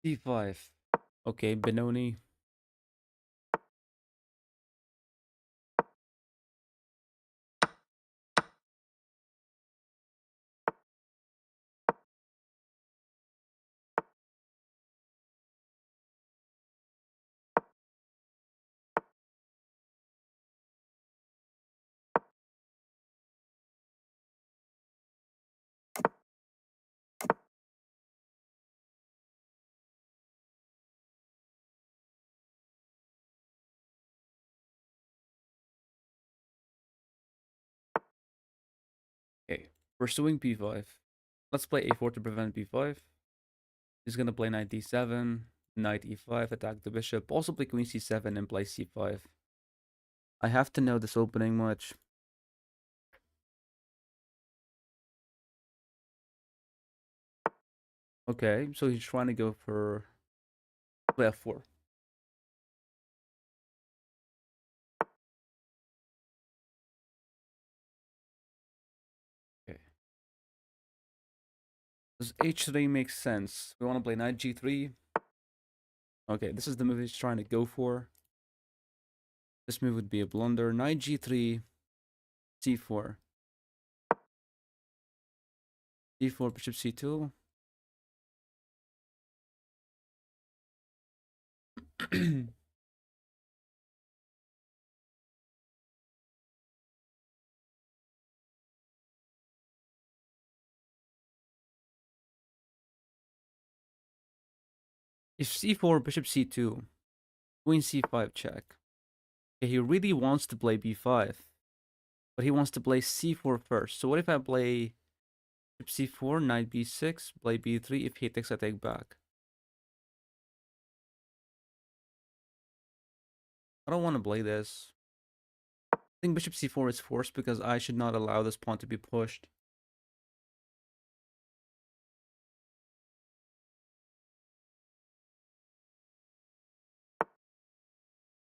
D5. Okay, Benoni. Okay, pursuing B5. Let's play A4 to prevent B5. He's gonna play knight D7, knight E5, attack the bishop, also play queen C7 and play C5. I have to know this opening much. Okay, so he's trying to go for play F4. Okay. Does H3 make sense? We want to play knight G3. Okay, this is the move he's trying to go for. This move would be a blunder. Knight G3, C4. D4, bishop C2. If C4, bishop C2, queen C5 check. Okay, he really wants to play B5, but he wants to play C4 first. So what if I play bishop C4, knight B6, play B3? If he takes, I take back. I don't want to play this. I think bishop C4 is forced because I should not allow this pawn to be pushed.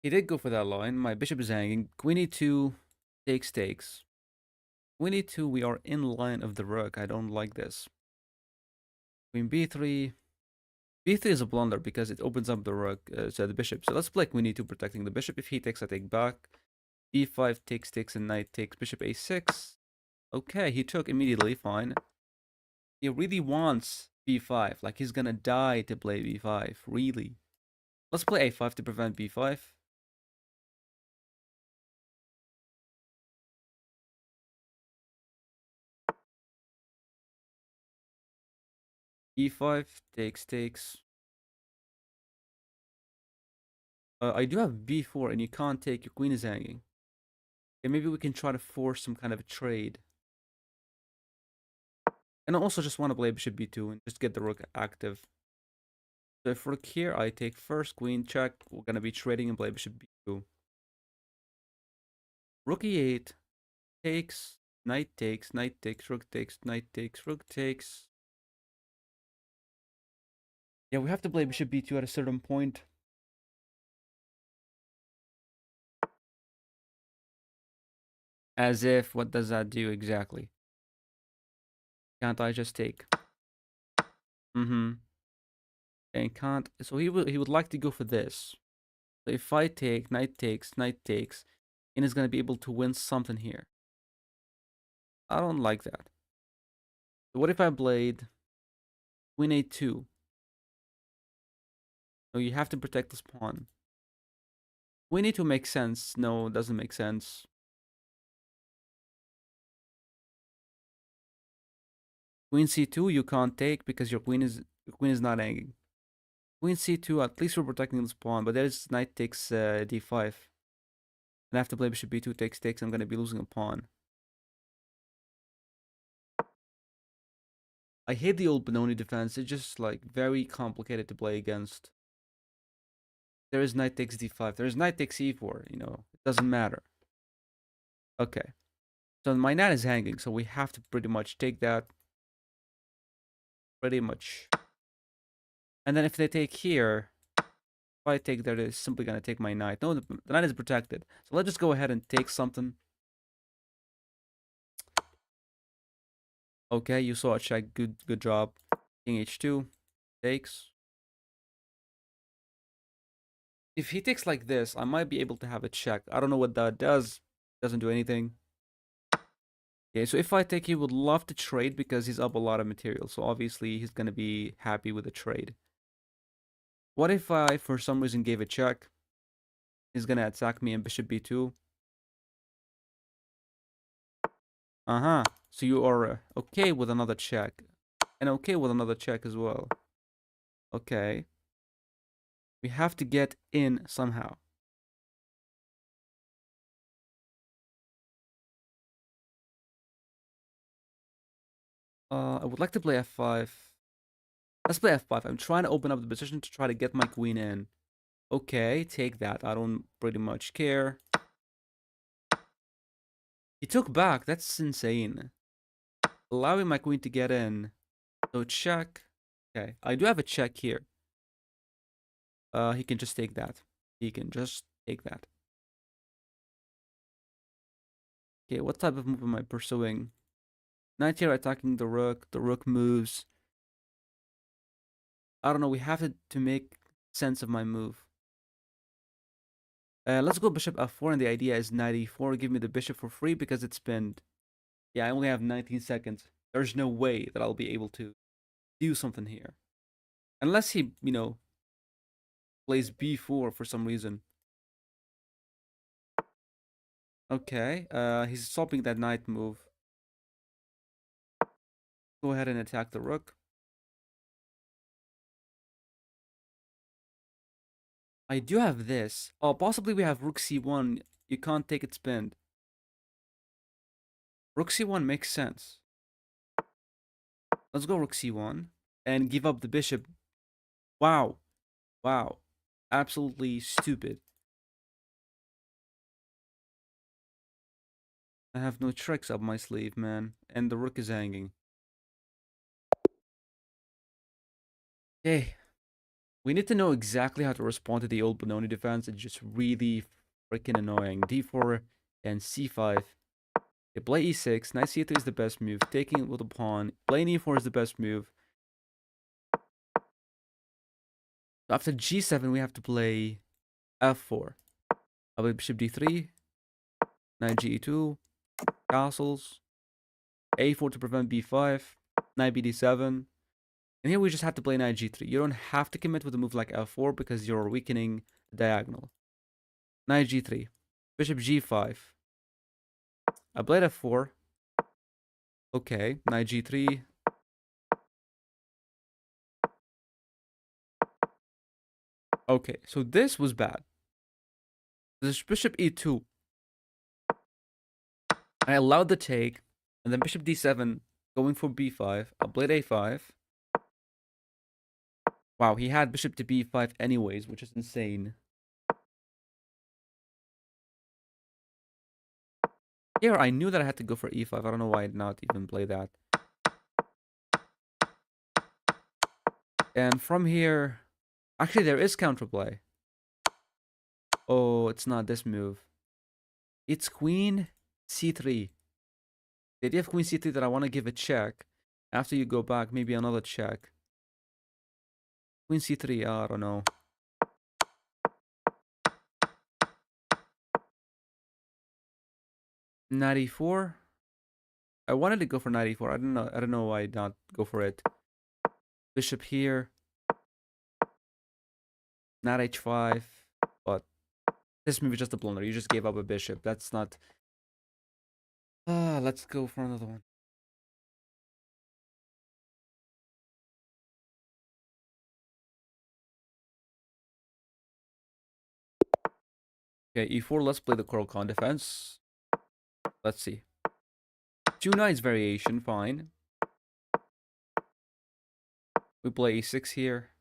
He did go for that line. My bishop is hanging. Queen E2 takes. Queen E2, we are in line of the rook. I don't like this. Queen B3. B3 is a blunder because it opens up the rook, so the bishop. So let's play Queen E2 protecting the bishop. If he takes, I take back. B5 takes, and knight takes. Bishop A6. Okay, he took immediately, fine. He really wants B5. Like, he's gonna die to play B5, really. Let's play A5 to prevent B5. E5 takes. I do have B4 and you can't take, your queen is hanging. Okay, maybe we can try to force some kind of a trade. And I also just want to play bishop B2 and just get the rook active. So if rook here, I take first, queen check. We're going to be trading and play bishop B2. Rook E8 takes, knight takes, rook takes, knight takes, rook takes. Yeah, we have to play bishop B2 at a certain point. As if, what does that do exactly? Can't I just take? Mm-hmm. And can't, so he would like to go for this. So if I take, knight takes, and is gonna be able to win something here. I don't like that. So what if I played queen a2? No, you have to protect this pawn. Queen a2 makes sense. No, it doesn't make sense. Queen c2 you can't take because your queen is not hanging. Queen c2, at least we're protecting this pawn, but there's knight takes d5. And I have to play bishop b2 takes. I'm gonna be losing a pawn. I hate the old Benoni defense. It's just like very complicated to play against. There is knight takes d5. There is knight takes e4. You know, it doesn't matter. Okay. So my knight is hanging, so we have to pretty much take that. Pretty much. And then if they take here, if I take there, they're simply going to take my knight. No, the knight is protected. So let's just go ahead and take something. Okay, you saw a check. Good job. King h2 takes. If he takes like this, I might be able to have a check. I don't know what that does. Doesn't do anything. Okay, so if I take, he would love to trade because he's up a lot of material. So obviously he's going to be happy with the trade. What if I, for some reason, gave a check? He's going to attack me and bishop b2. Uh-huh. So you are okay with another check. And okay with another check as well. Okay. We have to get in somehow. I would like to play f5. Let's play f5. I'm trying to open up the position to try to get my queen in. Okay, take that. I don't pretty much care. He took back. That's insane. Allowing my queen to get in. So check. Okay, I do have a check here. He can just take that. He can just take that. Okay, what type of move am I pursuing? Knight here attacking the rook. The rook moves. I don't know. We have to make sense of my move. Let's go bishop f4, and the idea is knight e4. Give me the bishop for free because it's pinned. Yeah, I only have 19 seconds. There's no way that I'll be able to do something here. Unless he, plays b4 for some reason. Okay, he's stopping that knight move. Go ahead and attack the rook. I do have this. Oh, possibly we have rook c1. You can't take it pinned. Rook c1 makes sense. Let's go rook c1 and give up the bishop. Wow. Wow. Absolutely stupid. I have no tricks up my sleeve, man. And the rook is hanging. Okay. We need to know exactly how to respond to the old Benoni defense. It's just really freaking annoying. d4 and c5. Okay, play e6. Knight c3 is the best move. Taking it with a pawn. Playing e4 is the best move. After g7, we have to play f4. I play bishop d3. Knight ge2. Castles. a4 to prevent b5. Knight bd7. And here we just have to play knight g3. You don't have to commit with a move like f4 because you're weakening the diagonal. Knight g3. Bishop g5. I played f4. Okay, knight g3. Okay, so this was bad. This bishop e2. I allowed the take, and then bishop d7, going for b5. I played a5. Wow, he had bishop to b5 anyways, which is insane. Here, I knew that I had to go for e5. I don't know why I did not even play that. And from here, actually, there is counterplay. Oh, it's not this move. It's queen c3. The idea of queen c3 that I want to give a check. After you go back, maybe another check. Queen c3, I don't know. Knight e4. I wanted to go for knight e4. I don't know why not go for it. Bishop here. Knight h5. But this move is just a blunder. You just gave up a bishop. That's not... let's go for another one. Okay, e4. Let's play the Coral Khan defense. Let's see. Two knights variation. Fine. We play e6 here.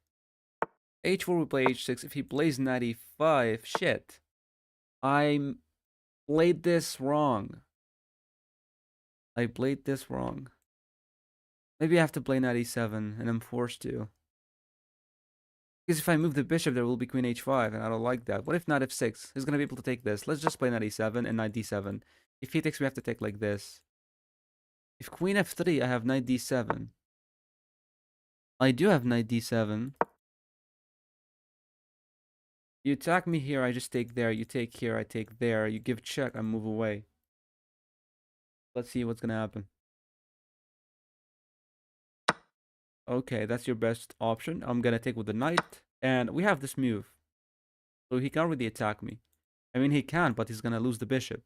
h4, we play h6. If he plays knight e5, shit. I played this wrong. I played this wrong. Maybe I have to play knight e7, and I'm forced to. Because if I move the bishop, there will be queen h5, and I don't like that. What if knight f6? He's going to be able to take this. Let's just play knight e7 and knight d7. If he takes, we have to take like this. If queen f3, I have knight d7. I do have knight d7. You attack me here, I just take there. You take here, I take there. You give check, I move away. Let's see what's going to happen. Okay, that's your best option. I'm going to take with the knight. And we have this move. So he can't really attack me. I mean, he can, but he's going to lose the bishop.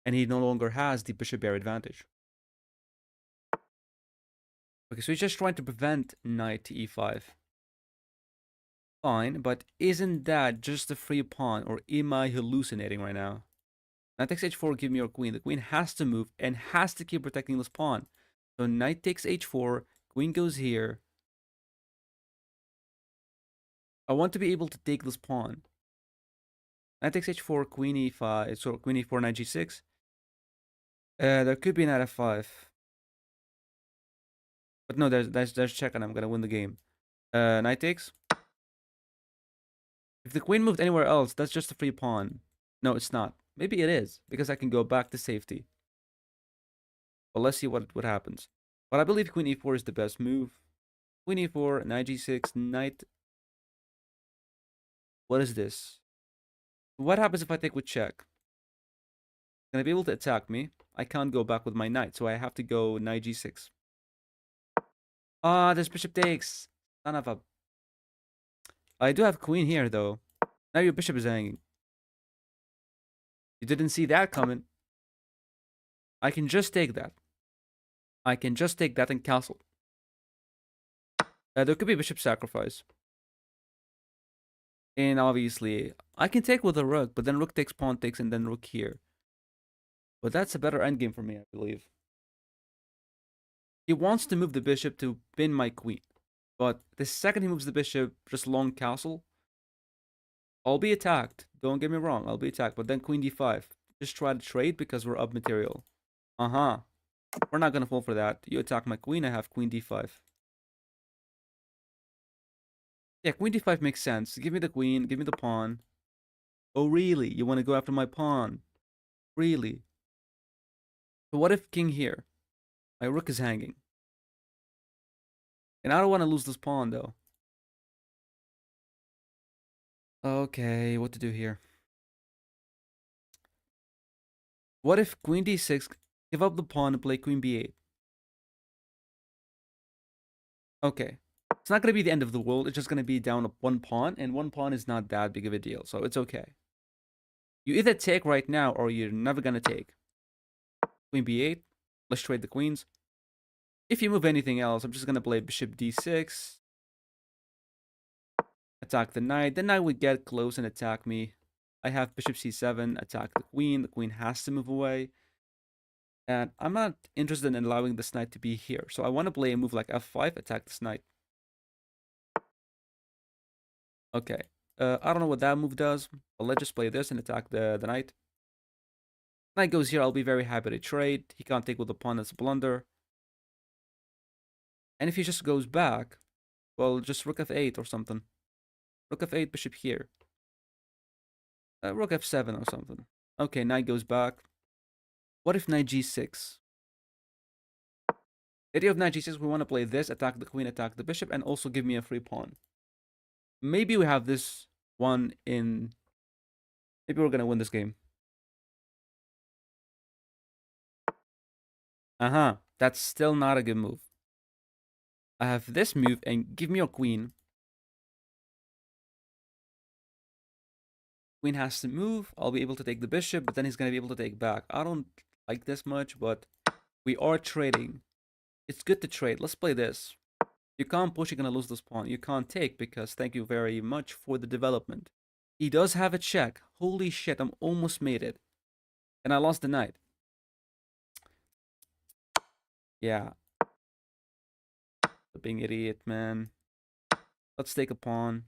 And he no longer has the bishop heir advantage. Okay, so he's just trying to prevent knight to e5. Fine, but isn't that just a free pawn, or am I hallucinating right now? Knight takes h4, give me your queen. The queen has to move and has to keep protecting this pawn. So knight takes h4, queen goes here. I want to be able to take this pawn. Knight takes h4, queen e5, so queen e4, knight g6. There could be knight f5. But no, there's check and I'm gonna win the game. Knight takes. If the queen moved anywhere else, that's just a free pawn. No, it's not. Maybe it is, because I can go back to safety. But let's see what happens. But I believe queen e4 is the best move. Queen e4, knight g6, knight. What is this? What happens if I take with check? Gonna be able to attack me. I can't go back with my knight, so I have to go knight g6. Ah, this bishop takes. Son of a... I do have queen here, though. Now your bishop is hanging. You didn't see that coming. I can just take that. I can just take that and castle. There could be bishop sacrifice. And obviously, I can take with a rook, but then rook takes, pawn takes, and then rook here. But that's a better endgame for me, I believe. He wants to move the bishop to pin my queen. But the second he moves the bishop, just long castle, I'll be attacked. Don't get me wrong, I'll be attacked. But then queen d5. Just try to trade because we're up material. Uh-huh. We're not gonna fall for that. You attack my queen, I have queen d5. Yeah, queen d5 makes sense. Give me the queen, give me the pawn. Oh, really? You want to go after my pawn? Really? So what if king here? My rook is hanging. And I don't want to lose this pawn, though. Okay, what to do here? What if queen d6, give up the pawn and play queen b8? Okay. It's not going to be the end of the world. It's just going to be down one pawn, and one pawn is not that big of a deal, so it's okay. You either take right now, or you're never going to take. Queen b8. Let's trade the queens. If you move anything else, I'm just going to play bishop d6. Attack the knight. The knight would get close and attack me. I have bishop c7, attack the queen. The queen has to move away. And I'm not interested in allowing this knight to be here. So I want to play a move like f5, attack this knight. Okay. I don't know what that move does, but let's just play this and attack the knight. Knight goes here, I'll be very happy to trade. He can't take with the pawn, that's a blunder. And if he just goes back, well, just rook f8 or something. Rook f8, bishop here. Rook f7 or something. Okay, knight goes back. What if knight g6? The idea of knight g6, we want to play this, attack the queen, attack the bishop, and also give me a free pawn. Maybe we have this one in... Maybe we're going to win this game. Uh-huh. That's still not a good move. I have this move, and give me your queen. Queen has to move. I'll be able to take the bishop, but then he's going to be able to take back. I don't like this much, but we are trading. It's good to trade. Let's play this. You can't push, you're going to lose this pawn. You can't take because thank you very much for the development. He does have a check. Holy shit, I'm almost made it. And I lost the knight. Yeah. Being idiot, man. Let's take a pawn.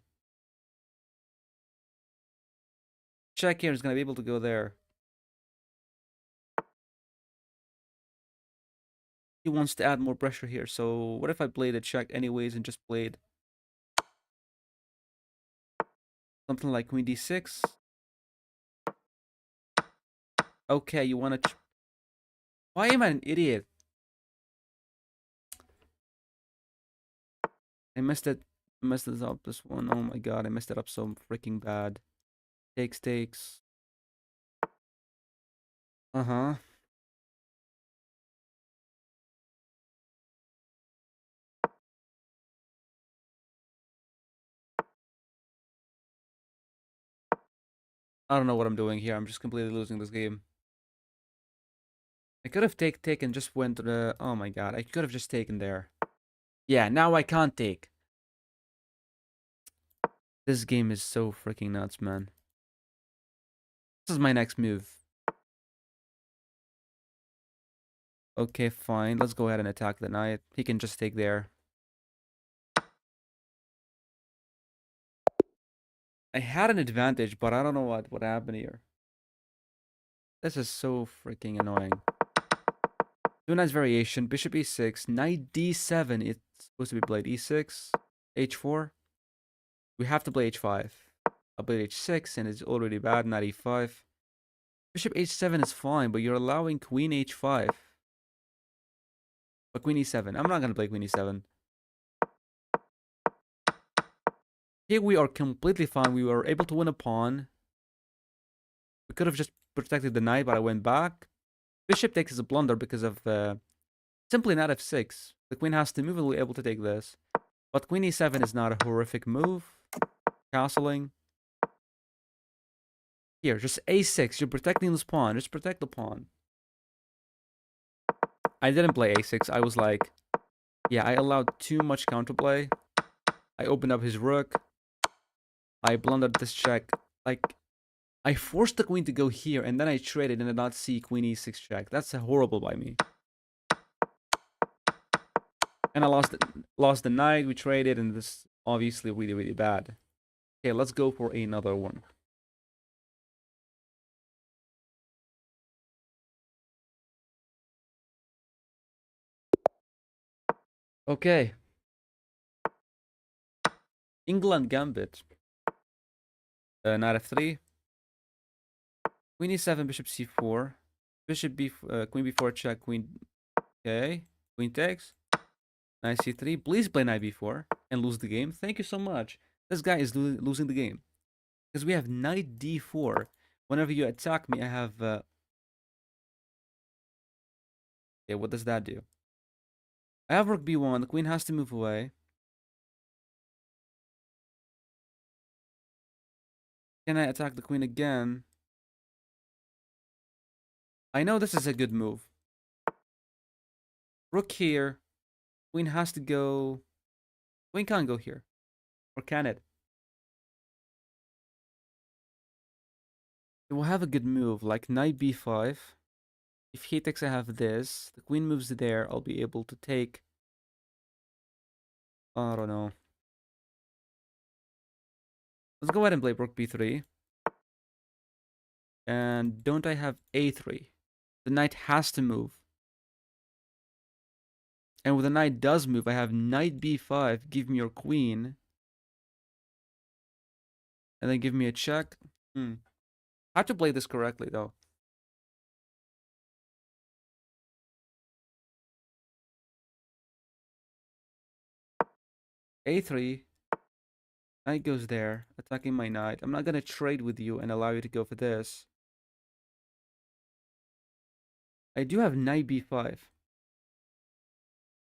Check here is going to be able to go there. He wants to add more pressure here. So what if I played a check anyways and just played something like queen d6? Okay, you want to... Why am I an idiot? I messed it. Messed this up. This one. Oh my god, I messed it up so freaking bad. Takes. Uh-huh. I don't know what I'm doing here. I'm just completely losing this game. I could have taken just went to the... Oh my god, I could have just taken there. Yeah, now I can't take. This game is so freaking nuts, man. This is my next move. Okay, fine. Let's go ahead and attack the knight. He can just take there. I had an advantage, but I don't know what happened here. This is so freaking annoying. Do a nice variation. Bishop e6, knight d7. It's supposed to be played e6, h4. We have to play h5. I played h6 and it's already bad. Knight e5. Bishop h7 is fine, but you're allowing queen h5. But queen e7. I'm not gonna play queen e7. Here we are completely fine. We were able to win a pawn. We could have just protected the knight, but I went back. Bishop takes is a blunder because of simply knight f6. The queen has to move and we're able to take this. But queen e7 is not a horrific move. Castling. Here, just a6. You're protecting this pawn. Just protect the pawn. I didn't play a6. I was like, yeah, I allowed too much counterplay. I opened up his rook. I blundered this check. Like, I forced the queen to go here, and then I traded and did not see queen e6 check. That's horrible by me. And I lost the knight. We traded, and this is obviously really, really bad. Okay, let's go for another one. Okay. England Gambit. Knight f3. Queen e7, bishop c4. Bishop b, queen b4 check, queen... Okay. Queen takes. Knight c3. Please play knight b4 and lose the game. Thank you so much. This guy is losing the game. Because we have knight d4. Whenever you attack me, I have... Okay, what does that do? I have rook b1. The queen has to move away. Can I attack the queen again? I know this is a good move. Rook here. Queen has to go... Queen can't go here. Or can it? It will have a good move, like knight b5. If he takes, I have this. The queen moves there. I'll be able to take... I don't know. Let's go ahead and play rook b3. And don't I have a3? The knight has to move. And when the knight does move, I have knight b5. Give me your queen. And then give me a check. I have to play this correctly, though. a3. Knight goes there, attacking my knight. I'm not going to trade with you and allow you to go for this. I do have knight b5.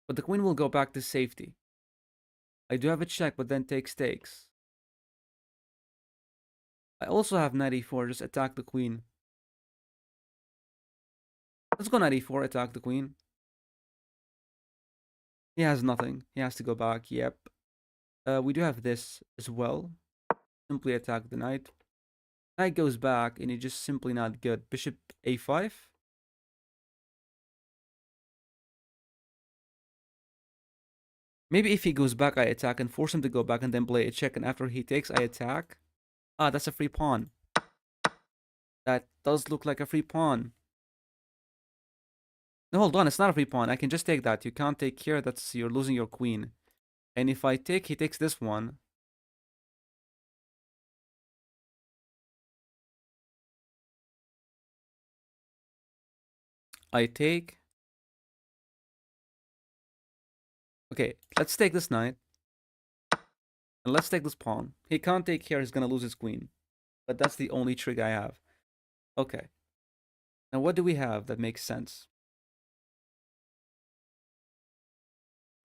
But the queen will go back to safety. I do have a check, but then takes. I also have knight e4, just attack the queen. Let's go knight e4, attack the queen. He has nothing. He has to go back, yep. We do have this as well. Simply attack the knight. Knight goes back, and it's just simply not good. Bishop a5. Maybe if he goes back, I attack and force him to go back and then play a check. And after he takes, I attack. Ah, that's a free pawn. That does look like a free pawn. No, hold on, it's not a free pawn. I can just take that. You can't take here. That's you're losing your queen. And if I take, he takes this one. I take. Okay, let's take this knight. And let's take this pawn. He can't take here. He's gonna lose his queen. But that's the only trick I have. Okay. Now what do we have that makes sense?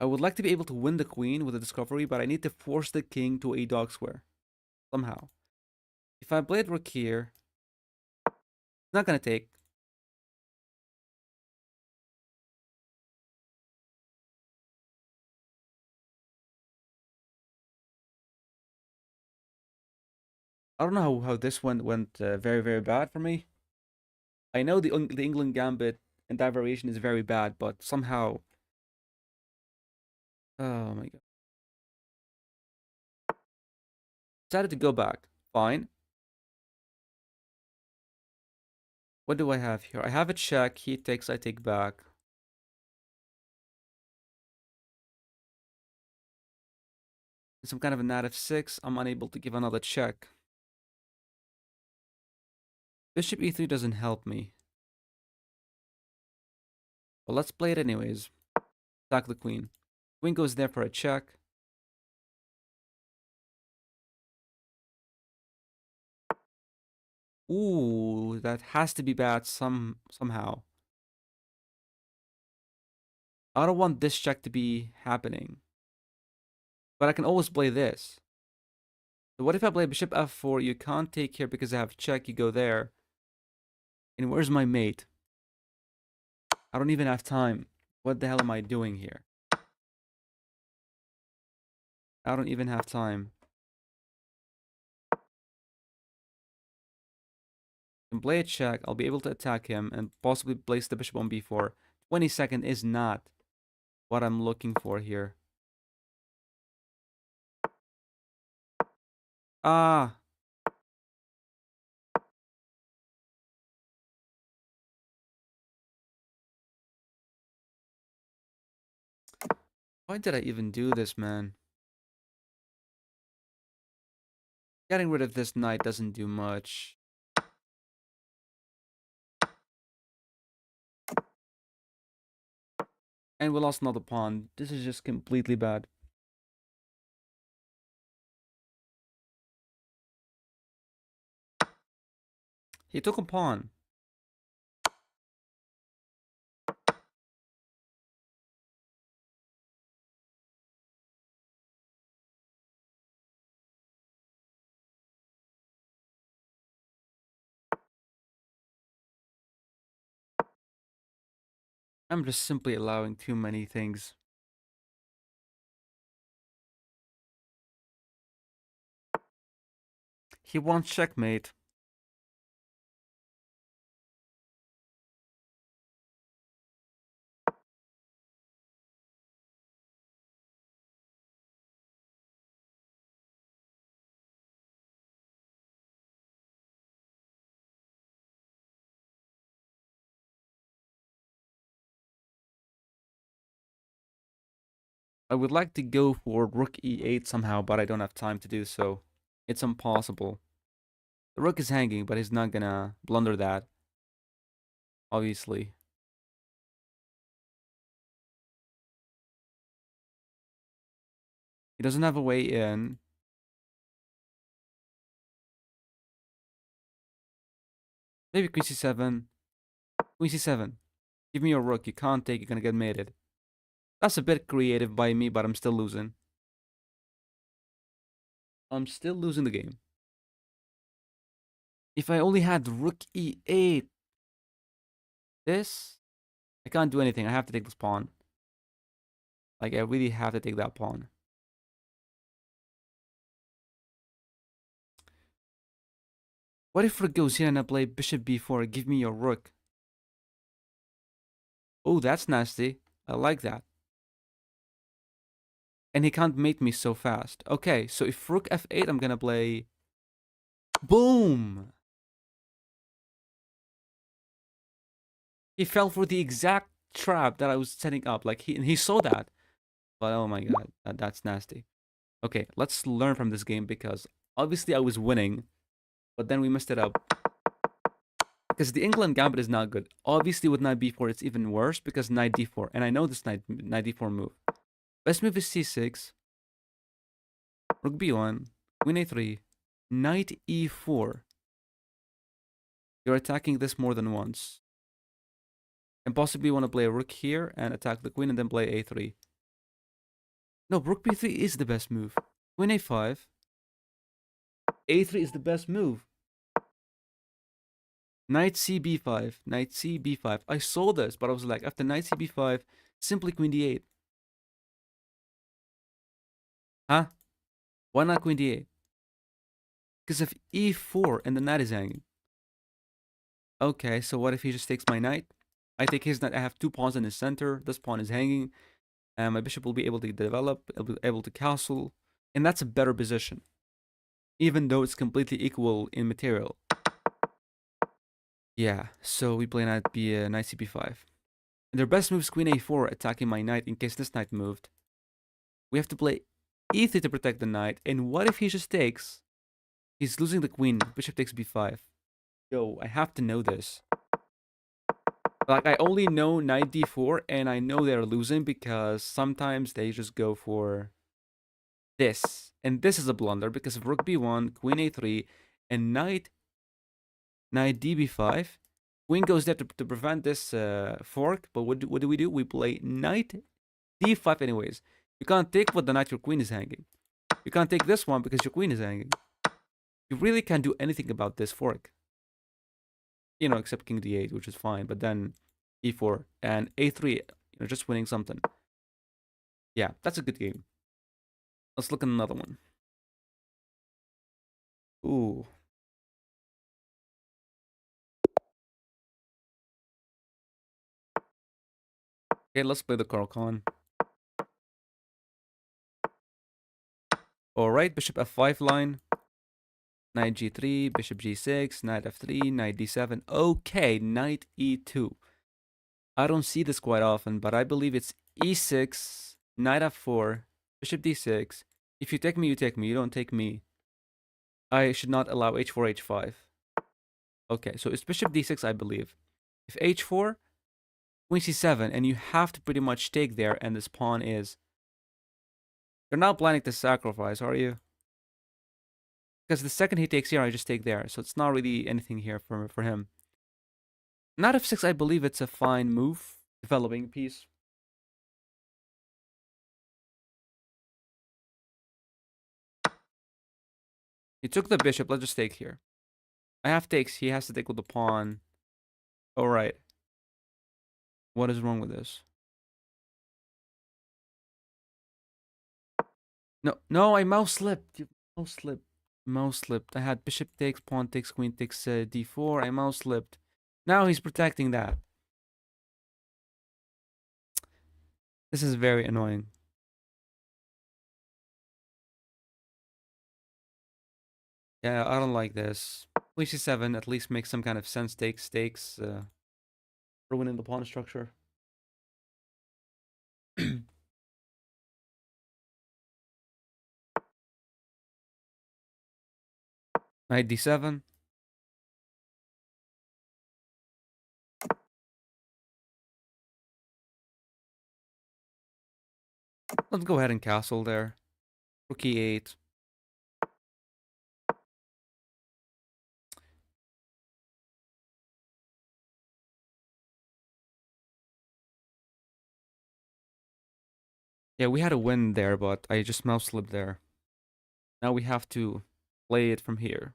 I would like to be able to win the queen with a discovery, but I need to force the king to a dog square. Somehow. If I blade rook here, it's not gonna take. I don't know how this one went very, very bad for me. I know the England gambit and that variation is very bad, but somehow... Oh my god. Decided to go back. Fine. What do I have here? I have a check. He takes, I take back. Some kind of a knight f6. I'm unable to give another check. Bishop e3 doesn't help me. But let's play it anyways. Attack the queen. Queen goes there for a check. Ooh, that has to be bad somehow. I don't want this check to be happening. But I can always play this. So what if I play bishop f4? You can't take here because I have check. You go there. And where's my mate? I don't even have time. What the hell am I doing here? I don't even have time. I can play a check. I'll be able to attack him and possibly place the bishop on b4. 22nd is not what I'm looking for here. Ah. Why did I even do this, man? Getting rid of this knight doesn't do much. And we lost another pawn. This is just completely bad. He took a pawn. I'm just simply allowing too many things. He wants checkmate. I would like to go for rook e8 somehow, but I don't have time to do so. It's impossible. The rook is hanging, but he's not gonna blunder that. Obviously. He doesn't have a way in. Maybe queen c7. Queen c7. Give me your rook. You can't take. You're gonna get mated. That's a bit creative by me, but I'm still losing. I'm still losing the game. If I only had rook e8. This? I can't do anything. I have to take this pawn. Like, I really have to take that pawn. What if rook goes here and I play bishop b4? Give me your rook. Oh, that's nasty. I like that. And he can't mate me so fast. Okay, so if rook f8, I'm gonna play... Boom! He fell for the exact trap that I was setting up. Like he saw that. But oh my god, that's nasty. Okay, let's learn from this game because obviously I was winning, but then we messed it up. Because the England gambit is not good. Obviously with knight b4 it's even worse because knight d4. And I know this knight d4 move. Best move is c6, rook b1, queen a3, knight e4. You're attacking this more than once. And possibly want to play a rook here and attack the queen and then play a3. No, rook b3 is the best move. Queen a5. a3 is the best move. Knight c b5. Knight c b5. I saw this, but I was like, after knight c b5, simply queen d8. Huh? Why not queen d8? Because of e4 and the knight is hanging. Okay, so what if he just takes my knight? I take his knight. I have two pawns in the center. This pawn is hanging. And my bishop will be able to develop. It'll be able to castle. And that's a better position. Even though it's completely equal in material. Yeah, so we play knight c b5. And their best move is queen a4, attacking my knight in case this knight moved. We have to play e3 to protect the knight. And what if he just takes? He's losing the queen. Bishop takes b5. Yo, I have to know this. Like, I only know knight d4, and I know they're losing because sometimes they just go for this. And this is a blunder because of rook b1, queen a3, and knight db5. Queen goes there to prevent this fork, but what do we do? We play knight d5 anyways. You can't take what the knight your queen is hanging. You can't take this one because your queen is hanging. You really can't do anything about this fork. You know, except king d8, which is fine, but then e4 and a3, just winning something. Yeah, that's a good game. Let's look at another one. Ooh. Okay, let's play the Carl Khan. Alright, bishop f5 line. Knight g3, bishop g6, knight f3, knight d7. Okay, knight e2. I don't see this quite often, but I believe it's e6, knight f4, bishop d6. If you take me, you take me. You don't take me. I should not allow h4, h5. Okay, so it's bishop d6, I believe. If h4, queen c7, and you have to pretty much take there, and this pawn is... You're not planning to sacrifice, are you? Because the second he takes here, I just take there. So it's not really anything here for him. Knight f6, I believe it's a fine move. Developing piece. He took the bishop. Let's just take here. I have takes. He has to take with the pawn. Alright. What is wrong with this? No, I mouse slipped. You mouse slipped. Mouse slipped. I had bishop takes, pawn takes, queen takes d4. I mouse slipped. Now he's protecting that. This is very annoying. Yeah, I don't like this. Queen c7 at least makes some kind of sense. Takes, ruining the pawn structure. Knight d7. Let's go ahead and castle there. Rook e8. Yeah, we had a win there, but I just mouse slipped there. Now we have to play it from here.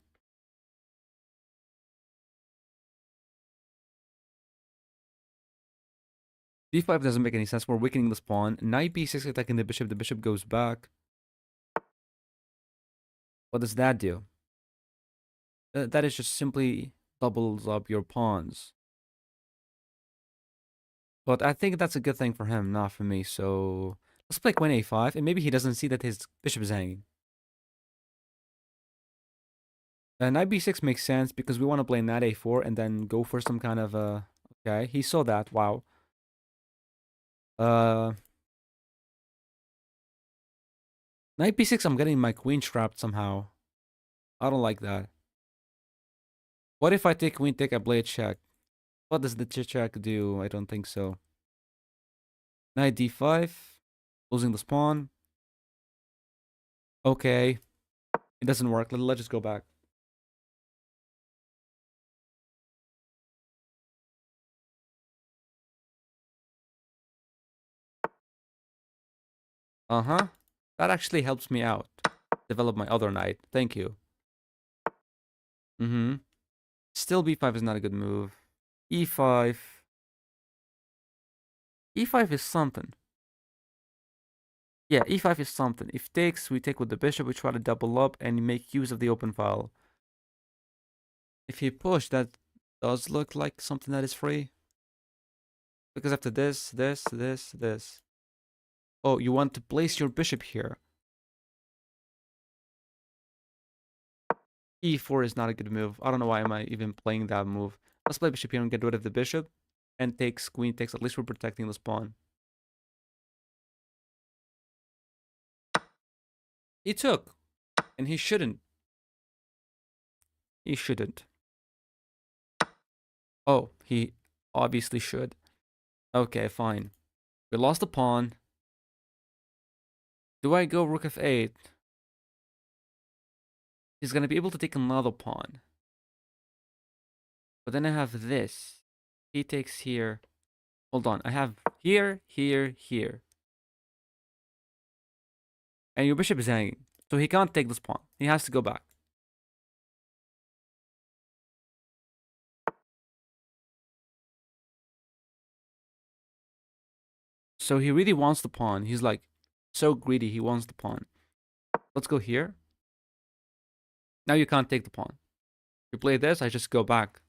d5 doesn't make any sense. We're weakening this pawn. Knight b6 attacking the bishop. The bishop goes back. What does that do? That is just simply doubles up your pawns. But I think that's a good thing for him, not for me. So let's play queen a5, and maybe he doesn't see that his bishop is hanging. Knight b6 makes sense because we want to play knight a4 and then go for some kind of okay, he saw that. Wow. Uh, Knight b6, I'm getting my queen trapped somehow. I don't like that. What if I take queen, take a blade check? What does the check do? I don't think so. Knight d5, losing the pawn. Okay, it doesn't work. Let's just go back. Uh-huh. That actually helps me out. Develop my other knight. Thank you. Mm-hmm. Still b5 is not a good move. e5. e5 is something. Yeah, e5 is something. If takes, we take with the bishop. We try to double up and make use of the open file. If he push, that does look like something that is free. Because after this. Oh, you want to place your bishop here. e4 is not a good move. I don't know why am I even playing that move. Let's play bishop here and get rid of the bishop. And takes, queen takes. At least we're protecting this pawn. He took. And he shouldn't. He shouldn't. Oh, he obviously should. Okay, fine. We lost the pawn. Do I go rook f8? He's going to be able to take another pawn. But then I have this. He takes here. Hold on. I have here, here, here. And your bishop is hanging. So he can't take this pawn. He has to go back. So he really wants the pawn. He's like so greedy. He wants the pawn. Let's go here. Now you can't take the pawn. If you play this, I just go back.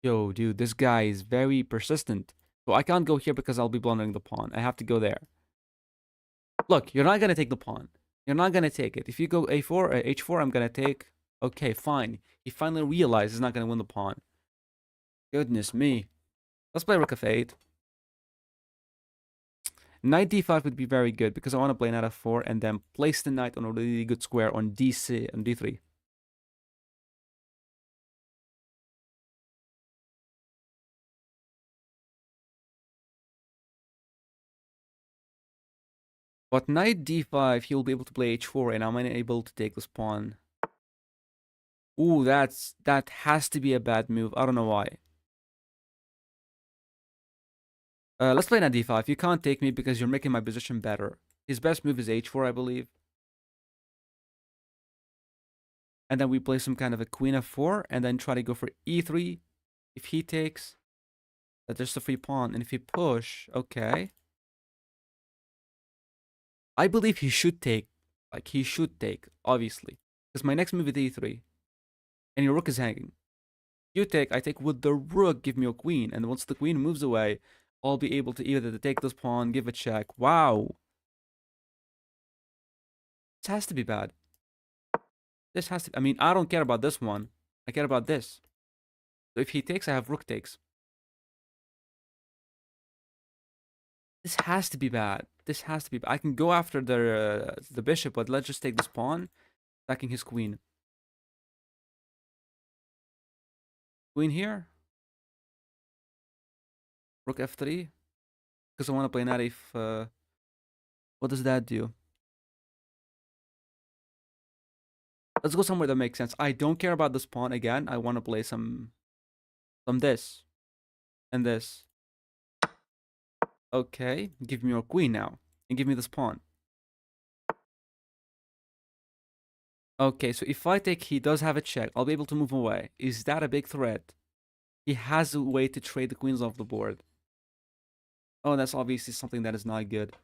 Yo, dude, this guy is very persistent. So I can't go here because I'll be blundering the pawn. I have to go there. Look, you're not going to take the pawn. You're not going to take it. If you go a4 or h4, I'm going to take. Okay, fine. He finally realized he's not going to win the pawn. Goodness me. Let's play rook f8. Knight d5 would be very good because I want to play knight f4 and then place the knight on a really good square on d3. But knight d5, he'll be able to play h4 and I'm unable to take this pawn. Ooh, that has to be a bad move. I don't know why. Let's play knight d5. You can't take me because you're making my position better. His best move is h4, I believe. And then we play some kind of a queen f4 and then try to go for e3. If he takes, that's just a free pawn. And if he push, okay. I believe he should take. Like, he should take, obviously. Because my next move is e3. And your rook is hanging. You take, I take with the rook, give me a queen. And once the queen moves away, I'll be able to either take this pawn, give a check. Wow. This has to be bad. This has to... I mean, I don't care about this one. I care about this. So if he takes, I have rook takes. This has to be bad. This has to be bad. I can go after the bishop, but let's just take this pawn, attacking his queen. Queen here. Rook f3. Because I want to play knight if... what does that do? Let's go somewhere that makes sense. I don't care about this pawn again. I want to play some this. And this. Okay. Give me your queen now. And give me this pawn. Okay, so if I take, he does have a check. I'll be able to move away. Is that a big threat? He has a way to trade the queens off the board. Oh, that's obviously something that is not good.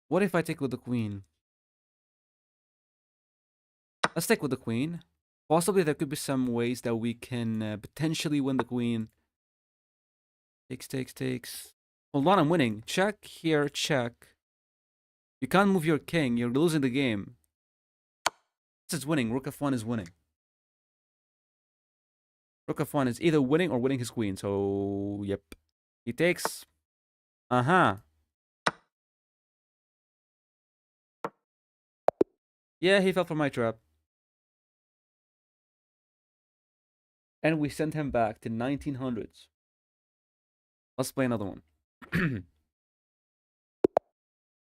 What if I take with the queen? Let's take with the queen. Possibly there could be some ways that we can potentially win the queen. Takes. Hold on, I'm winning. Check here, check. You can't move your king. You're losing the game. This is winning. Rook f1 is winning. Rook f1 is either winning or winning his queen. So, yep. He takes. Uh-huh. Yeah, he fell for my trap. And we sent him back to 1900s. Let's play another one.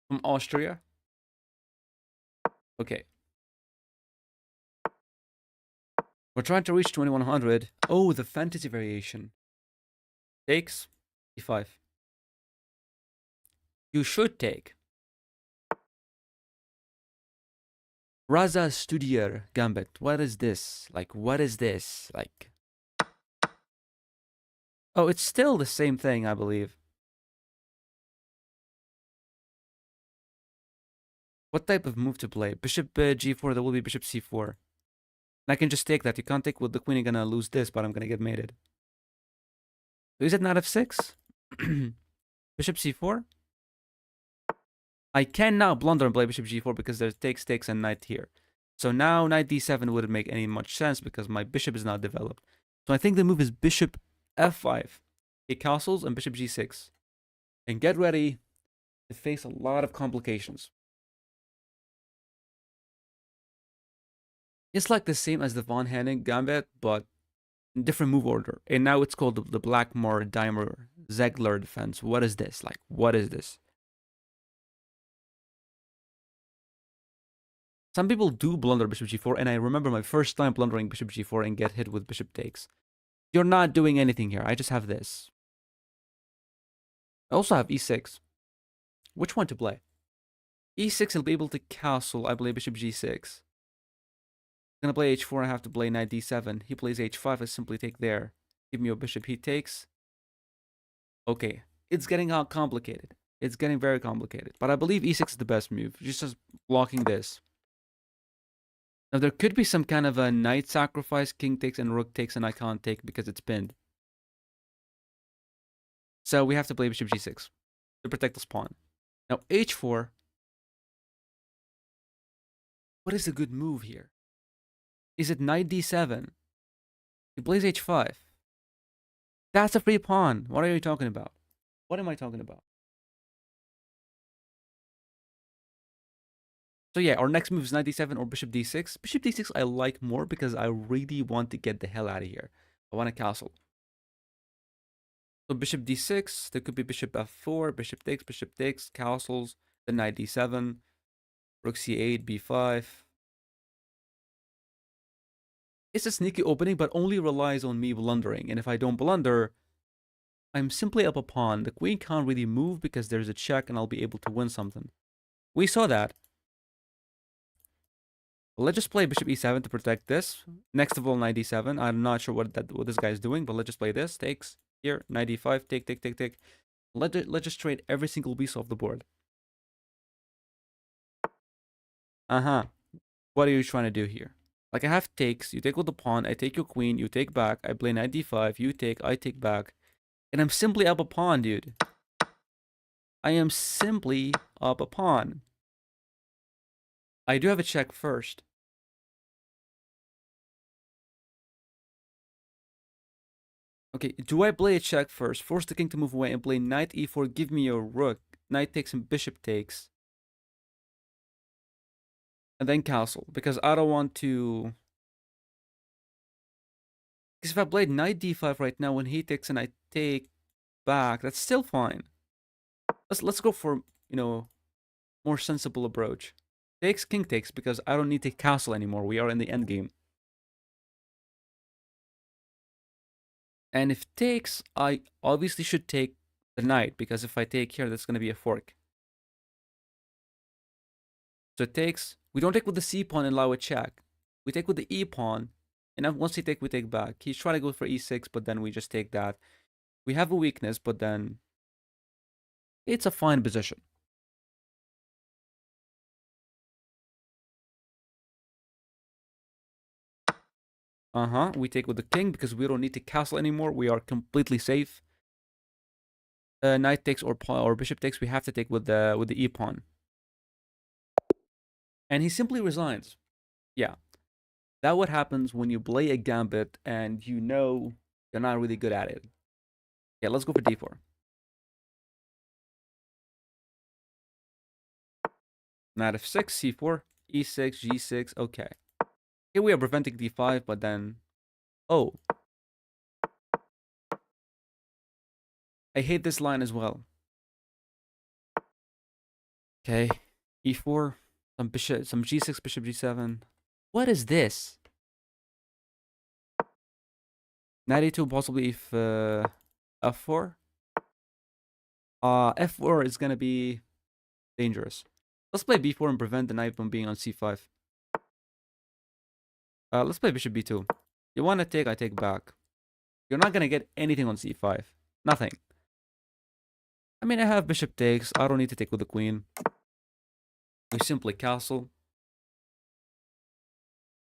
From Austria. Okay. We're trying to reach 2100. Oh, the fantasy variation. Takes e5. You should take. Raza Studier Gambit. What is this? Like, what is this? Like. Oh, it's still the same thing, I believe. What type of move to play? Bishop g4, there will be bishop c4. And I can just take that. You can't take with the queen, you're gonna lose this, but I'm gonna get mated. So is it knight f6? Bishop c4? I can now blunder and play bishop g4 because there's takes, and knight here. So now knight d7 wouldn't make any much sense because my bishop is not developed. So I think the move is bishop f5. He castles and bishop g6. And get ready to face a lot of complications. It's like the same as the Von Henning Gambit, but different move order. And now it's called the Blackmore Dimer Zegler defense. What is this? Like, what is this? Some people do blunder bishop g4, and I remember my first time blundering bishop g4 and get hit with bishop takes. You're not doing anything here. I just have this. I also have e6. Which one to play? e6, he'll be able to castle. I play bishop g6. I'm gonna play h4, I have to play knight d7. He plays h5, I simply take there. Give me a bishop, he takes. Okay, it's getting complicated. It's getting very complicated. But I believe e6 is the best move. Just blocking this. Now there could be some kind of a knight sacrifice, king takes and rook takes, and I can't take because it's pinned. So we have to play bishop g6 to protect this pawn. Now h4. What is a good move here? Is it knight d7? He plays h5. That's a free pawn. What are you talking about? What am I talking about? So yeah, our next move is knight d7 or bishop d6. Bishop d6 I like more because I really want to get the hell out of here. I want to castle. So bishop d6, there could be bishop f4, bishop takes, castles, then knight d7, rook c8, b5. It's a sneaky opening, but only relies on me blundering. And if I don't blunder, I'm simply up a pawn. The queen can't really move because there's a check and I'll be able to win something. We saw that. Let's just play bishop e7 to protect this. Next of all, knight d7. I'm not sure what this guy is doing, but let's just play this. Takes here, knight d5, take. Let's just trade every single piece off the board. What are you trying to do here? Like I have takes. You take with the pawn. I take your queen. You take back. I play knight d5. You take. I take back. And I'm simply up a pawn, dude. I am simply up a pawn. I do have a check first. Okay, do I play a check first, force the king to move away, and play knight e4, give me a rook, knight takes and bishop takes, and then castle, because I don't want to... Because if I played knight d5 right now, when he takes and I take back, that's still fine. Let's go for, you know, more sensible approach. Takes, king takes, because I don't need to castle anymore. We are in the endgame. And if takes, I obviously should take the knight, because if I take here, that's going to be a fork. So it takes, we don't take with the c pawn and allow a check. We take with the e pawn, and once he take, we take back. He's trying to go for e6, but then we just take that. We have a weakness, but then it's a fine position. We take with the king because we don't need to castle anymore. We are completely safe. Knight takes or pawn or bishop takes. We have to take with the e pawn. And he simply resigns. Yeah. That what happens when you play a gambit and you know you're not really good at it. Yeah, let's go for d4. Knight f6, c4, e6, g6. Okay. Here we are preventing d5, but then... Oh. I hate this line as well. Okay. e4, some bishop, some g6, bishop g7. What is this? Knight e2, possibly if f4. F4 is gonna be dangerous. Let's play b4 and prevent the knight from being on c5. Let's play bishop b2. You want to take, I take back. You're not gonna get anything on c5. Nothing. I mean, I have bishop takes. I don't need to take with the queen. We simply castle.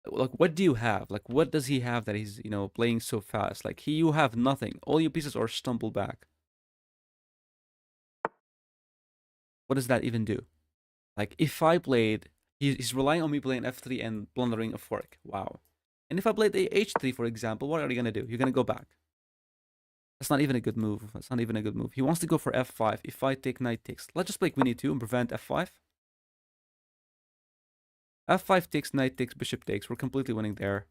Like, what do you have? Like, what does he have that he's, playing so fast? Like, you have nothing. All your pieces are stumble back. What does that even do? Like, if I played, he's relying on me playing f3 and blundering a fork. Wow. And if I played the h3, for example, what are you gonna do? You're gonna go back. That's not even a good move. That's not even a good move. He wants to go for f5. If I take knight takes, let's just play queen e2 and prevent f5. f5 takes, knight takes, bishop takes. We're completely winning there.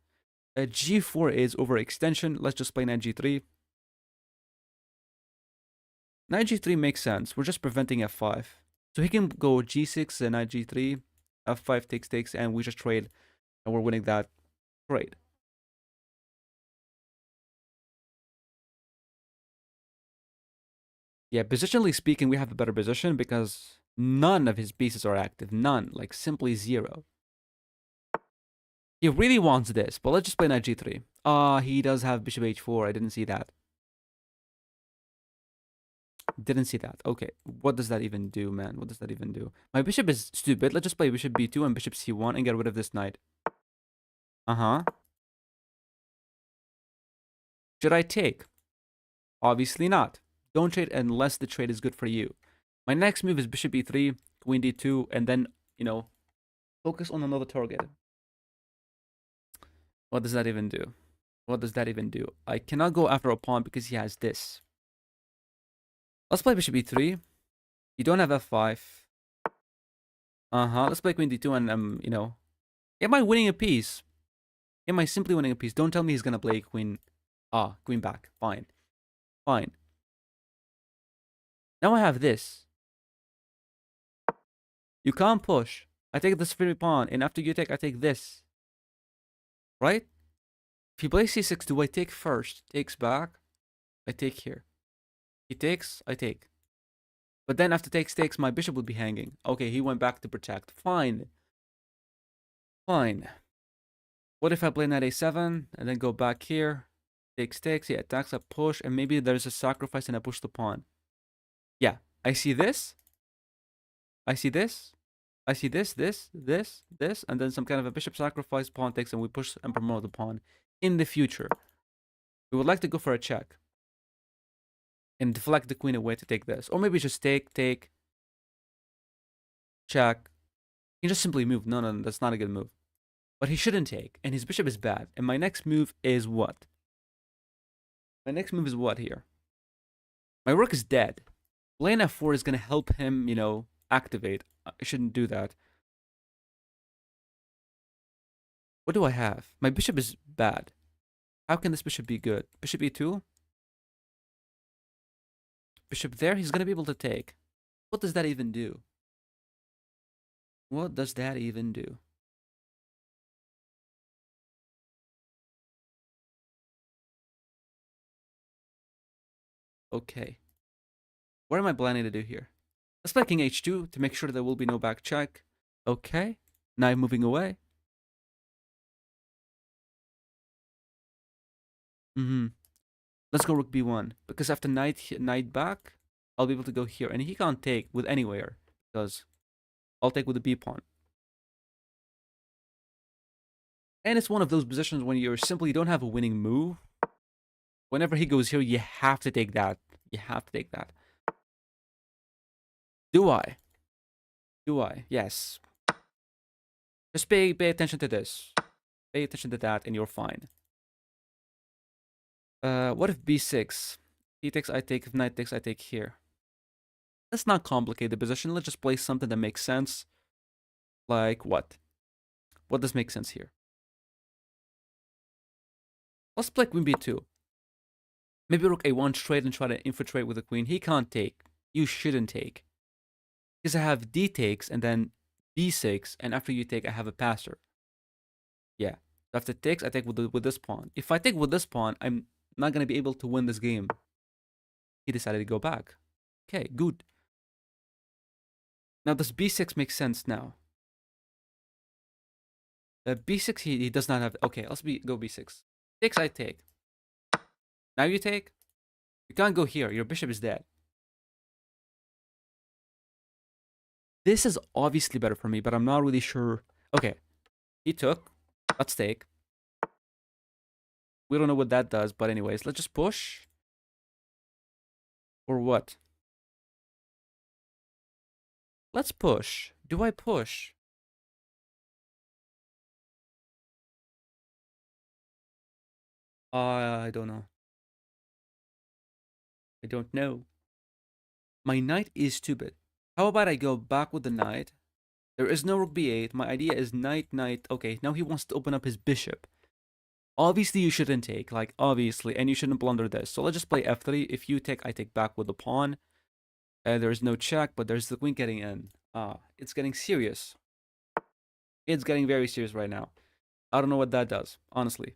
G4 is overextension. Let's just play knight g3. Knight g3 makes sense. We're just preventing f5. So he can go g6 and knight g3. f5 takes, and we just trade. And we're winning that trade. Yeah, positionally speaking, we have a better position because none of his pieces are active. None. Like, simply zero. He really wants this, but let's just play knight g3. He does have bishop h4. I didn't see that. Didn't see that. Okay, what does that even do, man? What does that even do? My bishop is stupid. Let's just play bishop b2 and bishop c1 and get rid of this knight. Uh-huh. Should I take? Obviously not. Don't trade unless the trade is good for you. My next move is bishop e3, queen d2, and then, focus on another target. What does that even do? What does that even do? I cannot go after a pawn because he has this. Let's play bishop e3. You don't have f5. Uh-huh. Let's play queen d2 and, am I winning a piece? Am I simply winning a piece? Don't tell me he's gonna play queen. Queen back. Fine. Fine. Now I have this. You can't push. I take this free pawn, and after you take, I take this. Right? If he plays c6, do I take first? Takes back. I take here. He takes, I take. But then after takes, my bishop would be hanging. Okay, he went back to protect. Fine. Fine. What if I play knight a7 and then go back here? Takes, he attacks, I push, and maybe there's a sacrifice and I push the pawn. Yeah, I see this. I see this. I see this, and then some kind of a bishop sacrifice, pawn takes, and we push and promote the pawn. In the future, we would like to go for a check and deflect the queen away to take this. Or maybe just take, check. He can just simply move. No, that's not a good move. But he shouldn't take, and his bishop is bad. And my next move is what? My next move is what here? My rook is dead. Playing f4 is going to help him, activate. I shouldn't do that. What do I have? My bishop is bad. How can this bishop be good? Bishop e2? Bishop there, he's going to be able to take. What does that even do? What does that even do? Okay. What am I planning to do here? Let's play king h2 to make sure there will be no back check. Okay. Now I'm moving away. Let's go rook b1. Because after knight back, I'll be able to go here. And he can't take with anywhere. Because I'll take with the b pawn. And it's one of those positions when you simply don't have a winning move. Whenever he goes here, you have to take that. You have to take that. Do I? Do I? Yes. Just pay attention to this. Pay attention to that and you're fine. What if b6? He takes, I take. If knight takes, I take here. Let's not complicate the position. Let's just play something that makes sense. Like what? What does make sense here? Let's play queen b2. Maybe rook a1 straight and try to infiltrate with the queen. He can't take. You shouldn't take. Because I have d takes and then b6, and after you take, I have a passer. Yeah. So after takes, I take with this pawn. If I take with this pawn, I'm not going to be able to win this game. He decided to go back. Okay, good. Now, does b6 make sense now? B6, he does not have... Okay, let's go b6. Takes, I take. Now you take. You can't go here. Your bishop is dead. This is obviously better for me, but I'm not really sure. Okay, he took. Let's take. We don't know what that does, but anyways, let's just push. Or what? Let's push. Do I push? I don't know. I don't know. My knight is stupid. How about I go back with the knight? There is no rook b8. My idea is knight, knight. Okay, now he wants to open up his bishop. Obviously, you shouldn't take. Like, obviously. And you shouldn't blunder this. So let's just play f3. If you take, I take back with the pawn. There is no check, but there's the queen getting in. It's getting serious. It's getting very serious right now. I don't know what that does, honestly.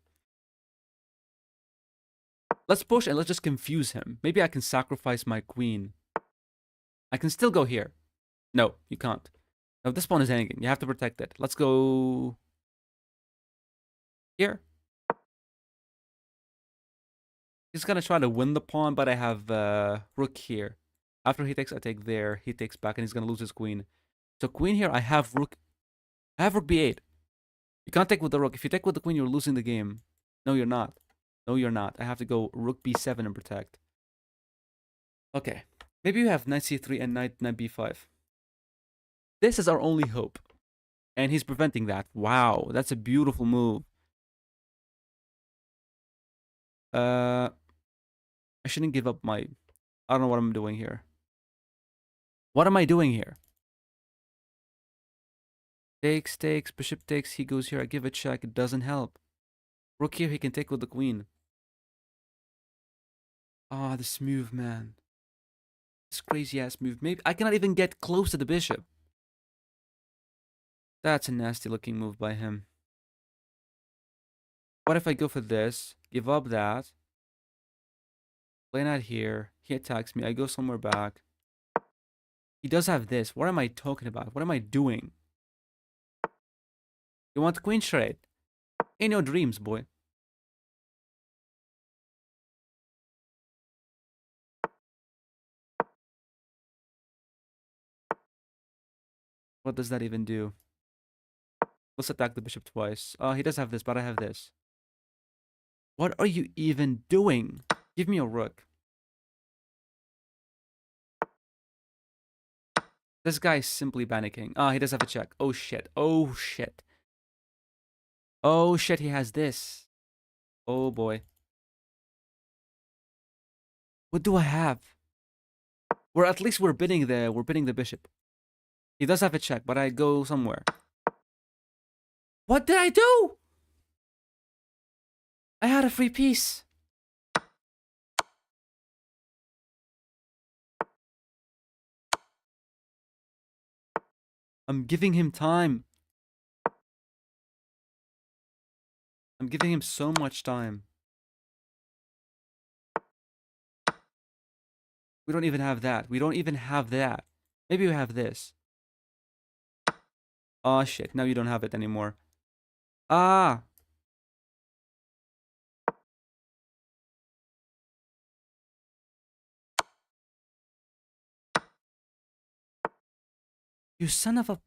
Let's push and let's just confuse him. Maybe I can sacrifice my queen. I can still go here. No, you can't. No, this pawn is hanging. You have to protect it. Let's go here. He's gonna try to win the pawn, but I have rook here. After he takes, I take there. He takes back, and he's gonna lose his queen. So queen here, I have rook. I have rook b8. You can't take with the rook. If you take with the queen, you're losing the game. No, you're not. No, you're not. I have to go rook b7 and protect. Okay. Maybe you have knight c3 and knight b5. This is our only hope. And he's preventing that. Wow, that's a beautiful move. I shouldn't give up my... I don't know what I'm doing here. What am I doing here? Takes, takes, bishop takes, he goes here, I give a check, it doesn't help. Rook here, he can take with the queen. Ah, this move, man. This crazy ass move. Maybe I cannot even get close to the bishop. That's a nasty looking move by him. What if I go for this, give up that, play knight here, he attacks me, I go somewhere back. He does have this. What am I talking about? What am I doing? You want queen straight? Ain't no dreams, boy. What does that even do? Let's attack the bishop twice. He does have this, but I have this. What are you even doing? Give me a rook. This guy is simply panicking. He does have a check. Oh shit. Oh shit. Oh shit, he has this. Oh boy. What do I have? At least we're bidding the bishop. He does have a check, but I go somewhere. What did I do? I had a free piece. I'm giving him time. I'm giving him so much time. We don't even have that. We don't even have that. Maybe we have this. Oh shit, now you don't have it anymore. Ah! You son of a...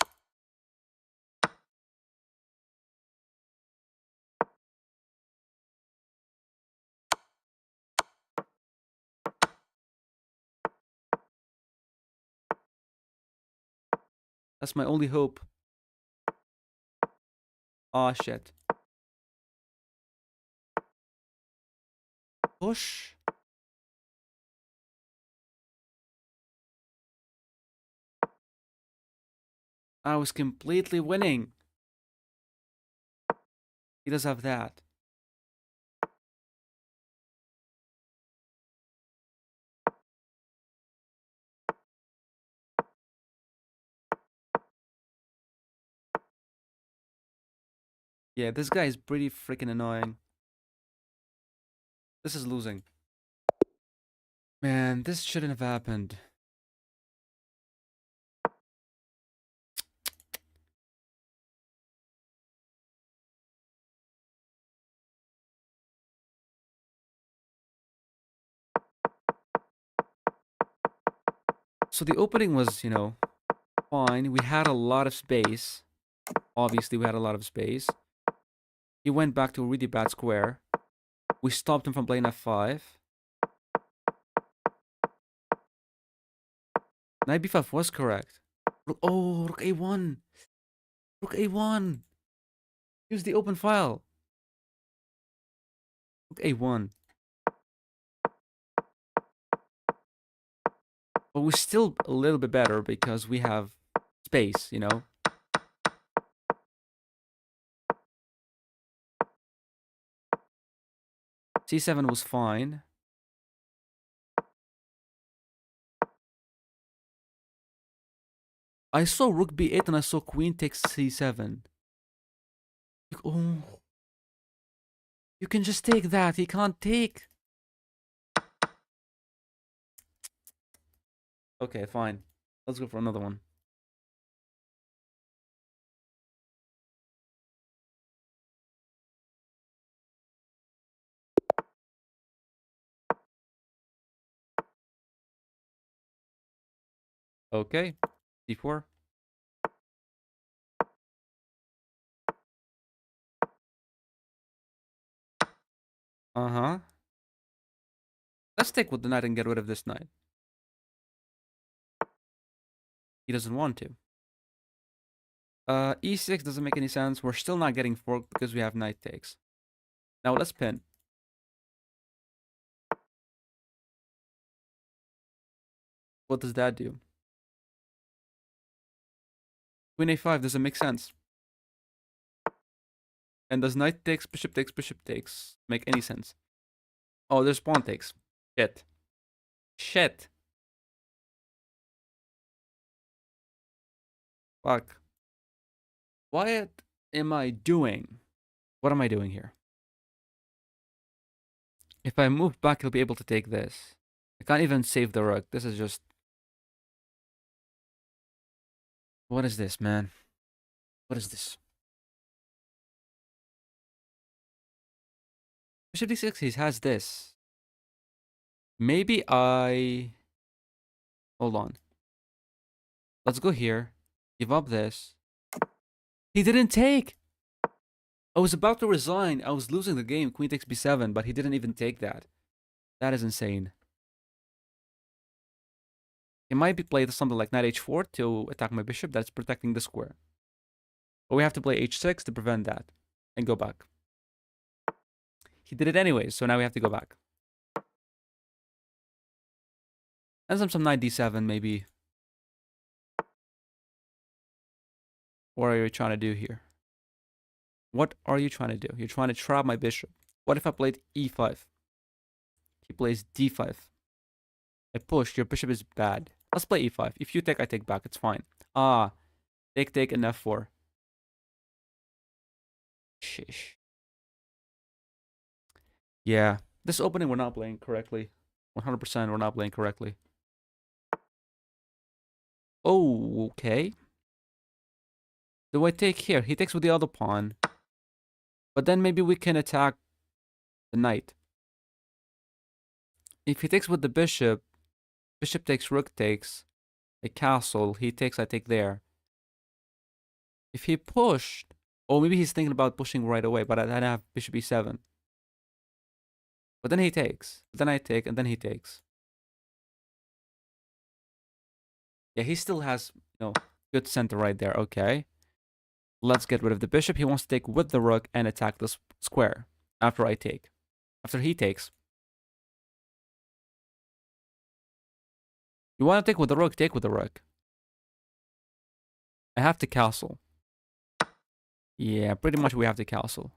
That's my only hope. Oh shit. Push. I was completely winning. He does have that. Yeah, this guy is pretty freaking annoying. This is losing. Man, this shouldn't have happened. So the opening was, fine. We had a lot of space. Obviously, we had a lot of space. He went back to a really bad square. We stopped him from playing f5. Knight b5 was correct. Oh, rook a1. Rook a1. Use the open file. Rook a1. But we're still a little bit better because we have space, c7 was fine. I saw rook b8 and I saw queen takes c7. Oh. You can just take that. He can't take. Okay, fine. Let's go for another one. Okay. d4. Uh-huh. Let's take with the knight and get rid of this knight. He doesn't want to. E6 doesn't make any sense. We're still not getting forked because we have knight takes. Now let's pin. What does that do? Queen a5 doesn't make sense. And does knight takes, bishop takes make any sense? Oh, there's pawn takes. Shit. Shit. Fuck. What am I doing? What am I doing here? If I move back, he'll be able to take this. I can't even save the rook. This is just... What is this, man? What is this? Bishop d6, he has this. Maybe I... Hold on. Let's go here. Give up this. He didn't take! I was about to resign. I was losing the game. Queen takes b7, but he didn't even take that. That is insane. He might be playing something like knight h4 to attack my bishop. That's protecting the square. But we have to play h6 to prevent that. And go back. He did it anyways, so now we have to go back. And some knight d7, maybe. What are you trying to do here? What are you trying to do? You're trying to trap my bishop. What if I played e5? He plays d5. I push. Your bishop is bad. Let's play e5. If you take, I take back. It's fine. Ah. Take, and f4. Shish. Yeah. This opening we're not playing correctly. 100% we're not playing correctly. Oh, okay. Do I take here? He takes with the other pawn. But then maybe we can attack the knight. If he takes with the bishop, bishop takes, rook takes, a castle, he takes, I take there. If he pushed, or maybe he's thinking about pushing right away, but I have bishop e7. But then he takes, then I take, and then he takes. Yeah, he still has, good center right there. Okay. Let's get rid of the bishop. He wants to take with the rook and attack this square after I take. After he takes. You want to take with the rook? Take with the rook. I have to castle. Yeah, pretty much we have to castle.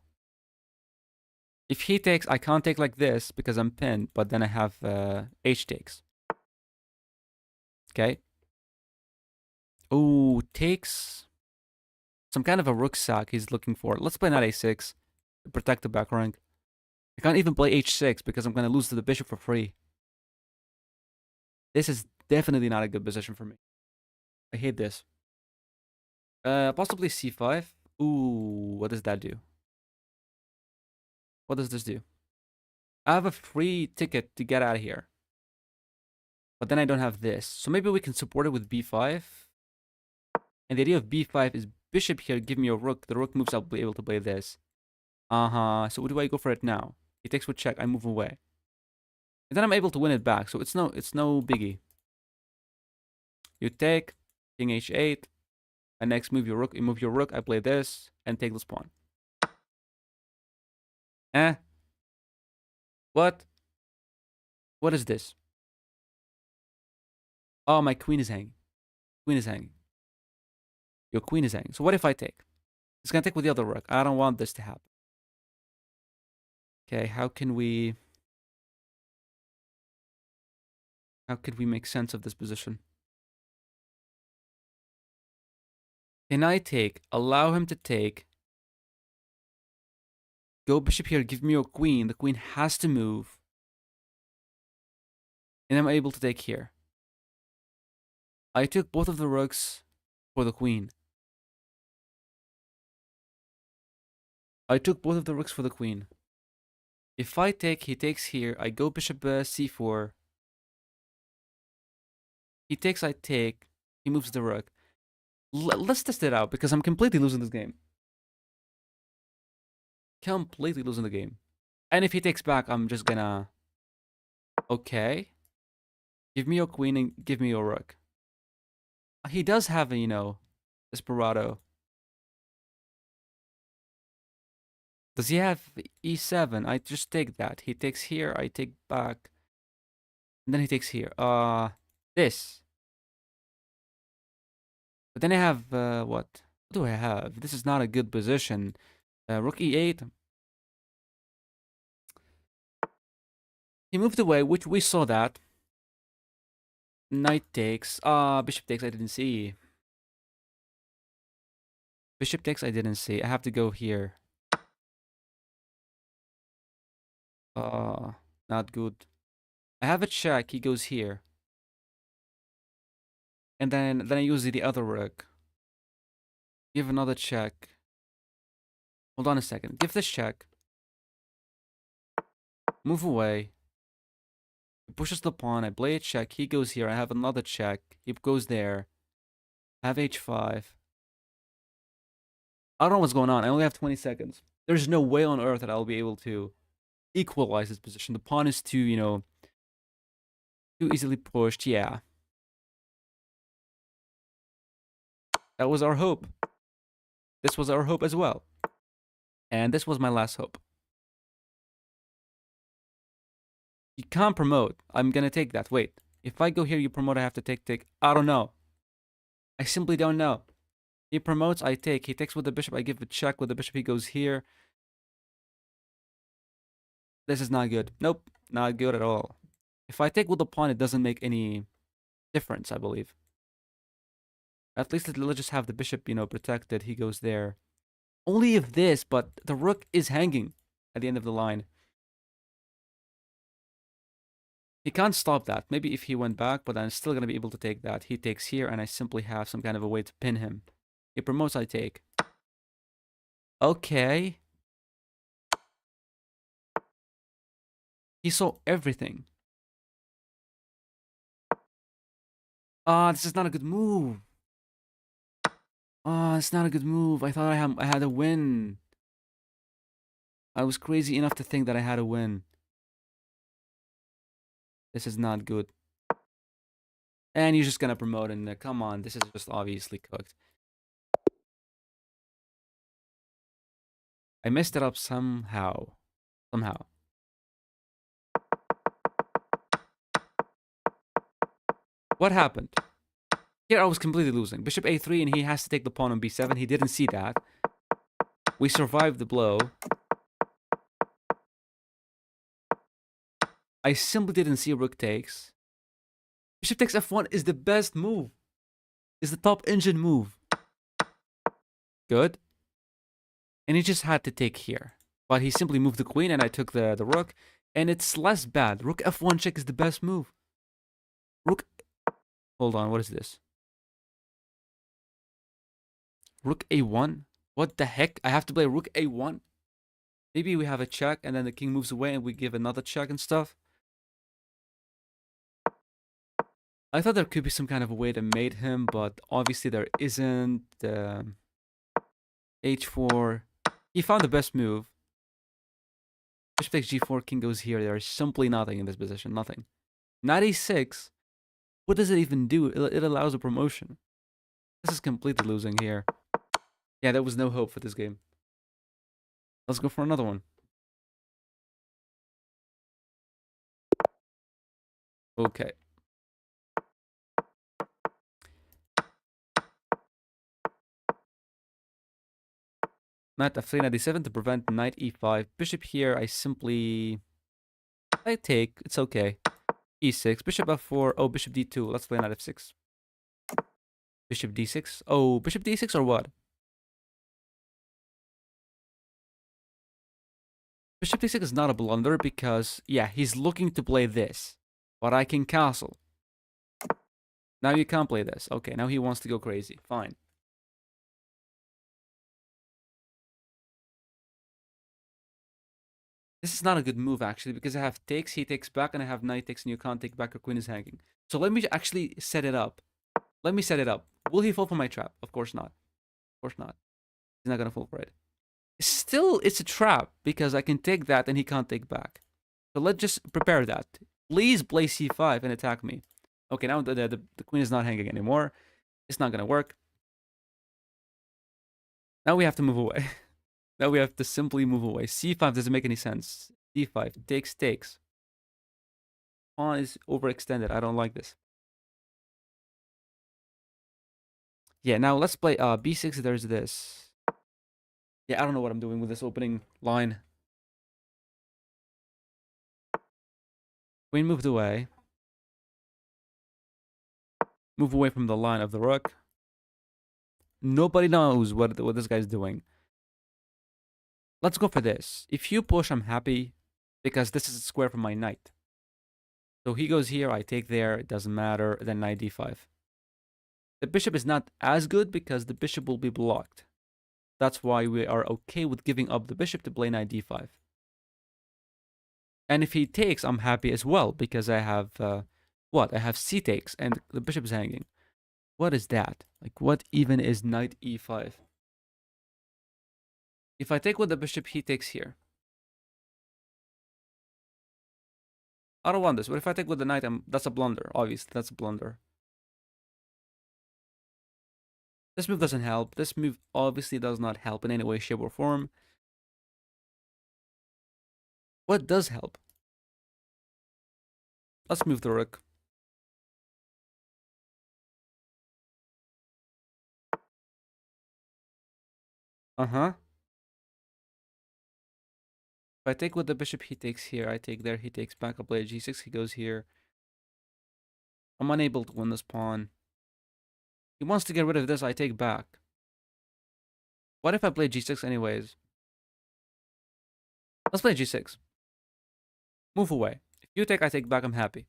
If he takes, I can't take like this because I'm pinned, but then I have H takes. Okay. Oh, takes some kind of a rucksack he's looking for. Let's play knight A6 to protect the back rank. I can't even play H6 because I'm going to lose to the bishop for free. This is definitely not a good position for me. I hate this. Possibly C5. Ooh, what does that do? What does this do? I have a free ticket to get out of here. But then I don't have this. So maybe we can support it with B5. And the idea of B5 is bishop here, give me a rook. The rook moves, I'll be able to play this. So what do I go for it now? He takes with check, I move away. And then I'm able to win it back. So it's no biggie. You take, king H8. And next move your rook, you move your rook, I play this, and take this pawn. Eh? What? What is this? Oh, my queen is hanging. Queen is hanging. Your queen is hanging. So what if I take? It's gonna take with the other rook. I don't want this to happen. Okay, how can we make sense of this position? Can I take? Allow him to take. Go bishop here, give me your queen. The queen has to move. And I'm able to take here. I took both of the rooks for the queen. I took both of the rooks for the queen. If I take, he takes here. I go bishop c4. He takes, I take. He moves the rook. Let's test it out because I'm completely losing this game. Completely losing the game. And if he takes back, I'm just gonna... Okay. Give me your queen and give me your rook. He does have a, Desperado. Does he have e7? I just take that. He takes here, I take back. And then he takes here. This. But then I have, what? What do I have? This is not a good position. Rook e8. He moved away, which we saw that. Knight takes. Bishop takes, I didn't see. Bishop takes, I didn't see. I have to go here. Not good. I have a check, he goes here. And then I use the other rook. Give another check. Hold on a second. Give this check. Move away. He pushes the pawn. I play a check. He goes here. I have another check. He goes there. I have h5. I don't know what's going on. I only have 20 seconds. There's no way on earth that I'll be able to equalize this position. The pawn is too, too easily pushed. Yeah. That was our hope. This was our hope as well. And this was my last hope. You can't promote. I'm gonna take that. Wait. If I go here, you promote, I have to take. I don't know. I simply don't know. He promotes, I take. He takes with the bishop, I give a check. With the bishop, he goes here. This is not good. Nope. Not good at all. If I take with the pawn, it doesn't make any difference, I believe. At least let's just have the bishop, protected. He goes there. Only if this, but the rook is hanging at the end of the line. He can't stop that. Maybe if he went back, but I'm still going to be able to take that. He takes here, and I simply have some kind of a way to pin him. He promotes, I take. Okay. He saw everything. This is not a good move. It's not a good move. I thought I had a win. I was crazy enough to think that I had a win. This is not good. And you're just gonna promote, and come on, this is just obviously cooked. I messed it up somehow. Somehow. What happened? Here I was completely losing. Bishop a3 and he has to take the pawn on b7. He didn't see that. We survived the blow. I simply didn't see rook takes. Bishop takes f1 is the best move. Is the top engine move. Good. And he just had to take here. But he simply moved the queen and I took the rook. And it's less bad. Rook f1 check is the best move. Rook... Hold on, what is this? Rook a1? What the heck? I have to play rook a1? Maybe we have a check and then the king moves away and we give another check and stuff. I thought there could be some kind of a way to mate him, but obviously there isn't. H4. He found the best move. Bishop takes g4, king goes here. There is simply nothing in this position. Nothing. Knight a6. What does it even do? It allows a promotion. This is completely losing here. Yeah, there was no hope for this game. Let's go for another one. Okay. Knight f3, knight d7 to prevent knight e5. Bishop here, I take. It's okay. e6. Bishop f4. Oh, bishop d2. Let's play knight f6. Bishop d6. Oh, bishop d6 or what? Bishop d6 is not a blunder because, yeah, he's looking to play this. But I can castle. Now you can't play this. Okay, now he wants to go crazy. Fine. This is not a good move, actually, because I have takes, he takes back, and I have knight takes, and you can't take back, your queen is hanging. So let me actually set it up. Let me set it up. Will he fall for my trap? Of course not. Of course not. He's not going to fall for it. Still, it's a trap, because I can take that, and he can't take back. So let's just prepare that. Please play c5 and attack me. Okay, now the queen is not hanging anymore. It's not going to work. Now we have to move away. Now we have to simply move away. c5 doesn't make any sense. d5 takes. Pawn is overextended. I don't like this. Yeah, now let's play b6. There's this. Yeah, I don't know what I'm doing with this opening line. Queen moved away. Move away from the line of the rook. Nobody knows what this guy's doing. Let's go for this. If you push, I'm happy because this is a square for my knight. So he goes here, I take there, it doesn't matter, then knight d5. The bishop is not as good because the bishop will be blocked. That's why we are okay with giving up the bishop to play knight d5. And if he takes, I'm happy as well because I have, what? I have c takes and the bishop is hanging. What is that? Like, what even is knight e5? If I take with the bishop, he takes here. I don't want this. What if I take with the knight? That's a blunder. Obviously, that's a blunder. This move doesn't help. This move obviously does not help in any way, shape, or form. What does help? Let's move the rook. Uh-huh. If I take with the bishop, he takes here. I take there, he takes back. I play g6, he goes here. I'm unable to win this pawn. He wants to get rid of this, I take back. What if I play g6 anyways? Let's play g6. Move away. If you take, I take back, I'm happy.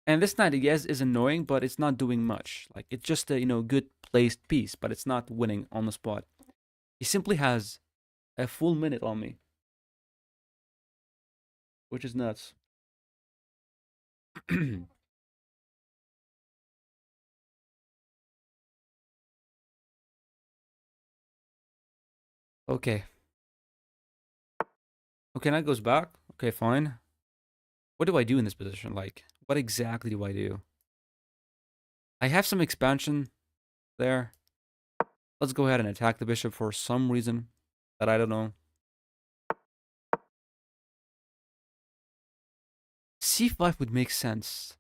And this knight, yes, is annoying, but it's not doing much. Like, it's just a, good placed piece, but it's not winning on the spot. He simply has a full minute on me. Which is nuts. Okay. Okay, knight goes back. Okay, fine. What do I do in this position? Like, what exactly do I do? I have some expansion there. Let's go ahead and attack the bishop for some reason that I don't know. c5 would make sense.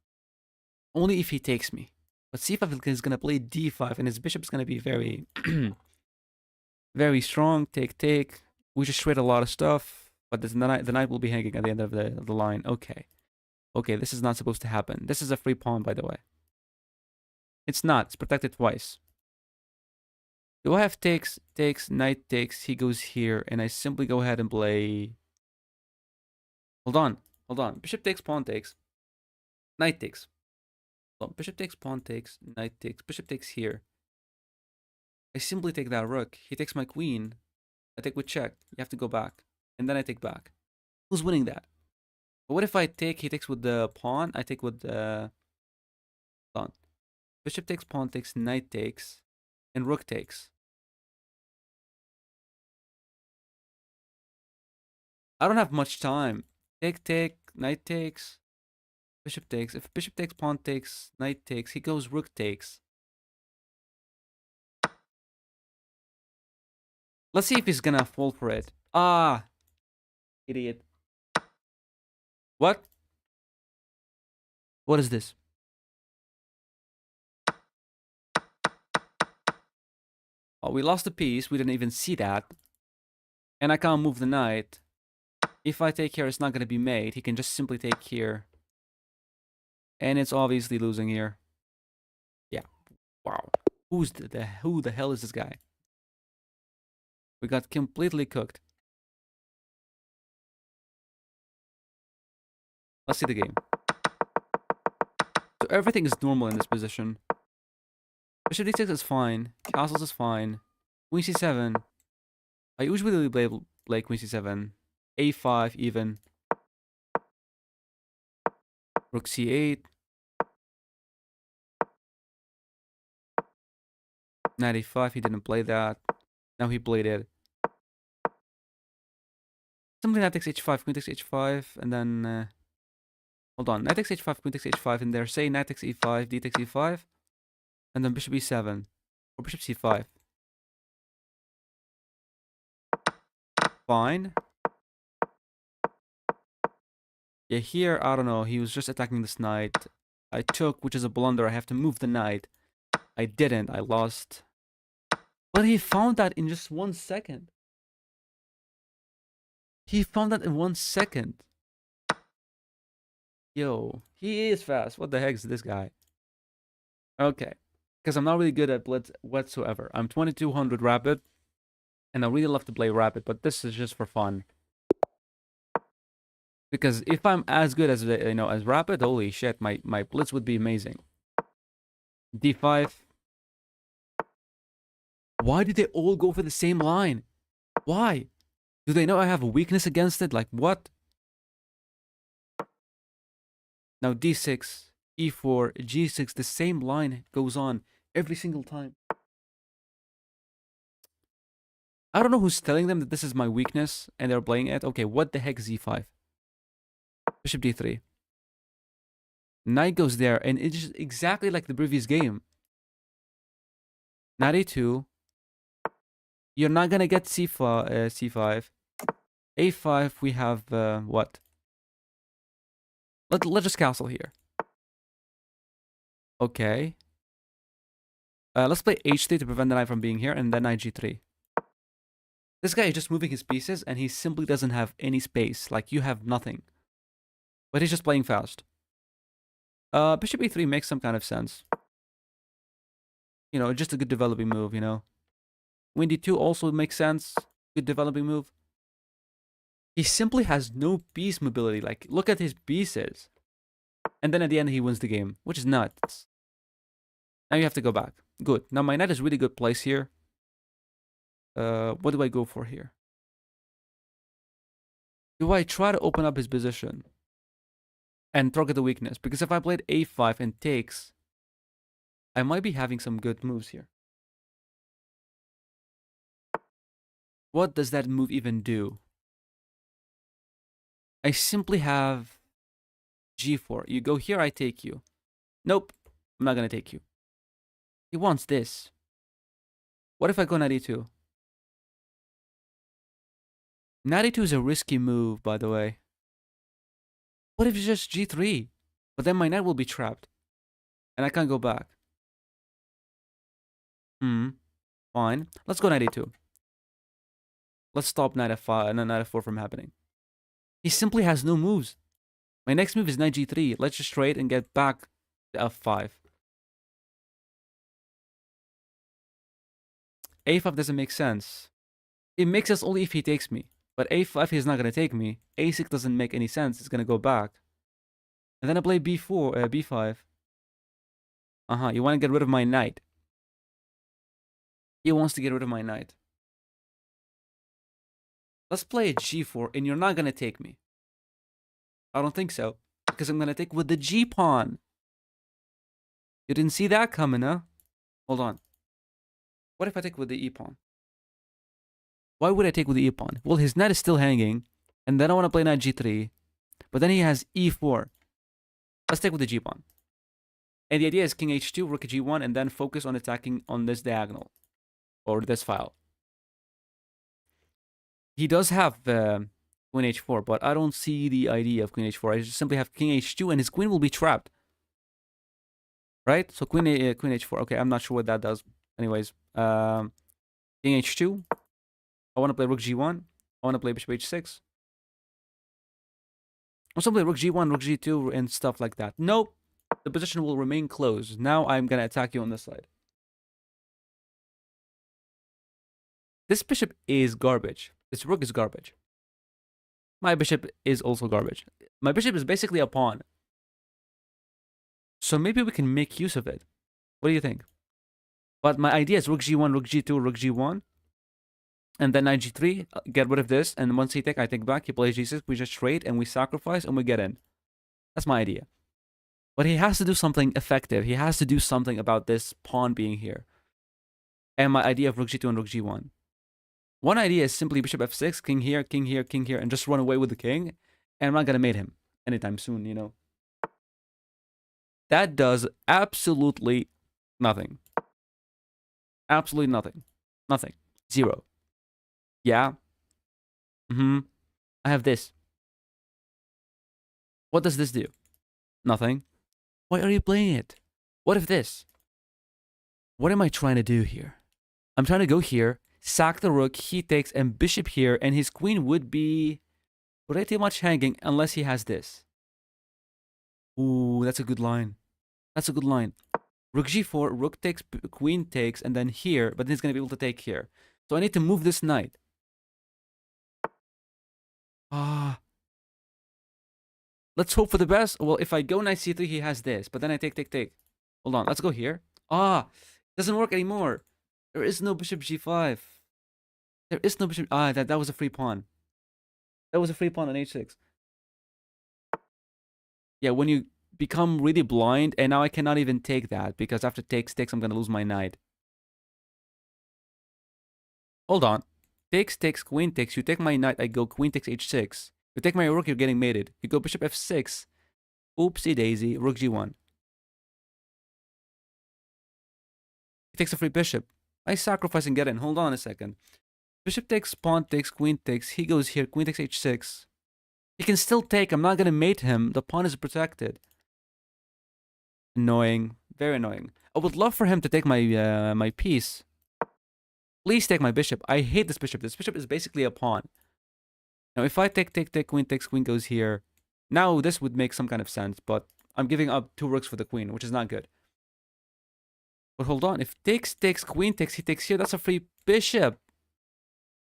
Only if he takes me. But c5 is gonna play d5, and his bishop is gonna be very, very strong. Take, take. We just trade a lot of stuff, but the knight will be hanging at the end of the line. Okay. Okay, this is not supposed to happen. This is a free pawn, by the way. It's not. It's protected twice. Do I have takes, takes, knight takes, he goes here, and I simply go ahead and play... Hold on. Hold on. Bishop takes, pawn takes. Knight takes. Hold on. Bishop takes, pawn takes, knight takes. Bishop takes here. I simply take that rook. He takes my queen. I take with check. You have to go back. And then I take back. Who's winning that? But what if I take, he takes with the pawn, I take with the... Hold on. Bishop takes, pawn takes, knight takes, and rook takes. I don't have much time. Take, take, knight takes, bishop takes. If bishop takes, pawn takes, knight takes, he goes rook takes. Let's see if he's gonna fall for it. Ah, idiot. What? What is this? Oh, we lost a piece. We didn't even see that. And I can't move the knight. If I take here, it's not gonna be made. He can just simply take here. And it's obviously losing here. Yeah. Wow. Who the hell is this guy? We got completely cooked. Let's see the game. So everything is normal in this position. Bishop d6 is fine. Castles is fine. Queen c7. I usually play Queen c7. a5 even. Rook c8. Knight a5. He didn't play that. Now he played it. Something knight takes h5. Queen takes h5. And then... hold on. Knight takes h5. Queen takes h5. And there say knight takes e5. D takes e5. And then bishop e7. Or bishop c5. Fine. Yeah, here, I don't know. He was just attacking this knight. I took, which is a blunder. I have to move the knight. I didn't. I lost. But he found that in just 1 second. He found that in 1 second. Yo, he is fast. What the heck is this guy? Okay. Because I'm not really good at Blitz whatsoever. I'm 2200 rapid. And I really love to play rapid, but this is just for fun. Because if I'm as good as, as rapid, holy shit, my Blitz would be amazing. D5. Why did they all go for the same line? Why? Do they know I have a weakness against it? Like, what? Now d6, e4, g6, the same line goes on every single time. I don't know who's telling them that this is my weakness and they're playing it. Okay, what the heck is e5? Bishop d3. Knight goes there, and it's just exactly like the previous game. Knight a2. You're not gonna get c5. C5. a5, we have what? Let's just castle here. Okay. Let's play h3 to prevent the knight from being here, and then knight g3. This guy is just moving his pieces, and he simply doesn't have any space. Like, you have nothing. But he's just playing fast. Bishop e3 makes some kind of sense. You know, just a good developing move, you know. Queen d2 also makes sense. Good developing move. He simply has no piece mobility. Like, look at his pieces. And then at the end, he wins the game, which is nuts. Now you have to go back. Good. Now my knight is really good place here. What do I go for here? Do I try to open up his position and target the weakness? Because if I played a5 and takes, I might be having some good moves here. What does that move even do? I simply have g4. You go here, I take you. Nope, I'm not gonna take you. He wants this. What if I go knight e2? Knight e2 is a risky move, by the way. What if it's just g3? But then my knight will be trapped. And I can't go back. Fine. Let's go knight a2. Let's stop knight f5 and knight f4 from happening. He simply has no moves. My next move is knight g3. Let's just trade and get back to f5. a5 doesn't make sense. It makes sense only if he takes me. But a5, he's not going to take me. a6 doesn't make any sense. It's going to go back. And then I play b4, b5. You want to get rid of my knight. He wants to get rid of my knight. Let's play g4, and you're not going to take me. I don't think so. Because I'm going to take with the g-pawn. You didn't see that coming, huh? Hold on. What if I take with the e-pawn? Why would I take with the e-pawn? Well, his knight is still hanging. And then I want to play knight g3. But then he has e4. Let's take with the g-pawn. And the idea is king h2, rook g1, and then focus on attacking on this diagonal. Or this file. He does have queen h4, but I don't see the idea of queen h4. I just simply have king h2, and his queen will be trapped. Right? So queen h4. Okay, I'm not sure what that does. Anyways, king h2. I want to play rook g1. I want to play bishop h6. I want to play rook g1, rook g2, and stuff like that. Nope. The position will remain closed. Now I'm going to attack you on this side. This bishop is garbage. This rook is garbage. My bishop is also garbage. My bishop is basically a pawn. So maybe we can make use of it. What do you think? But my idea is rook g1, rook g2, rook g1. And then knight g3, get rid of this. And once he take, I take back. He plays g6. We just trade and we sacrifice and we get in. That's my idea. But he has to do something effective. He has to do something about this pawn being here. And my idea of rook g2 and rook g1. One idea is simply bishop f6, king here, king here, king here, and just run away with the king. And I'm not going to mate him anytime soon, you know. That does absolutely nothing. Absolutely nothing. Nothing. Zero. Yeah. I have this. What does this do? Nothing. Why are you playing it? What if this? What am I trying to do here? I'm trying to go here, sack the rook, he takes, and bishop here, and his queen would be pretty much hanging unless he has this. Ooh, that's a good line. That's a good line. Rook g4, rook takes, queen takes, and then here, but then he's going to be able to take here. So I need to move this knight. Let's hope for the best. Well, if I go knight c3, he has this, but then I take, take, take. Hold on, let's go here. Doesn't work anymore. There is no bishop g5. There is no bishop. That was a free pawn. That was a free pawn on h6. Yeah, when you become really blind, and now I cannot even take that, because after takes, takes, I'm going to lose my knight. Hold on. Takes, takes, queen takes. You take my knight, I go queen takes h6. You take my rook, you're getting mated. You go bishop f6. Oopsie daisy, rook g1. He takes a free bishop. I sacrifice and get in. Hold on a second. Bishop takes, pawn takes, queen takes. He goes here, queen takes h6. He can still take. I'm not going to mate him. The pawn is protected. Annoying. Very annoying. I would love for him to take my my piece. Please take my bishop. I hate this bishop. This bishop is basically a pawn. Now, if I take, take, take, queen takes, queen goes here. Now, this would make some kind of sense, but I'm giving up 2 rooks for the queen, which is not good. But hold on. If takes, takes, queen takes, he takes here, that's a free bishop.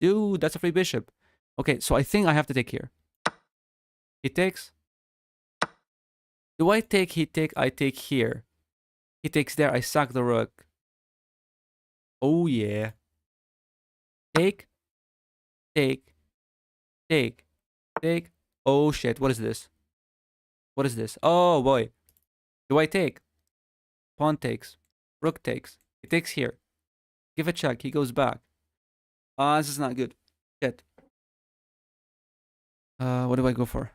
Dude, that's a free bishop. Okay, so I think I have to take here. He takes. Do I take, he take, I take here. He takes there, I sack the rook. Oh, yeah. Take, take, take, take. Oh, shit, what is this? What is this? Oh, boy. Do I take? Pawn takes. Rook takes. He takes here. Give a check. He goes back. This is not good. Shit. What do I go for?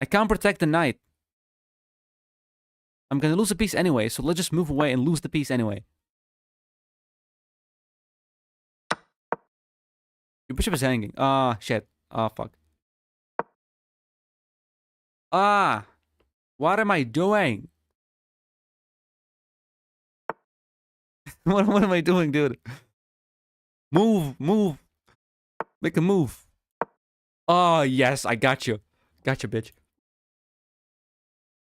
I can't protect the knight. I'm gonna lose a piece anyway, so let's just move away and lose the piece anyway. Your bishop is hanging. Shit. Fuck. What am I doing? What am I doing, dude? Move, move. Make a move. Oh, yes, I got you. Got you, bitch.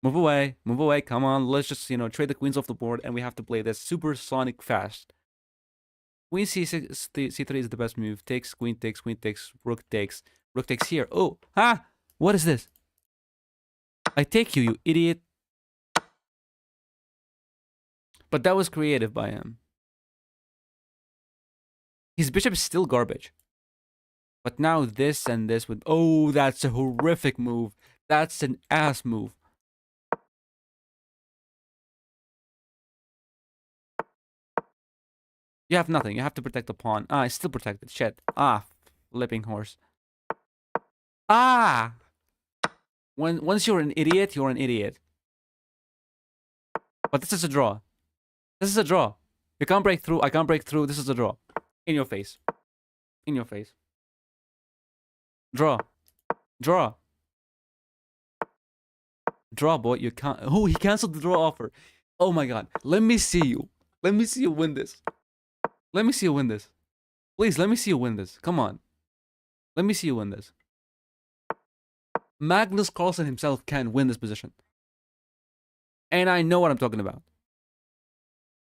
Move away. Move away. Come on. Let's just, trade the queens off the board, and we have to play this supersonic fast. Queen C6, C3 is the best move. Takes, queen takes, rook takes. Rook takes here. Oh, ha! What is this? I take you, you idiot. But that was creative by him. His bishop is still garbage. But now this and this would... Oh, that's a horrific move. That's an ass move. You have nothing. You have to protect the pawn. Ah, it's still protected. Shit. Ah, flipping horse. Ah! Once you're an idiot, you're an idiot. But this is a draw. This is a draw. You can't break through. I can't break through. This is a draw. In your face. In your face. Draw. Draw. Draw, boy. You can't. Oh, he canceled the draw offer. Oh my god. Let me see you. Let me see you win this. Let me see you win this. Please, let me see you win this. Come on. Let me see you win this. Magnus Carlsen himself can win this position. And I know what I'm talking about.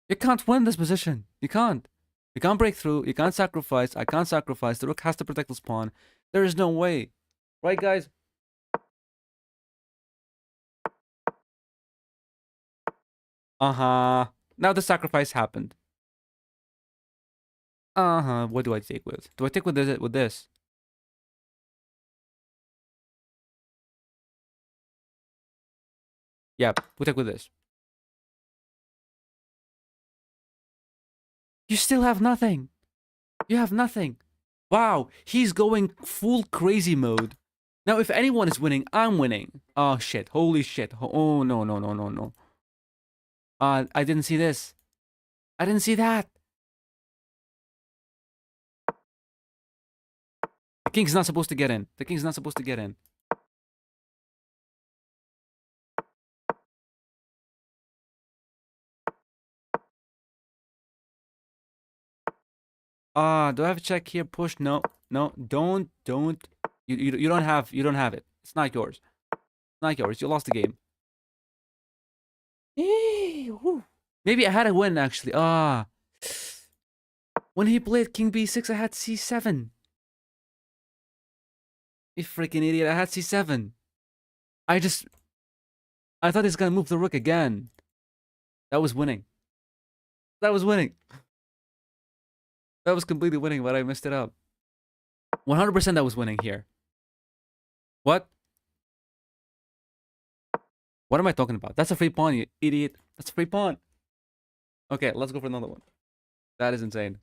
You can't win this position. You can't. You can't break through. You can't sacrifice. I can't sacrifice. The rook has to protect this pawn. There is no way. Right, guys? Uh-huh. Now the sacrifice happened. Uh-huh. What do I take with? Do I take with this? Yep. We take with this. You still have nothing. You have nothing. Wow. He's going full crazy mode. Now, if anyone is winning, I'm winning. Oh, shit. Holy shit. Oh, no, no, no, no, no. I didn't see this. I didn't see that. The king's not supposed to get in. The king's not supposed to get in. Do I have a check here? Push? No, no, don't. You don't have it. It's not yours. It's not yours. You lost the game. Maybe I had a win actually. When he played King B6, I had C7. You freaking idiot! I had C7. I thought he's gonna move the rook again. That was winning. That was winning. That was completely winning, but I messed it up. 100% that was winning here. What? What am I talking about? That's a free pawn, you idiot. That's a free pawn. Okay, let's go for another one. That is insane.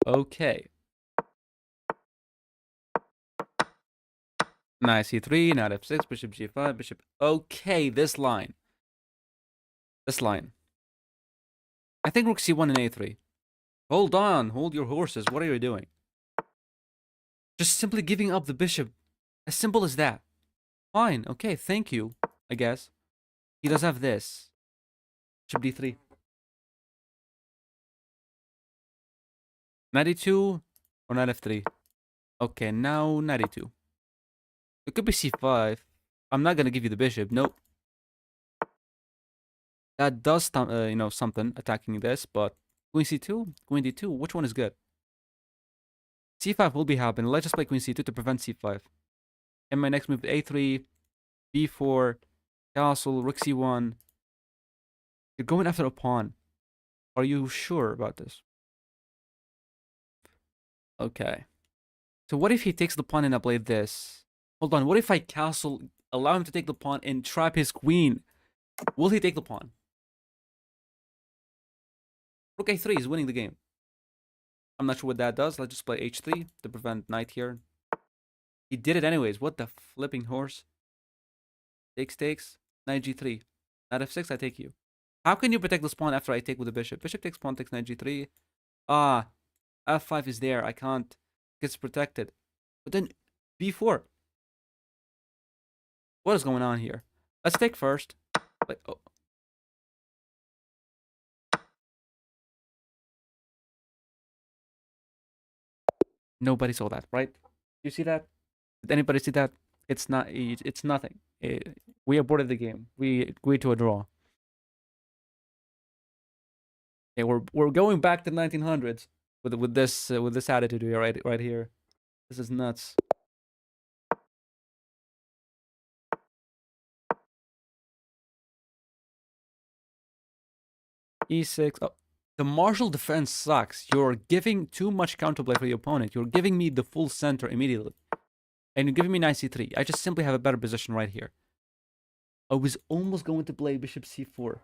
Okay. Knight c3, knight f6, bishop g5, bishop... Okay, this line. This line. I think rook c1 and a3. Hold on. Hold your horses. What are you doing? Just simply giving up the bishop. As simple as that. Fine. Okay, thank you, I guess. He does have this. Bishop d3. 92 or knight f3. Okay, now 92. It could be c5. I'm not gonna give you the bishop. Nope. That does, something attacking this, but queen c2, queen d2. Which one is good? c5 will be happening. Let's just play queen c2 to prevent c5. And my next move, a3, b4, castle, rook c1. You're going after a pawn. Are you sure about this? Okay. So what if he takes the pawn and I play this? Hold on. What if I castle, allow him to take the pawn and trap his queen? Will he take the pawn? Rook a3 is winning the game. I'm not sure what that does. Let's just play h3 to prevent knight here. He did it anyways. What the flipping horse? Takes. Knight g3. Knight f6, I take you. How can you protect this pawn after I take with the bishop? Bishop takes pawn, takes knight g3. F5 is there. I can't. It's protected. But then b4. What is going on here? Let's take first. Like, oh. Nobody saw that, right? You see that? Did anybody see that? It's not. It's nothing. We aborted the game. We agreed to a draw. Yeah, we're going back to the 1900s with this attitude here, right here. This is nuts. E6. Oh, the martial defense sucks. You're giving too much counterplay for the opponent. You're giving me the full center immediately, and you're giving me knight c3. I just simply have a better position right here. I was almost going to play bishop c4.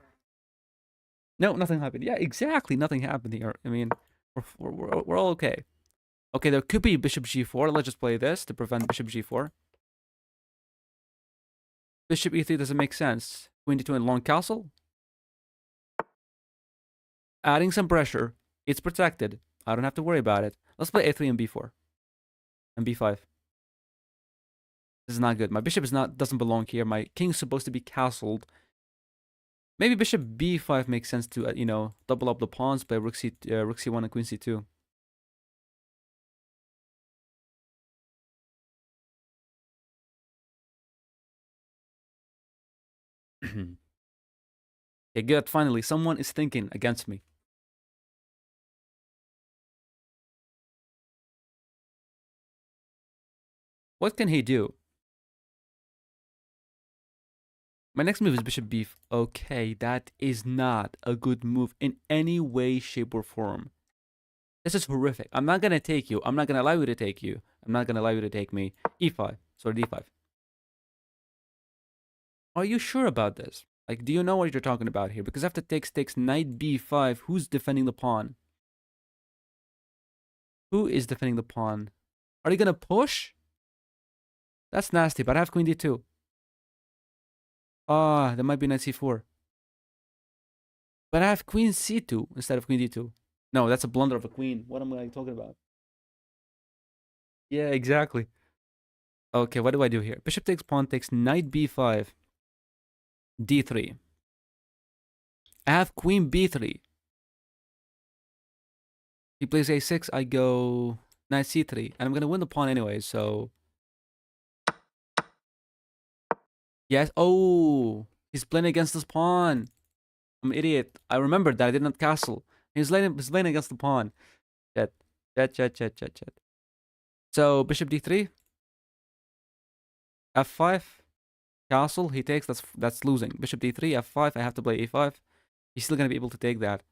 No, nothing happened. Yeah, exactly. Nothing happened here. I mean, we're all okay. Okay, there could be bishop g4. Let's just play this to prevent bishop g4. Bishop e3 doesn't make sense. Queen d2 and long castle. Adding some pressure. It's protected. I don't have to worry about it. Let's play a3 and b4. And b5. This is not good. My bishop doesn't belong here. My king's supposed to be castled. Maybe bishop b5 makes sense to, double up the pawns, play rook c1 and queen c2. Okay, good. Finally, someone is thinking against me. What can he do? My next move is bishop b. Okay, that is not a good move in any way, shape, or form. This is horrific. I'm not gonna take you. I'm not gonna allow you to take you. I'm not gonna allow you to take me. e5. Sorry, d5. Are you sure about this? Like, do you know what you're talking about here? Because after takes knight b5, who's defending the pawn? Who is defending the pawn? Are you gonna push? That's nasty, but I have queen d2. Ah, that might be knight c4. But I have queen c2 instead of queen d2. No, that's a blunder of a queen. What am I talking about? Yeah, exactly. Okay, what do I do here? Bishop takes pawn, takes knight b5, d3. I have queen b3. He plays a6, I go knight c3. And I'm going to win the pawn anyway, so... Yes. Oh, he's playing against this pawn. I'm an idiot. I remembered that I did not castle. He's playing against the pawn. Chat. Chat. So, bishop d3. f5. Castle, he takes. That's losing. Bishop d3, f5. I have to play a5. He's still going to be able to take that.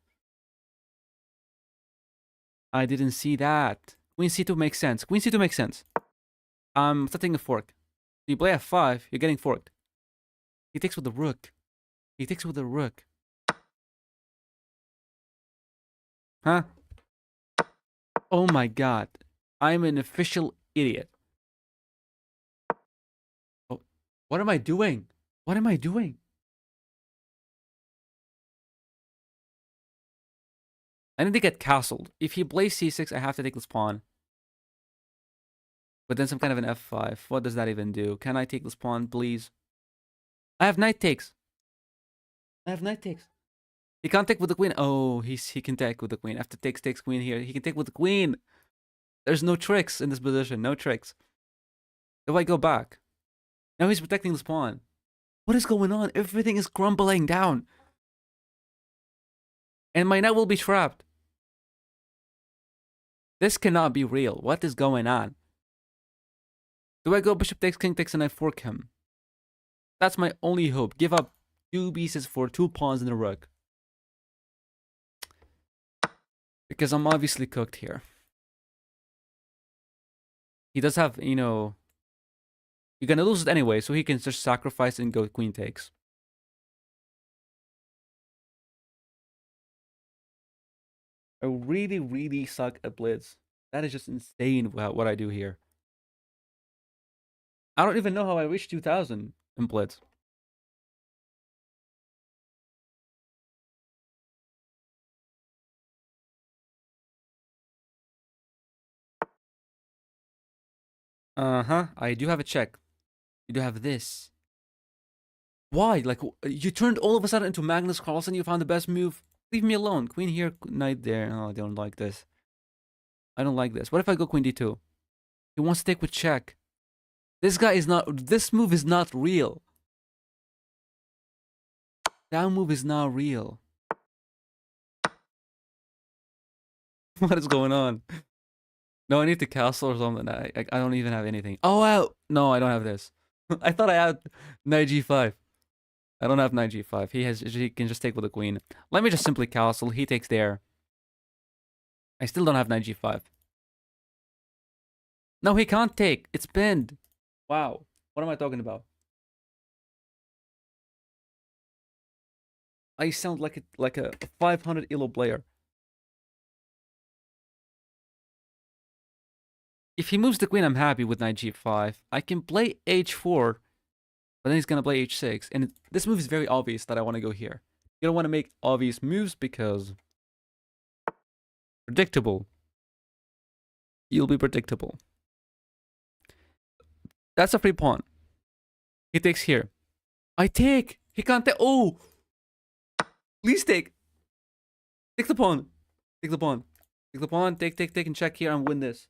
I didn't see that. Queen c2 makes sense. Queen c2 makes sense. I'm setting a fork. You play f5, you're getting forked. He takes with the rook. He takes with the rook. Huh? Oh my god. I'm an official idiot. Oh, what am I doing? What am I doing? I need to get castled. If he plays c6, I have to take this pawn. But then some kind of an f5. What does that even do? Can I take this pawn, please? I have knight takes. I have knight takes. He can't take with the queen. Oh, he can take with the queen. After takes queen here. He can take with the queen. There's no tricks in this position. No tricks. If I go back. Now he's protecting this pawn. What is going on? Everything is crumbling down. And my knight will be trapped. This cannot be real. What is going on? Do I go bishop takes, king takes, and I fork him? That's my only hope. Give up 2 pieces for 2 pawns in a rook. Because I'm obviously cooked here. He does have, you're gonna lose it anyway, so he can just sacrifice and go queen takes. I really, really suck at Blitz. That is just insane what I do here. I don't even know how I reached 2000 in Blitz. Uh-huh. I do have a check. You do have this. Why? Like, you turned all of a sudden into Magnus Carlsen. You found the best move. Leave me alone. Queen here, knight there. Oh, I don't like this. I don't like this. What if I go queen d2? He wants to take with check. This guy is not... This move is not real. That move is not real. What is going on? No, I need to castle or something. I don't even have anything. Oh, wow. No, I don't have this. I thought I had knight g5. I don't have knight g5. He can just take with the queen. Let me just simply castle. He takes there. I still don't have knight g5. No, he can't take. It's pinned. Wow. What am I talking about? I sound like a 500 ELO player. If he moves the queen, I'm happy with knight g5. I can play h4, but then he's gonna play h6. And this move is very obvious that I want to go here. You don't want to make obvious moves because... Predictable. You'll be predictable. That's a free pawn. He takes here. I take. He can't take. Oh! Please take. Take the pawn. Take the pawn. Take the pawn. Take, and check here and win this.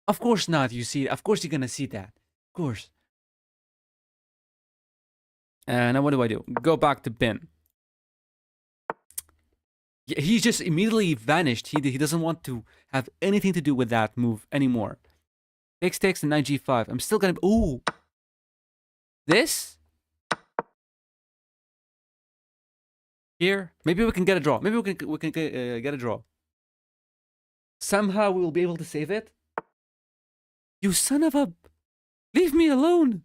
Of course not, you see. Of course you're gonna see that. Of course. And now what do? Go back to pin. Yeah, he just immediately vanished. He doesn't want to have anything to do with that move anymore. Takes and knight g5. I'm still gonna... Ooh! This? Here? Maybe we can get a draw. Maybe we can get a draw. Somehow we will be able to save it. You son of a... Leave me alone!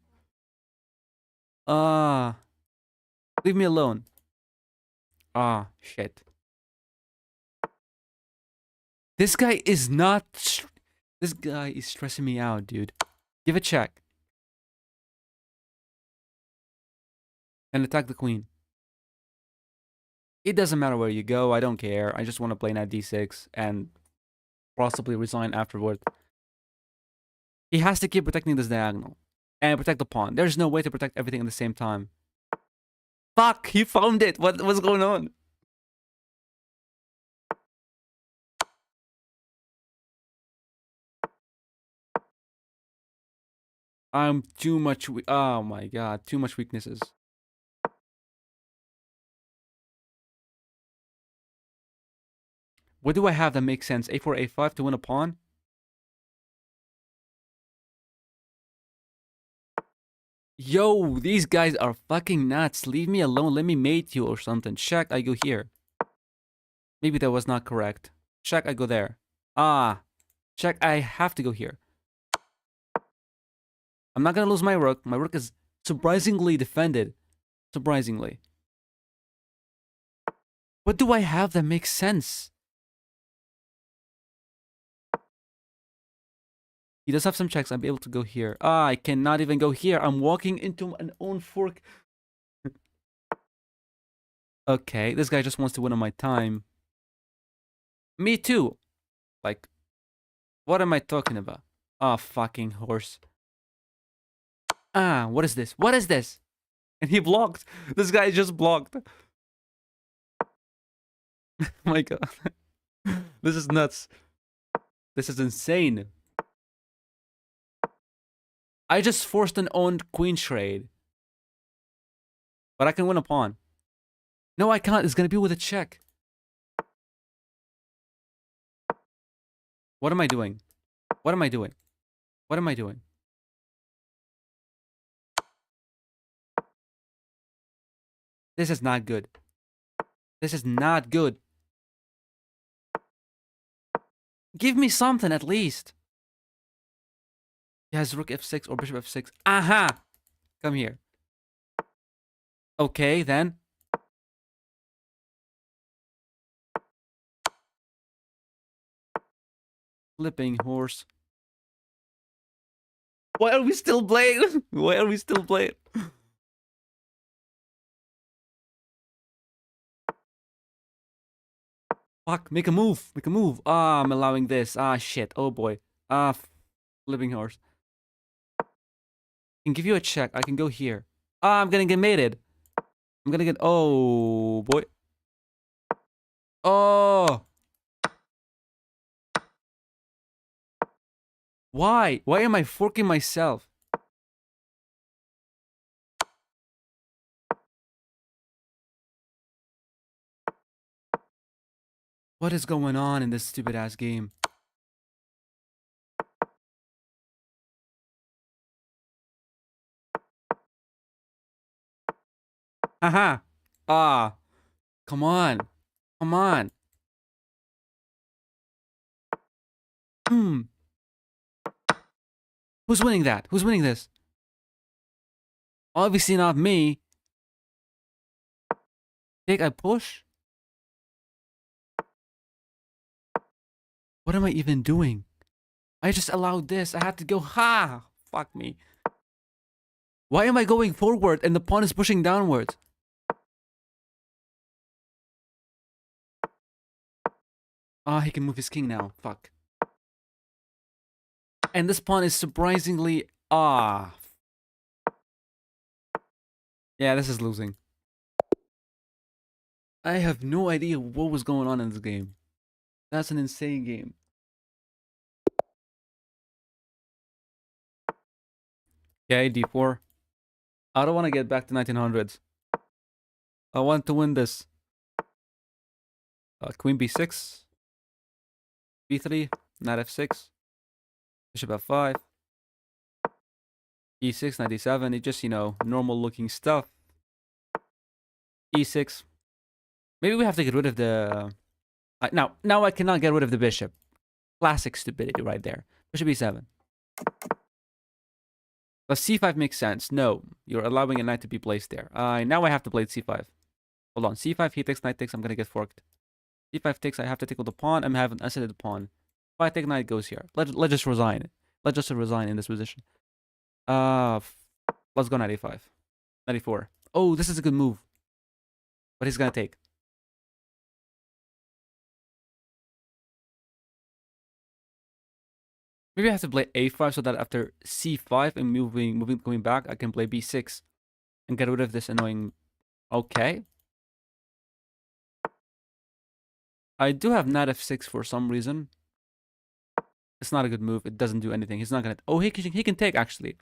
Leave me alone. Shit. This guy is not... This guy is stressing me out, dude. Give a check. And attack the queen. It doesn't matter where you go. I don't care. I just want to play knight d6 and possibly resign afterward. He has to keep protecting this diagonal. And protect the pawn. There's no way to protect everything at the same time. Fuck! He found it! What's going on? I'm too much... Oh my god. Too much weaknesses. What do I have that makes sense? a4, a5 to win a pawn? Yo, these guys are fucking nuts. Leave me alone. Let me mate you or something. Check, I go here. Maybe that was not correct. Check, I go there. Check, I have to go here. I'm not gonna lose my rook. My rook is surprisingly defended. Surprisingly. What do I have that makes sense? He does have some checks. I'll be able to go here. I cannot even go here. I'm walking into an own fork. Okay, this guy just wants to win on my time. Me too. Like, what am I talking about? Fucking horse. What is this? What is this? And he blocked. This guy just blocked. My god. This is nuts. This is insane. I just forced an owned queen trade. But I can win a pawn. No, I can't. It's gonna be with a check. What am I doing? What am I doing? What am I doing? This is not good. This is not good. Give me something at least. He has rook f6 or bishop f6. Aha! Come here. Okay, then. Flipping horse. Why are we still playing? Why are we still playing? Fuck, make a move. Make a move. I'm allowing this. Shit. Oh, boy. Flipping horse. I can give you a check. I can go here. I'm gonna get mated. I'm gonna get... Oh, boy. Oh! Why? Why am I forking myself? What is going on in this stupid-ass game? Haha! Ah! Come on! Come on! Hmm. Who's winning that? Who's winning this? Obviously not me. Think I push? What am I even doing? I just allowed this. I had to go. Ha! Fuck me. Why am I going forward and the pawn is pushing downwards? Ah, he can move his king now. Fuck. And this pawn is surprisingly... Ah. Yeah, this is losing. I have no idea what was going on in this game. That's an insane game. Okay, d4. I don't want to get back to 1900s. I want to win this. Queen b6. b3. Knight f6. Bishop f5. e6, 97. It's just, you know, normal looking stuff. e6. Maybe we have to get rid of the... now I cannot get rid of the bishop. Classic stupidity right there. Bishop e7. But c5 makes sense. No, you're allowing a knight to be placed there. Now I have to play c5. Hold on. c5, he takes, knight takes. I'm going to get forked. c5 takes, I have to take with the pawn. I'm having unsettled the pawn. If I take knight, goes here. Let's just resign. Let's just resign in this position. Let's go knight a5. Knight e4. Oh, this is a good move. But he's going to take. Maybe I have to play a5 so that after c5 and going back, I can play b6 and get rid of this annoying... Okay. I do have knight f6 for some reason. It's not a good move. It doesn't do anything. He's not gonna... Oh, he can take, actually.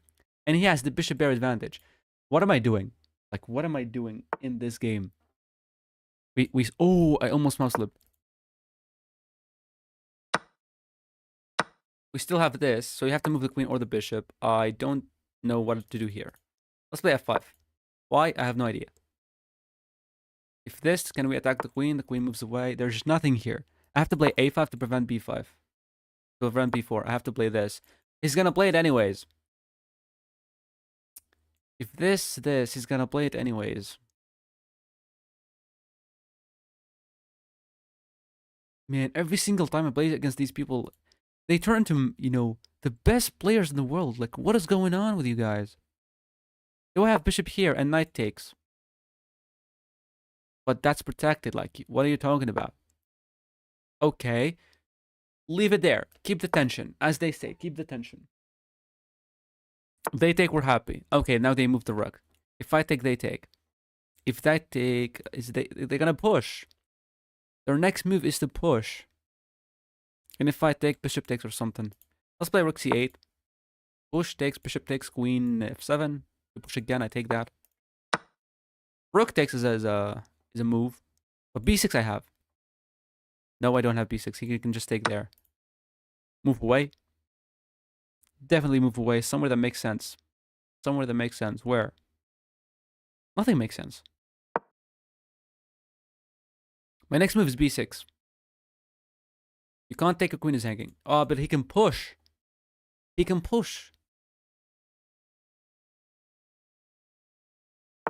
And he has the bishop bear advantage. What am I doing? Like, what am I doing in this game? Oh, I almost mouse slipped. We still have this, so you have to move the queen or the bishop. I don't know what to do here. Let's play f5. Why? I have no idea. If this, can we attack the queen? The queen moves away. There's nothing here. I have to play a5 to prevent b5. To prevent b4. I have to play this. He's gonna play it anyways. If this, he's gonna play it anyways. Man, every single time I play against these people, they turn to, you know, the best players in the world. Like, what is going on with you guys? Do I have bishop here and knight takes? But that's protected. Like, what are you talking about? Okay. Leave it there. Keep the tension. As they say, keep the tension. If they take, we're happy. Okay, now they move the rook. If I take, they take. If they take, they're gonna push. Their next move is to push. And if I take, bishop takes or something. Let's play rook c8. Push takes, bishop takes, queen f7. You push again, I take that. Rook takes is a move. But b6 I have. No, I don't have b6. He can just take there. Move away. Definitely move away. Somewhere that makes sense. Somewhere that makes sense. Where? Nothing makes sense. My next move is b6. You can't take a queen is hanging. Oh, but he can push. He can push.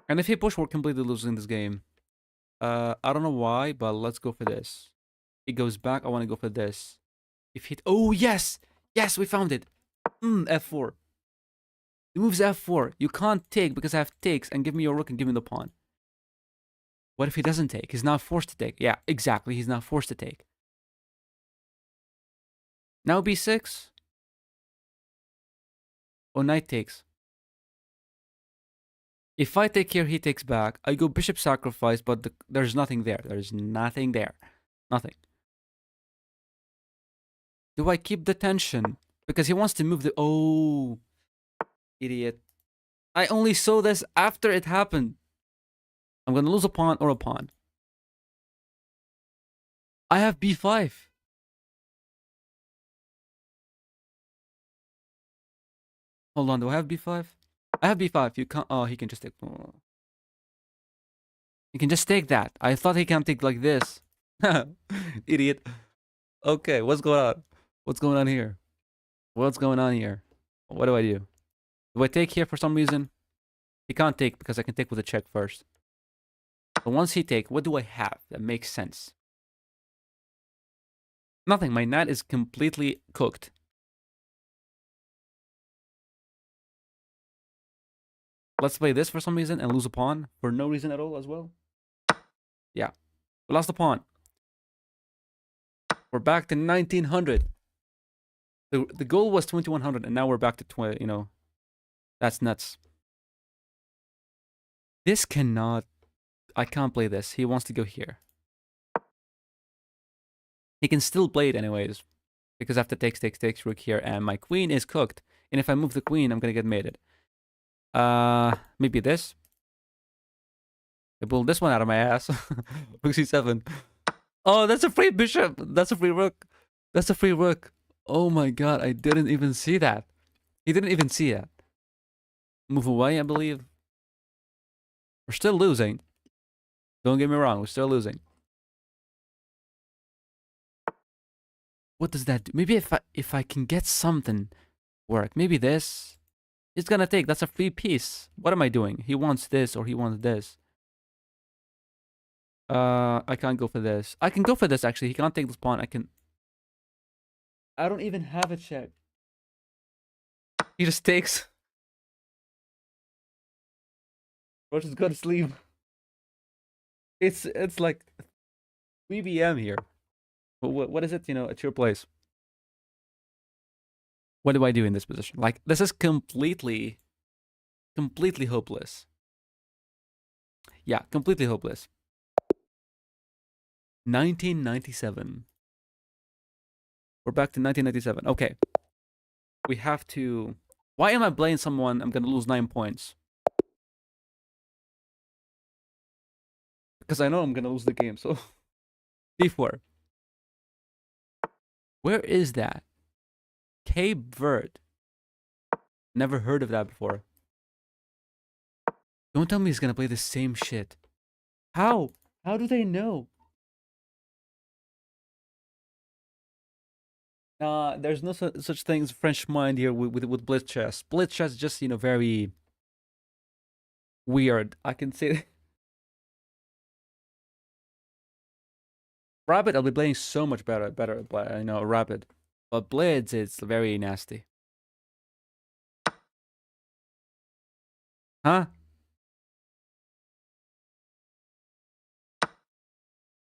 And if he push, we're completely losing this game. I don't know why, but let's go for this. He goes back. I want to go for this. If he... Oh, yes! Yes, we found it. F4. The move's F4. You can't take because I have takes and give me your rook and give me the pawn. What if he doesn't take? He's not forced to take. Yeah, exactly. He's not forced to take. Now b6. Oh, knight takes. If I take here, he takes back. I go bishop sacrifice, but there's nothing there. There's nothing there. Nothing. Do I keep the tension? Because he wants to move the... Oh, idiot. I only saw this after it happened. I'm going to lose a pawn or a pawn. I have b5. Hold on, do I have b5? I have b5. You can't... Oh, he can just take... Oh. He can just take that. I thought he can't take like this. Idiot. Okay, what's going on? What's going on here? What's going on here? What do I do? Do I take here for some reason? He can't take because I can take with a check first. But once he take, what do I have that makes sense? Nothing. My knight is completely cooked. Let's play this for some reason and lose a pawn for no reason at all as well. Yeah. We lost a pawn. We're back to 1900. The goal was 2100 and now we're back to 20, you know. That's nuts. This cannot... I can't play this. He wants to go here. He can still play it anyways. Because after takes, rook here, and my queen is cooked. And if I move the queen, I'm gonna get mated. Maybe this. I pulled this one out of my ass. Rook c7. Oh, that's a free bishop. That's a free rook. That's a free rook. Oh my god, I didn't even see that. He didn't even see that. Move away, I believe. We're still losing. Don't get me wrong, we're still losing. What does that do? Maybe if I can get something work. Maybe this. It's gonna take. That's a free piece. What am I doing? He wants this or he wants this. I can't go for this. I can go for this actually. He can't take this pawn. I don't even have a check. He just takes. Bro, just go to sleep. It's like 3 p.m. here. What is it? You know, at your place. What do I do in this position? Like, this is completely hopeless. Yeah, completely hopeless. 1997. We're back to 1997. Okay. We have to... Why am I playing someone? I'm gonna lose 9 points. Because I know I'm gonna lose the game, so... D4. Where is that? Cape Verde. Never heard of that before. Don't tell me he's gonna play the same shit. How? How do they know? There's no such thing as French mind here with Blitz chess. Blitz chess is just, you know, very weird. I can say Rapid, I'll be playing so much better, you know, Rapid. But Blitz, it's very nasty. Huh?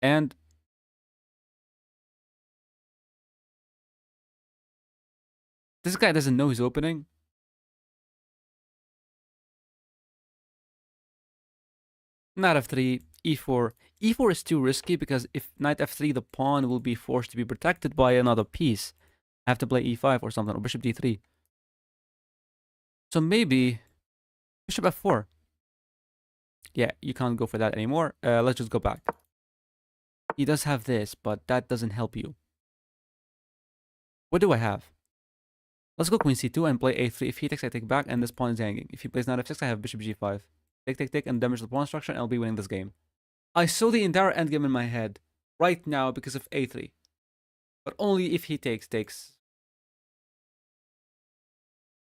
And this guy doesn't know he's opening. Knight f3, e4. E4 is too risky because if knight f3, the pawn will be forced to be protected by another piece. I have to play e5 or something, or bishop d3. So maybe bishop f4. Yeah, you can't go for that anymore. Let's just go back. He does have this, but that doesn't help you. What do I have? Let's go queen c2 and play a3. If he takes, I take back, and this pawn is hanging. If he plays knight f6, I have bishop g5. Take, and damage the pawn structure, and I'll be winning this game. I saw the entire endgame in my head right now because of a3. But only if he takes.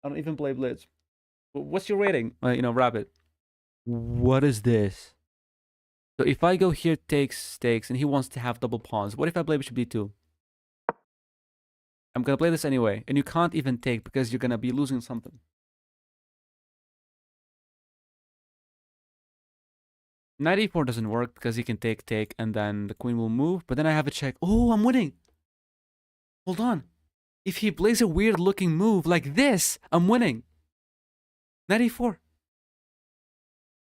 I don't even play Blitz. What's your rating? You know, Rapid. What is this? So if I go here, takes, and he wants to have double pawns. What if I play bishop d2? I'm gonna play this anyway, and you can't even take because you're gonna be losing something. Knight e4 doesn't work because he can take, and then the queen will move. But then I have a check. Oh, I'm winning. Hold on. If he plays a weird looking move like this, I'm winning. Knight e4.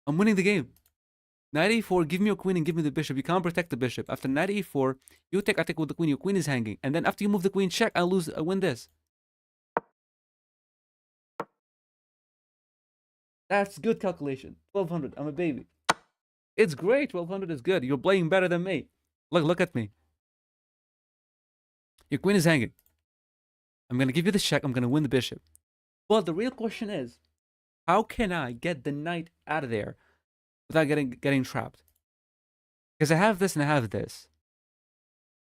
I'm winning the game. Knight e4, give me your queen and give me the bishop. You can't protect the bishop. After knight e4, you take, I take with the queen. Your queen is hanging. And then after you move the queen, check, I lose, I win this. That's good calculation. 1200, I'm a baby. It's great, 1200 is good. You're playing better than me. Look at me. Your queen is hanging. I'm gonna give you the check, I'm gonna win the bishop. Well, the real question is, how can I get the knight out of there without getting trapped? Because I have this and I have this.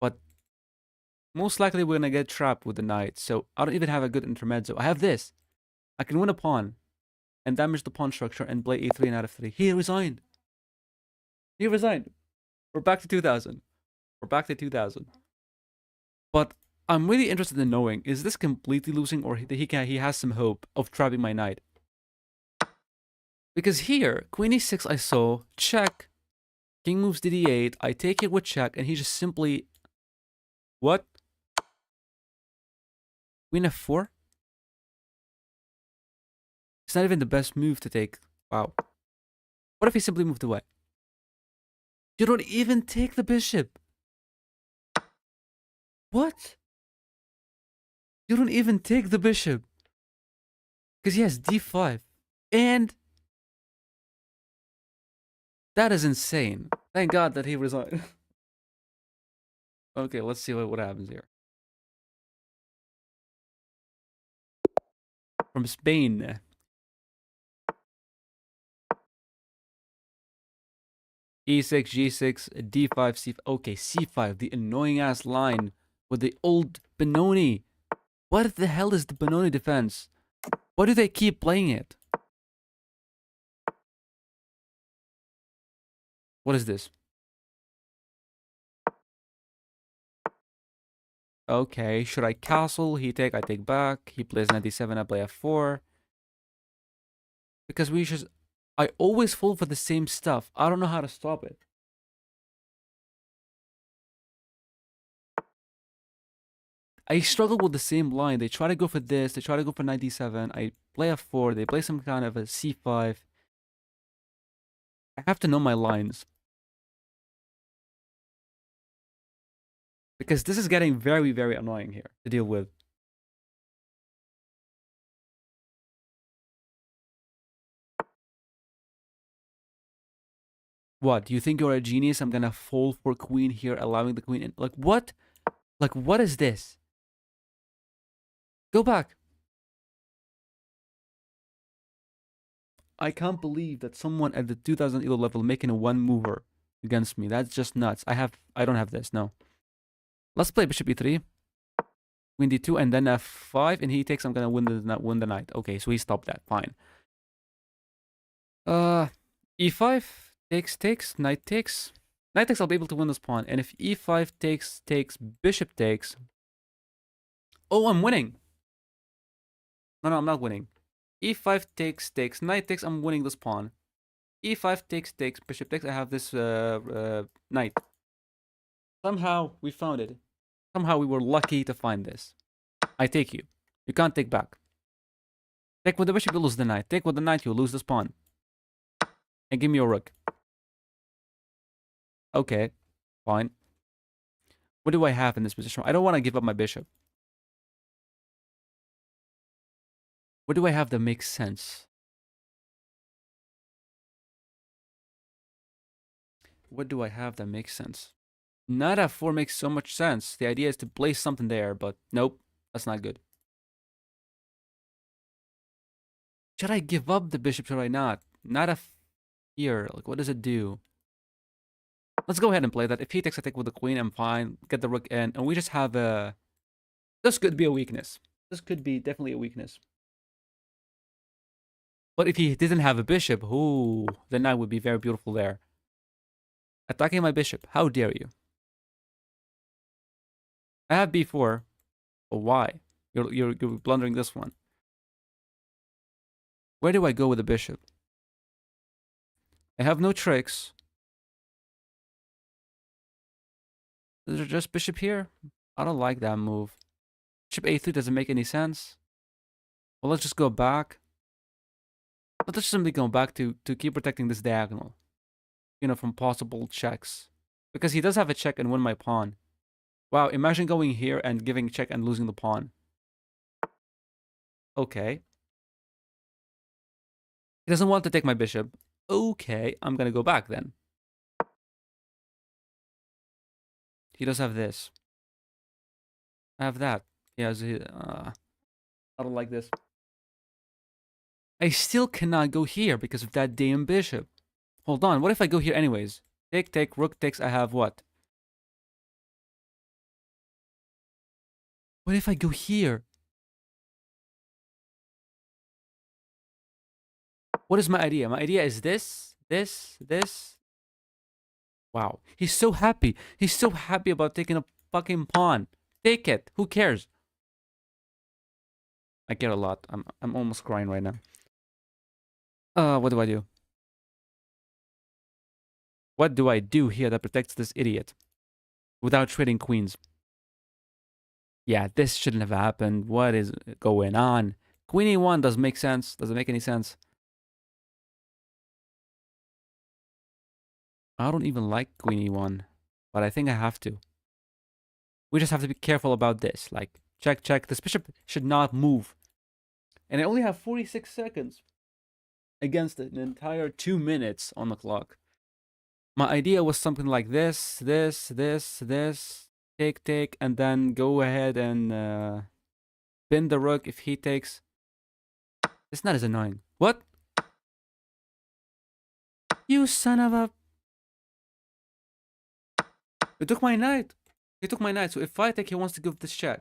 But most likely we're gonna get trapped with the knight, so I don't even have a good intermezzo. I have this. I can win a pawn and damage the pawn structure and play a3 and out of 3. He resigned. He resigned. We're back to 2000. We're back to 2000. But I'm really interested in knowing, is this completely losing or he has some hope of trapping my knight? Because here, queen e6 I saw, check, king moves to d8, I take it with check, and he just simply... What? Queen f4? It's not even the best move to take. Wow. What if he simply moved away? You don't even take the bishop. What? You don't even take the bishop. Because he has d5. And... that is insane. Thank God that he resigned. Okay, let's see what happens here. From Spain. E6, G6, D5, C5. Okay, C5, the annoying ass line with the old Benoni. What the hell is the Benoni defense? Why do they keep playing it? What is this? Okay, should I castle? He take, I take back. He plays 97, I play f4. Because we just... I always fall for the same stuff. I don't know how to stop it. I struggle with the same line. They try to go for this. They try to go for 97. I play f4. They play some kind of a c5. I have to know my lines. Because this is getting very, very annoying here to deal with. What? Do you think you're a genius? I'm gonna fall for queen here, allowing the queen in. Like, what? Like, what is this? Go back. I can't believe that someone at the 2000 ELO level making a one mover against me. That's just nuts. I don't have this, no. Let's play bishop e3. Queen d2 and then f5 and he takes. I'm gonna win the knight. Okay, so he stopped that. Fine. E5 takes, knight takes. Knight takes, I'll be able to win this pawn. And if e5 takes, bishop takes. Oh, I'm winning. No, I'm not winning. E5 takes, knight takes, I'm winning this pawn. E5 takes, bishop takes, I have this knight. Somehow we found it. Somehow we were lucky to find this. I take you. You can't take back. Take with the bishop, you lose the knight. Take with the knight, you lose this pawn. And give me your rook. Okay, fine. What do I have in this position? I don't want to give up my bishop. What do I have that makes sense? What do I have that makes sense? Knight f4 makes so much sense. The idea is to place something there, but nope, that's not good. Should I give up the bishop? Should I not? Knight f here. Like, what does it do? Let's go ahead and play that. If he takes, I take with the queen. I'm fine. Get the rook in, and we just have a. This could be a weakness. This could be definitely a weakness. But if he didn't have a bishop, ooh, the knight would be very beautiful there. Attacking my bishop. How dare you? I have b4. But why? You're blundering this one. Where do I go with the bishop? I have no tricks. Is there just bishop here? I don't like that move. Bishop a3 doesn't make any sense. Well, let's just go back. Let's just simply go back to keep protecting this diagonal. You know, from possible checks. Because he does have a check and win my pawn. Wow, imagine going here and giving check and losing the pawn. Okay. He doesn't want to take my bishop. Okay, I'm gonna go back then. He does have this. I have that. He has... I don't like this. I still cannot go here because of that damn bishop. Hold on, what if I go here anyways? Take, take, rook takes, I have what? What if I go here? What is my idea? My idea is this, this, this. Wow. He's so happy. He's so happy about taking a fucking pawn. Take it. Who cares? I care a lot. I'm almost crying right now. What do I do? What do I do here that protects this idiot? Without trading queens. Yeah, this shouldn't have happened. What is going on? Queen e1 doesn't make sense. Doesn't make any sense. I don't even like queen e1. But I think I have to. We just have to be careful about this. Like, check, check. This bishop should not move. And I only have 46 seconds against an entire 2 minutes on the clock. My idea was something like this, this, this, this. Take, take, and then go ahead and pin the rook if he takes. This knight is annoying. What? You son of a... He took my knight. He took my knight. So if I take, he wants to give this check.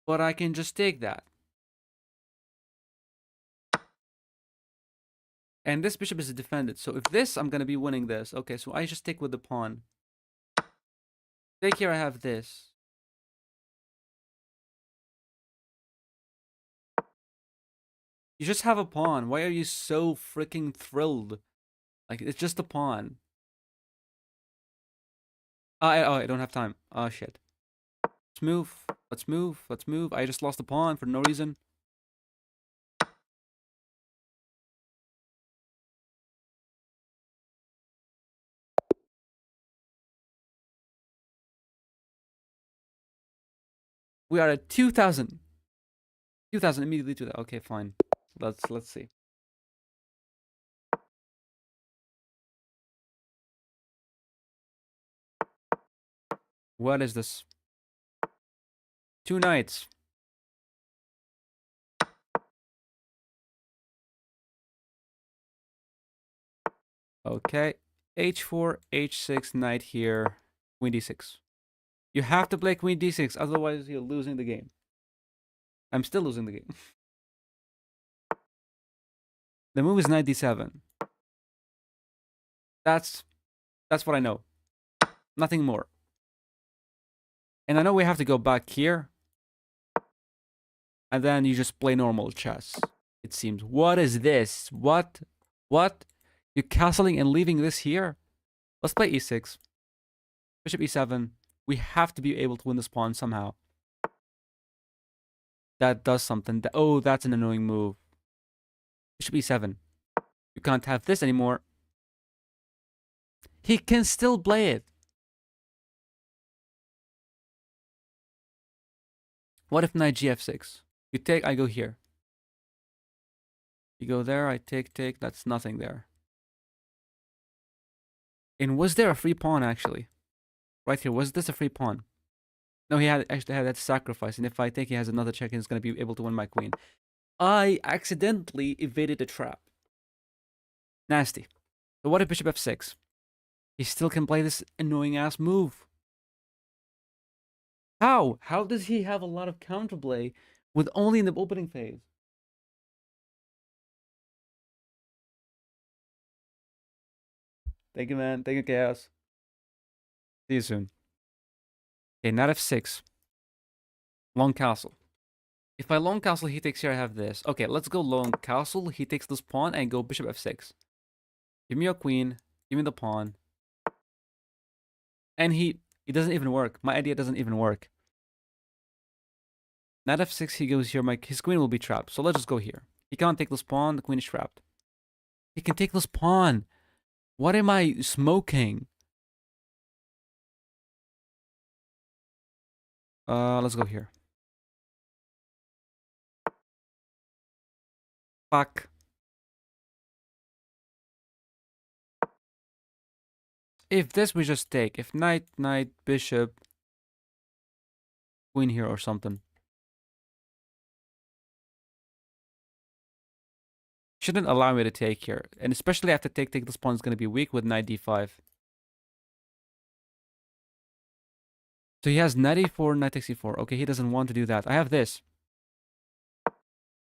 But I can just take that. And this bishop is defended. So if this, I'm going to be winning this. Okay, so I just take with the pawn. Take here, I have this. You just have a pawn. Why are you so freaking thrilled? Like, it's just a pawn. I don't have time. Oh, shit. Let's move. Let's move. Let's move. I just lost the pawn for no reason. We are at 2,000. 2,000 immediately to that. Okay, fine. Let's see. What is this? 2 knights. Okay. H4, H6, knight here. Queen D6. You have to play Queen D6, otherwise you're losing the game. I'm still losing the game. The move is knight D7. That's what I know. Nothing more. And I know we have to go back here. And then you just play normal chess. It seems. What is this? What? What? You're castling and leaving this here? Let's play E6. Bishop E7. We have to be able to win this pawn somehow. That does something. Oh, that's an annoying move. Bishop E7. You can't have this anymore. He can still play it. What if knight Gf6? You take, I go here. You go there, I take, take. That's nothing there. And was there a free pawn, actually? Right here, was this a free pawn? No, he actually had that sacrifice. And if I take, he has another check and he's going to be able to win my queen. I accidentally evaded the trap. Nasty. But what if bishop f6? He still can play this annoying-ass move. How? How does he have a lot of counterplay with only in the opening phase? Thank you, man. Thank you, Chaos. See you soon. Okay, knight f6. Long castle. If I long castle, he takes here, I have this. Okay, let's go long castle. He takes this pawn and go bishop f6. Give me your queen. Give me the pawn. And it doesn't even work. My idea doesn't even work. Knight f6, he goes here. His queen will be trapped. So let's just go here. He can't take this pawn. The queen is trapped. He can take this pawn. What am I smoking? Let's go here. Fuck. If this we just take. If knight, bishop, queen here or something. Shouldn't allow me to take here. And especially after take this pawn is going to be weak with knight d5. So he has knight e4, knight takes e4. Okay, he doesn't want to do that. I have this.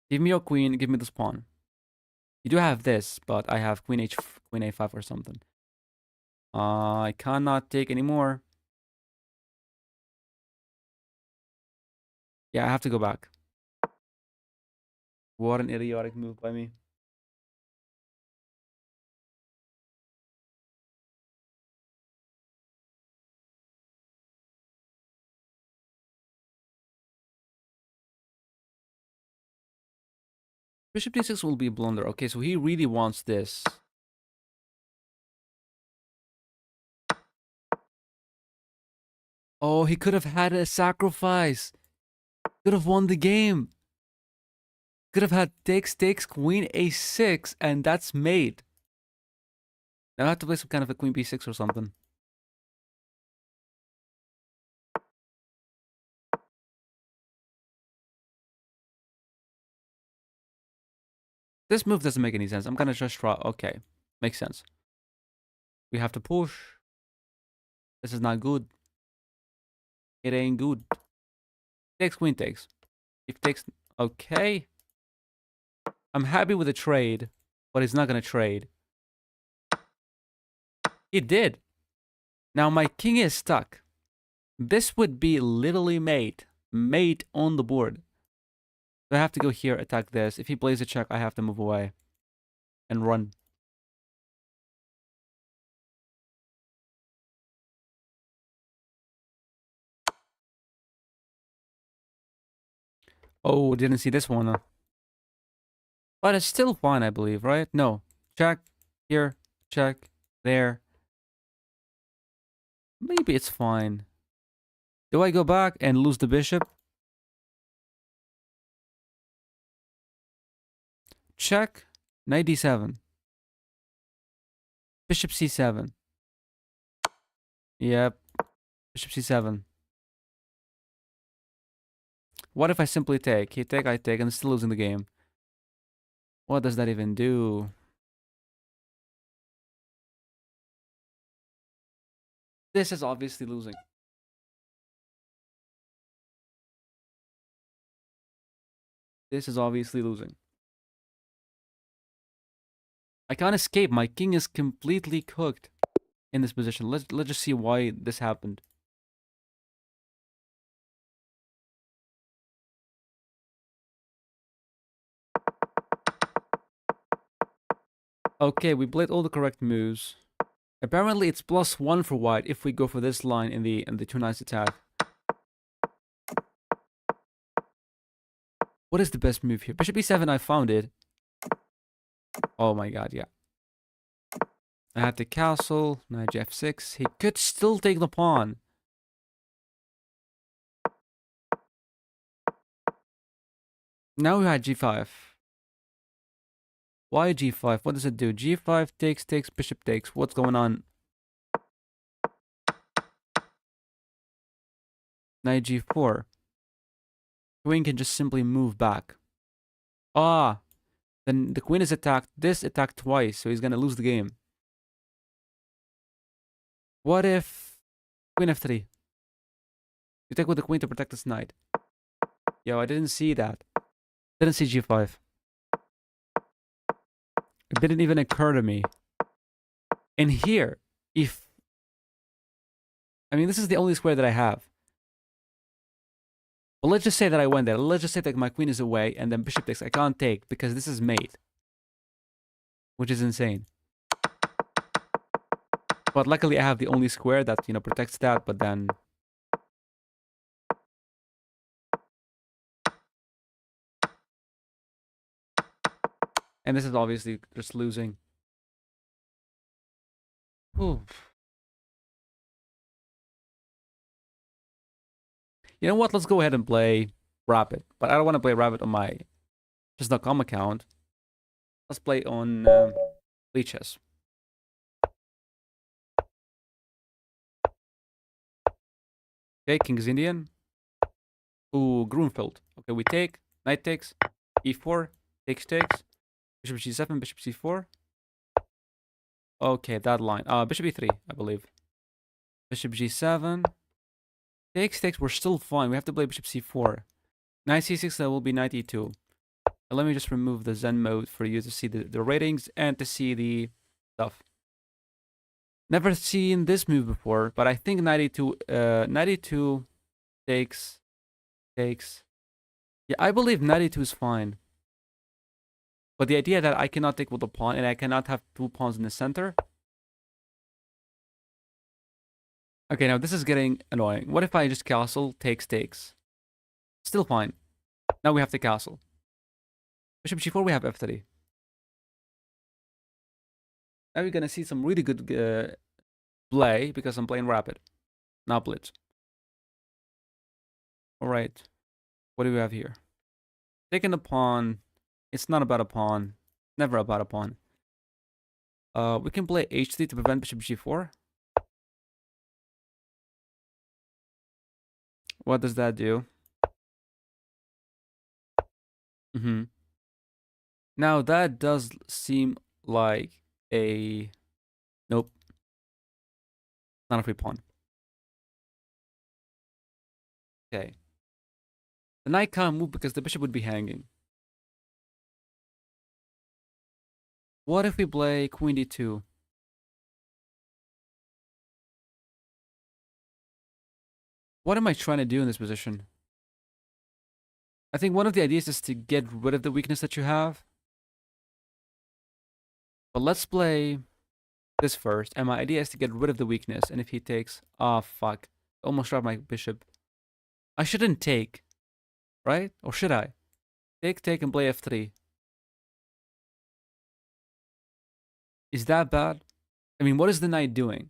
Give me your queen, give me this pawn. You do have this, but I have queen a5 or something. I cannot take anymore. Yeah, I have to go back. What an idiotic move by me. Bishop d6 will be a blunder. Okay, so he really wants this. Oh, he could have had a sacrifice. Could have won the game. Could have had takes, queen a6, and that's mate. Now I have to play some kind of a queen b6 or something. This move doesn't make any sense. I'm gonna just try. Okay, makes sense. We have to push. This is not good. It ain't good. Takes, queen takes. If takes, okay. I'm happy with the trade, but he's not gonna trade. He did. Now my king is stuck. This would be literally mate. Mate on the board. So I have to go here, attack this. If he plays a check, I have to move away and run. Oh, didn't see this one. But it's still fine, I believe, right? No. Check. Here. Check. There. Maybe it's fine. Do I go back and lose the bishop? Check. Knight d7. Bishop c7. Yep. Bishop c7. What if I simply take? He take, I take, and I'm still losing the game. What does that even do? This is obviously losing. This is obviously losing. I can't escape. My king is completely cooked in this position. Let's just see why this happened. Okay, we played all the correct moves. Apparently, it's +1 for white if we go for this line in the 2 knights attack. What is the best move here? Bishop e7, I found it. Oh my god, yeah. I have the castle, knight f6. He could still take the pawn. Now we had g5. Why g5? What does it do? g5 takes, bishop takes. What's going on? Knight g4. Queen can just simply move back. Ah, then the queen is attacked. This attacked twice, so he's gonna lose the game. What if queen f3? You take with the queen to protect this knight. Yo, I didn't see that. Didn't see g5. It didn't even occur to me. And here, if... I mean, this is the only square that I have. But let's just say that I went there. Let's just say that my queen is away and then bishop takes. I can't take because this is mate. Which is insane. But luckily I have the only square that, protects that. But then... And this is obviously just losing. Ooh. You know what? Let's go ahead and play Rapid. But I don't want to play Rapid on my just.com account. Let's play on Leeches. Okay, King's Indian. Ooh, Grunfeld. Okay, we take. Knight takes. E4. Takes. Bishop G7. Bishop C4. Okay, that line. Bishop E3, I believe. Bishop G7. Takes. We're still fine. We have to play Bishop C4. Knight C6, that will be Knight E2. Let me just remove the Zen mode for you to see the ratings and to see the stuff. Never seen this move before, but I think Knight E2 takes. Yeah, I believe Knight E2 is fine. But the idea that I cannot take with a pawn and I cannot have two pawns in the center. Okay, now this is getting annoying. What if I just castle, takes? Still fine. Now we have to castle. Bishop G4, we have F3. Now you're gonna see some really good play because I'm playing Rapid, not Blitz. Alright. What do we have here? Taking a pawn. It's not about a pawn. Never about a pawn. We can play H3 to prevent Bishop G4. What does that do? Now that does seem like a... Nope. Not a free pawn. Okay. The knight can't move because the bishop would be hanging. What if we play Queen D2? What am I trying to do in this position? I think one of the ideas is to get rid of the weakness that you have. But let's play this first. And my idea is to get rid of the weakness. And if he takes... Oh, fuck. Almost dropped my bishop. I shouldn't take. Right? Or should I? Take, and play F3. Is that bad? I mean, what is the knight doing?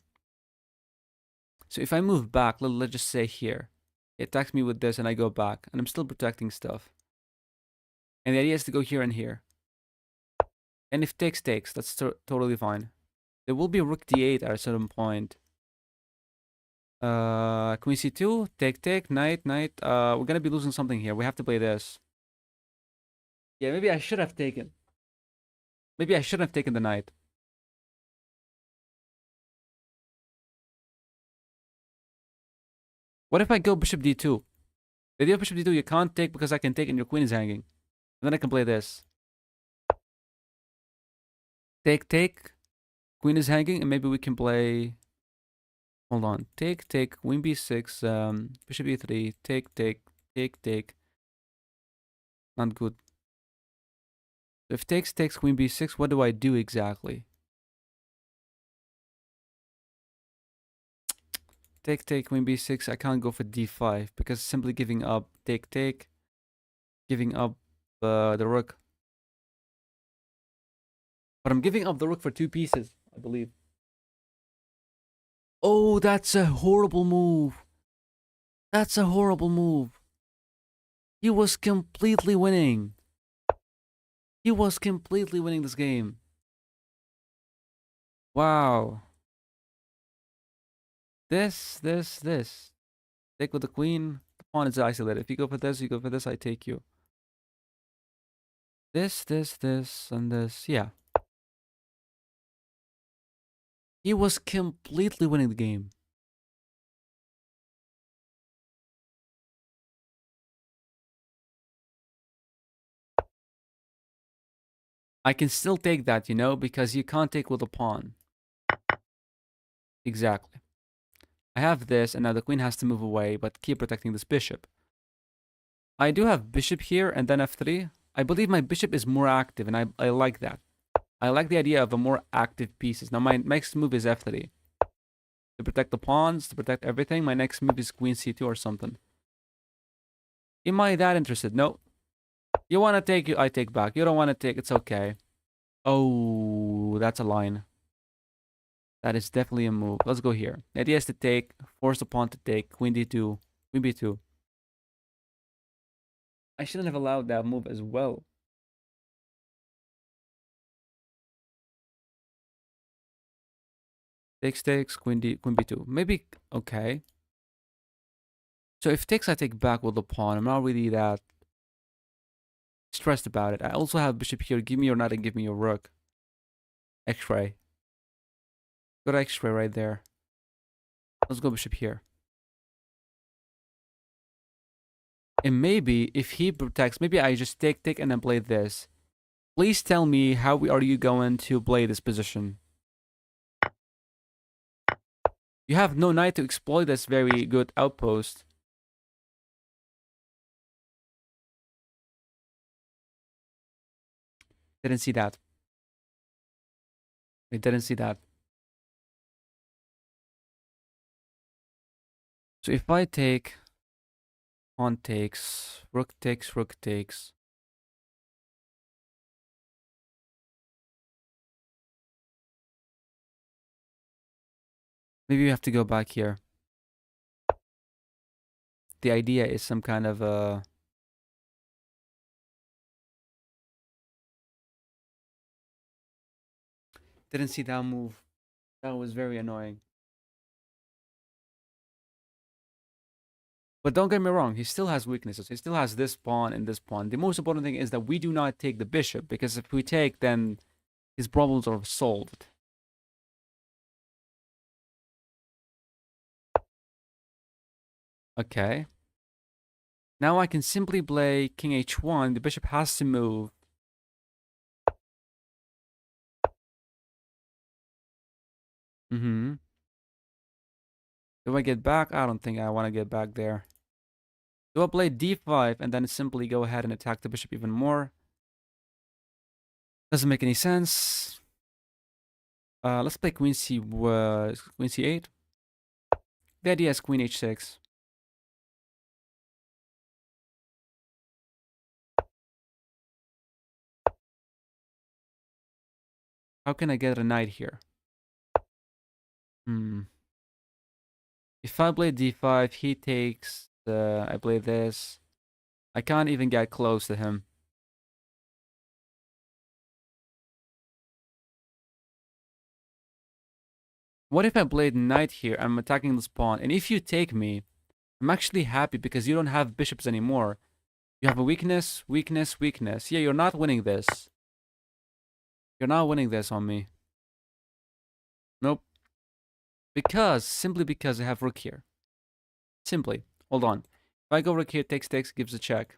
So if I move back, let's just say here. It attacks me with this and I go back. And I'm still protecting stuff. And the idea is to go here and here. And if takes, that's totally fine. There will be rook d8 at a certain point. Queen c2, take, knight. We're gonna be losing something here. We have to play this. Yeah, maybe I should have taken. Maybe I shouldn't have taken the knight. What if I go bishop d2? The idea of bishop d2, you can't take because I can take and your queen is hanging. And then I can play this. Take. Queen is hanging, and maybe we can play... Hold on. Take, queen b6, bishop e3, take. Not good. If takes, queen b6, what do I do exactly? Take, queen b6, I can't go for d5, because simply giving up take, giving up the rook. But I'm giving up the rook for 2 pieces, I believe. Oh, that's a horrible move. That's a horrible move. He was completely winning. He was completely winning this game. Wow. This. Take with the queen. The pawn is isolated. If you go for this, I take you. This, and this. Yeah. He was completely winning the game. I can still take that, you know, because you can't take with a pawn. Exactly. I have this, and now the queen has to move away, but keep protecting this bishop. I do have bishop here, and then f3. I believe my bishop is more active, and I like that. I like the idea of a more active pieces. Now, my next move is f3. To protect the pawns, to protect everything, my next move is queen c2 or something. Am I that interested? No. You want to take, I take back. You don't want to take, it's okay. Oh, that's a line. That is definitely a move. Let's go here. The idea is to take, force the pawn to take, queen d2, queen b2. I shouldn't have allowed that move as well. Takes, queen d, queen b2. Maybe, okay. So if takes, I take back with the pawn. I'm not really that stressed about it. I also have bishop here. Give me your knight and give me your rook. X-ray. Got X-ray right there. Let's go bishop here. And maybe if he protects, maybe I just take, and then play this. Please tell me how are you going to play this position? You have no knight to exploit this very good outpost. Didn't see that. I didn't see that. So if I take, pawn takes, rook takes, rook takes. Maybe we have to go back here. The idea is some kind of didn't see that move. That was very annoying. But don't get me wrong, he still has weaknesses. He still has this pawn and this pawn. The most important thing is that we do not take the bishop, because if we take, then his problems are solved. Okay. Now I can simply play king h1. The bishop has to move. Do I get back? I don't think I want to get back there. Do I play d5 and then simply go ahead and attack the bishop even more? Doesn't make any sense. Let's play queen c8. The idea is queen h6. How can I get a knight here? If I play d5, he takes. I play this. I can't even get close to him. What if I played knight here? I'm attacking this pawn, and if you take me, I'm actually happy because you don't have bishops anymore. You have a weakness, weakness, weakness. Yeah, you're not winning this. You're not winning this on me. Nope. Simply because I have rook here. Simply. Hold on. If I go rook here, takes, gives a check.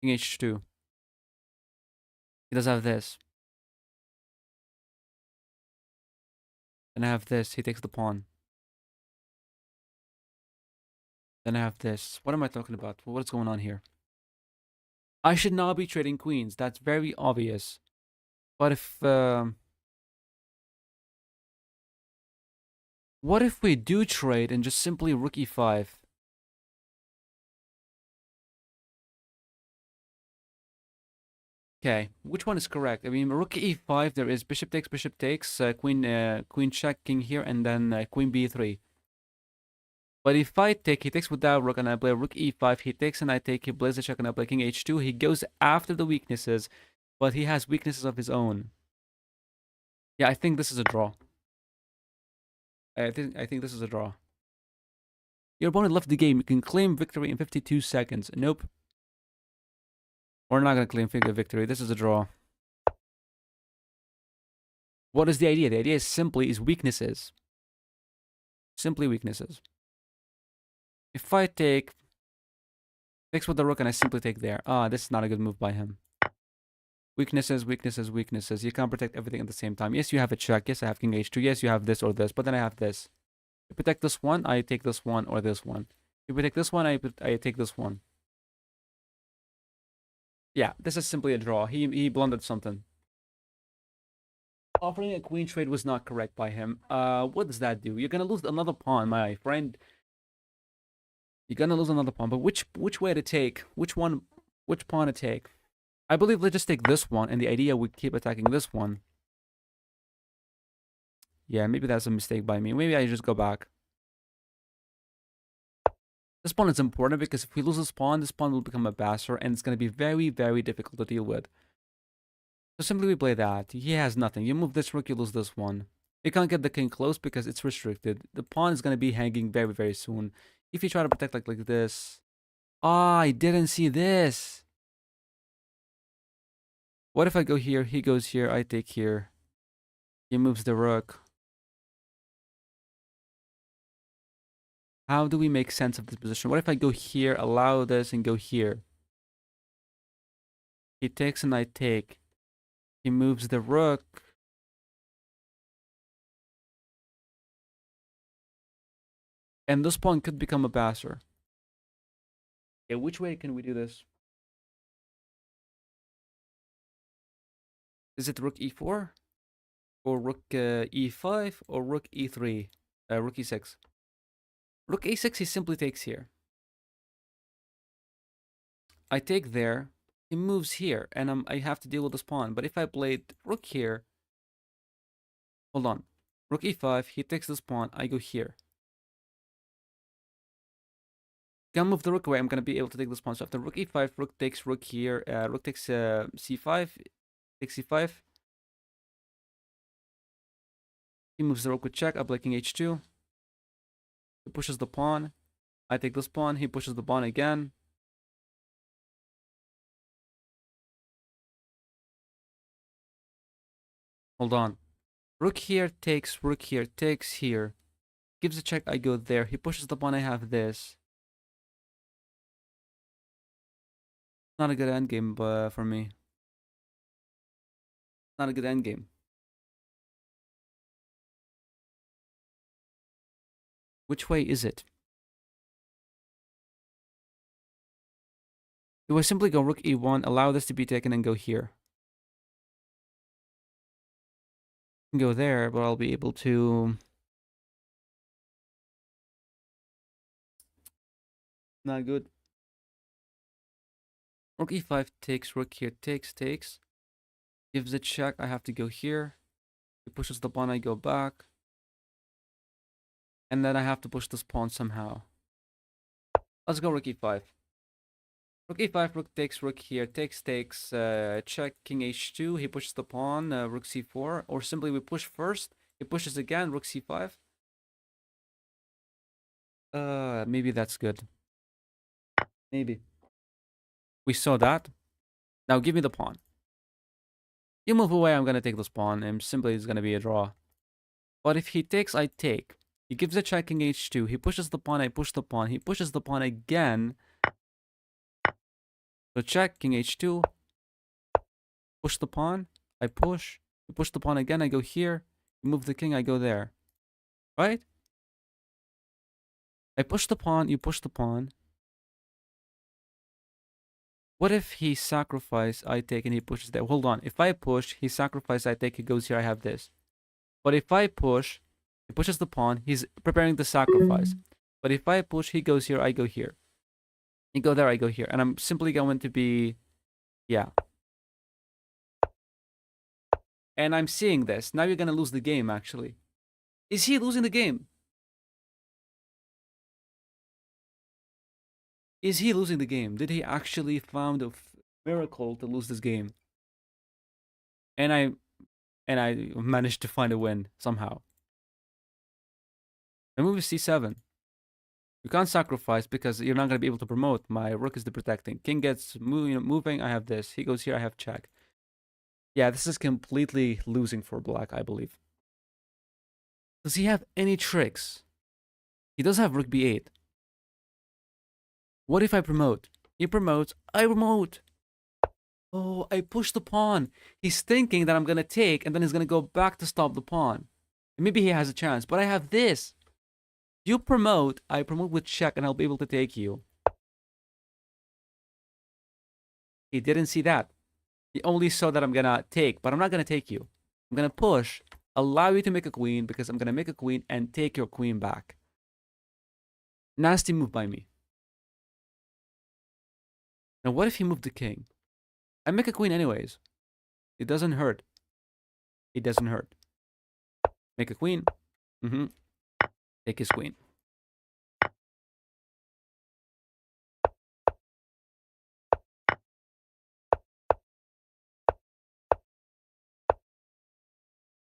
King h2. He does have this. Then I have this. He takes the pawn. Then I have this. What am I talking about? What's going on here? I should not be trading queens. That's very obvious. But if... what if we do trade and just simply rook e5? Okay, which one is correct? I mean, rook e5, there is bishop takes, queen check, king here, and then queen b3. But if I take, he takes without rook, and I play rook e5, he takes and I take, he plays the check, and I play king h2. He goes after the weaknesses, but he has weaknesses of his own. Yeah, I think this is a draw. I think this is a draw. Your opponent left the game. You can claim victory in 52 seconds. Nope. We're not going to claim victory. This is a draw. What is the idea? The idea is simply weaknesses. Simply weaknesses. If I take... takes with the rook and I simply take there. This is not a good move by him. Weaknesses, weaknesses, weaknesses. You can't protect everything at the same time. Yes, you have a check. Yes, I have king h2. Yes, you have this or this. But then I have this. You protect this one, I take this one or this one. You protect this one, I take this one. Yeah, this is simply a draw. He blundered something. Offering a queen trade was not correct by him. What does that do? You're gonna lose another pawn, my friend. You're gonna lose another pawn. But which way to take? Which pawn to take? I believe let's just take this one, and the idea we keep attacking this one. Yeah, maybe that's a mistake by me. Maybe I just go back. This pawn is important because if we lose this pawn will become a bastard, and it's going to be very, very difficult to deal with. So simply we play that. He has nothing. You move this rook, you lose this one. You can't get the king close because it's restricted. The pawn is going to be hanging very, very soon. If you try to protect like this... Ah, I didn't see this. What if I go here, he goes here, I take here. He moves the rook. How do we make sense of this position? What if I go here, allow this, and go here? He takes and I take. He moves the rook. And this pawn could become a bastard. Okay, which way can we do this? Is it rook e4? Or rook e5? Or rook e3? Rook e6. Rook a6 he simply takes here. I take there. He moves here. And I have to deal with this pawn. But if I played rook here... Hold on. Rook e5. He takes this pawn. I go here. Gonna move the rook away. I'm gonna be able to take this pawn. So after rook e5, rook takes rook here. Rook takes c5. Takes c5. He moves the rook with check. I'm king h2. He pushes the pawn. I take this pawn. He pushes the pawn again. Hold on. Rook here takes. Rook here takes here. Gives a check. I go there. He pushes the pawn. I have this. Not a good endgame for me. Not a good endgame. Which way is it? Do I simply go rook e1, allow this to be taken, and go here? Go there, but I'll be able to... Not good. Rook e5 takes, rook here takes. Gives a check, I have to go here. He pushes the pawn, I go back. And then I have to push this pawn somehow. Let's go rook e5. Rook e5, rook takes, rook here takes, check, king h2. He pushes the pawn, rook c4. Or simply we push first. He pushes again, rook c5. Maybe that's good. Maybe. We saw that. Now give me the pawn. You move away, I'm gonna take this pawn, and simply it's gonna be a draw. But if he takes, I take. He gives a check, king h2. He pushes the pawn, I push the pawn. He pushes the pawn again. So check, king h2. Push the pawn, I push. You push the pawn again, I go here. You move the king, I go there. Right? I push the pawn, you push the pawn. What if he sacrifice, I take, and he pushes there? Hold on. If I push, he sacrifice, I take, he goes here, I have this. But if I push, he pushes the pawn, he's preparing the sacrifice. But if I push, he goes here, I go here. You go there, I go here. And I'm simply going to be... Yeah. And I'm seeing this. Now you're going to lose the game, actually. Is he losing the game? Is he losing the game? Did he actually found a miracle to lose this game? And I managed to find a win somehow. The move is c7. You can't sacrifice because you're not going to be able to promote. My rook is the protecting. King gets moving. I have this. He goes here. I have check. Yeah, this is completely losing for black, I believe. Does he have any tricks? He does have rook b8. What if I promote? He promotes. I promote. Oh, I push the pawn. He's thinking that I'm going to take, and then he's going to go back to stop the pawn. Maybe he has a chance, but I have this. You promote, I promote with check, and I'll be able to take you. He didn't see that. He only saw that I'm going to take, but I'm not going to take you. I'm going to push, allow you to make a queen, because I'm going to make a queen and take your queen back. Nasty move by me. Now, what if he moved the king? I make a queen anyways. It doesn't hurt. It doesn't hurt. Make a queen. Take his queen.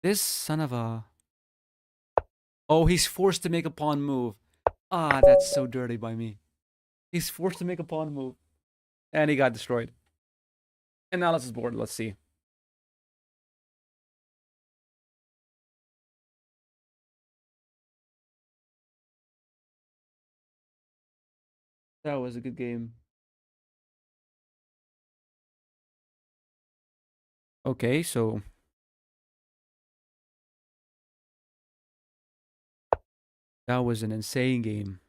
This son of a... Oh, he's forced to make a pawn move. Ah, that's so dirty by me. He's forced to make a pawn move. And he got destroyed. And now let's board. Let's see. That was a good game. Okay, so... That was an insane game.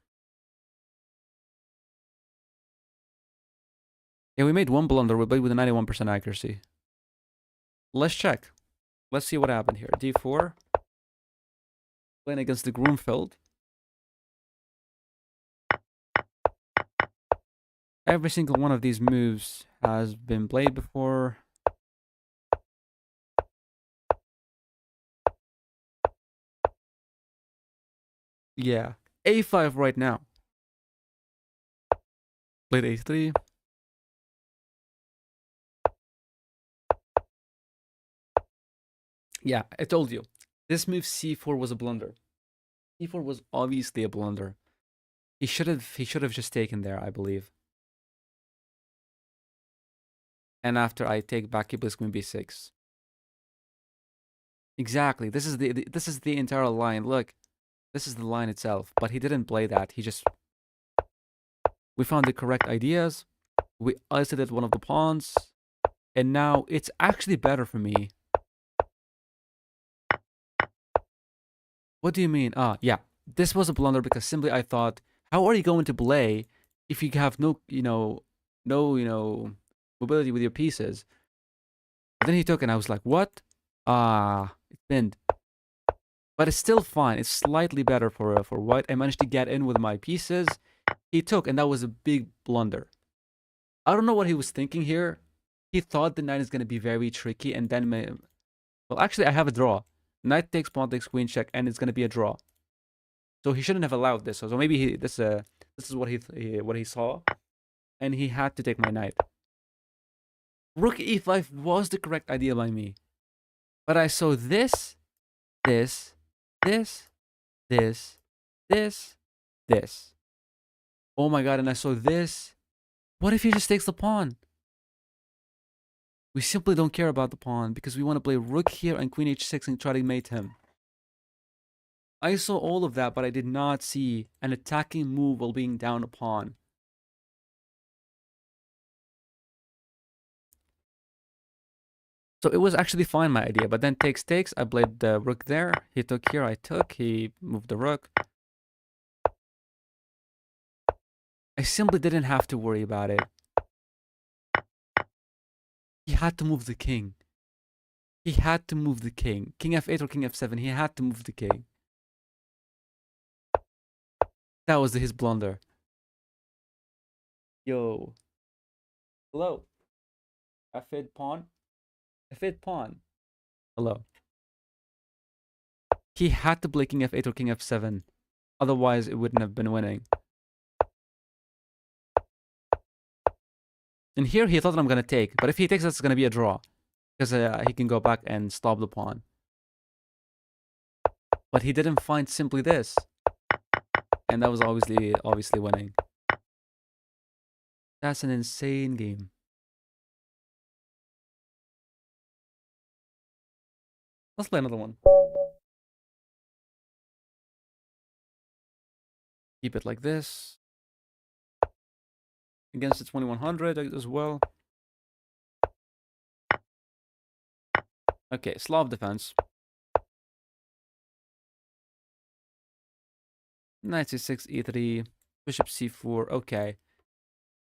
Yeah, we made one blunder. We played with a 91% accuracy. Let's check. Let's see what happened here. D4. Playing against the Groomfield. Every single one of these moves has been played before. Yeah. A5 right now. Played A3. Yeah, I told you. This move C4 was a blunder. C4 was obviously a blunder. He should have just taken there, I believe. And after I take back, he plays queen b6. Exactly. This is the entire line. Look, this is the line itself. But he didn't play that. We found the correct ideas. We isolated one of the pawns. And now it's actually better for me. What do you mean? Yeah. This was a blunder because simply I thought, how are you going to play if you have no mobility with your pieces? But then he took and I was like, what? It's pinned. But it's still fine. It's slightly better for white. I managed to get in with my pieces. He took, and that was a big blunder. I don't know what he was thinking here. He thought the knight is going to be very tricky, and then... Well, actually, I have a draw. Knight takes, pawn takes, queen check, and it's going to be a draw. So he shouldn't have allowed this. So maybe this is what he saw, and he had to take my knight. Rook e5 was the correct idea by me. But I saw this, this, this, this, this, this. Oh my god, and I saw this. What if he just takes the pawn? We simply don't care about the pawn because we want to play rook here and queen h6 and try to mate him. I saw all of that, but I did not see an attacking move while being down a pawn. So it was actually fine, my idea, but then takes, I played the rook there. He took here, I took, he moved the rook. I simply didn't have to worry about it. He had to move the king. He had to move the king. King f8 or king f7, he had to move the king. That was his blunder. Yo. Hello. F8 pawn. F8 pawn. Hello. He had to play king f8 or king f7. Otherwise, it wouldn't have been winning. And here he thought that I'm going to take. But if he takes, that's going to be a draw. Because he can go back and stop the pawn. But he didn't find simply this. And that was obviously winning. That's an insane game. Let's play another one. Keep it like this. Against the 2100 as well. Okay, Slav defense. Knight c6, e3, bishop c4. Okay.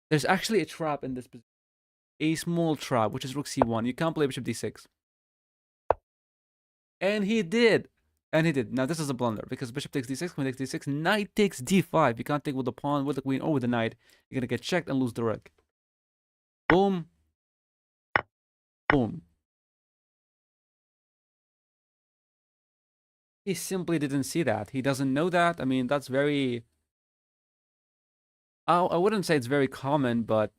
There's actually a trap in this position. A small trap, which is rook c1. You can't play bishop d6. And he did. And he did. Now, this is a blunder because bishop takes d6, queen takes d6, knight takes d5. You can't take with the pawn, with the queen, or with the knight. You're going to get checked and lose the rook. Boom. Boom. He simply didn't see that. He doesn't know that. I mean, that's very... I wouldn't say it's very common, but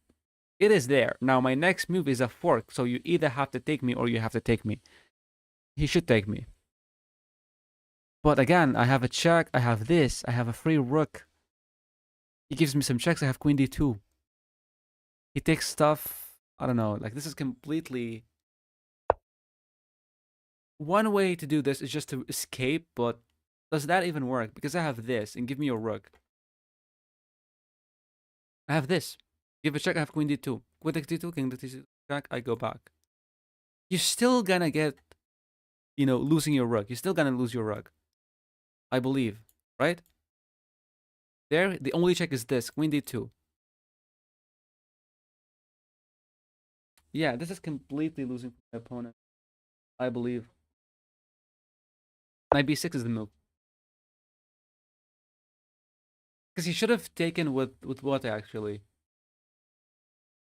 it is there. Now, my next move is a fork, so you either have to take me or you have to take me. He should take me. But again, I have a check, I have this, I have a free rook. He gives me some checks, I have queen d2. He takes stuff, I don't know, like this is completely... One way to do this is just to escape, but does that even work? Because I have this, and give me your rook. I have this. Give a check, I have queen d2. Queen d2, king d2, check, I go back. You're still gonna get, losing your rook. You're still gonna lose your rook. I believe, right? There, the only check is this, queen d2. Yeah, this is completely losing for my opponent, I believe. Knight b6 is the move. Because he should have taken with what, actually?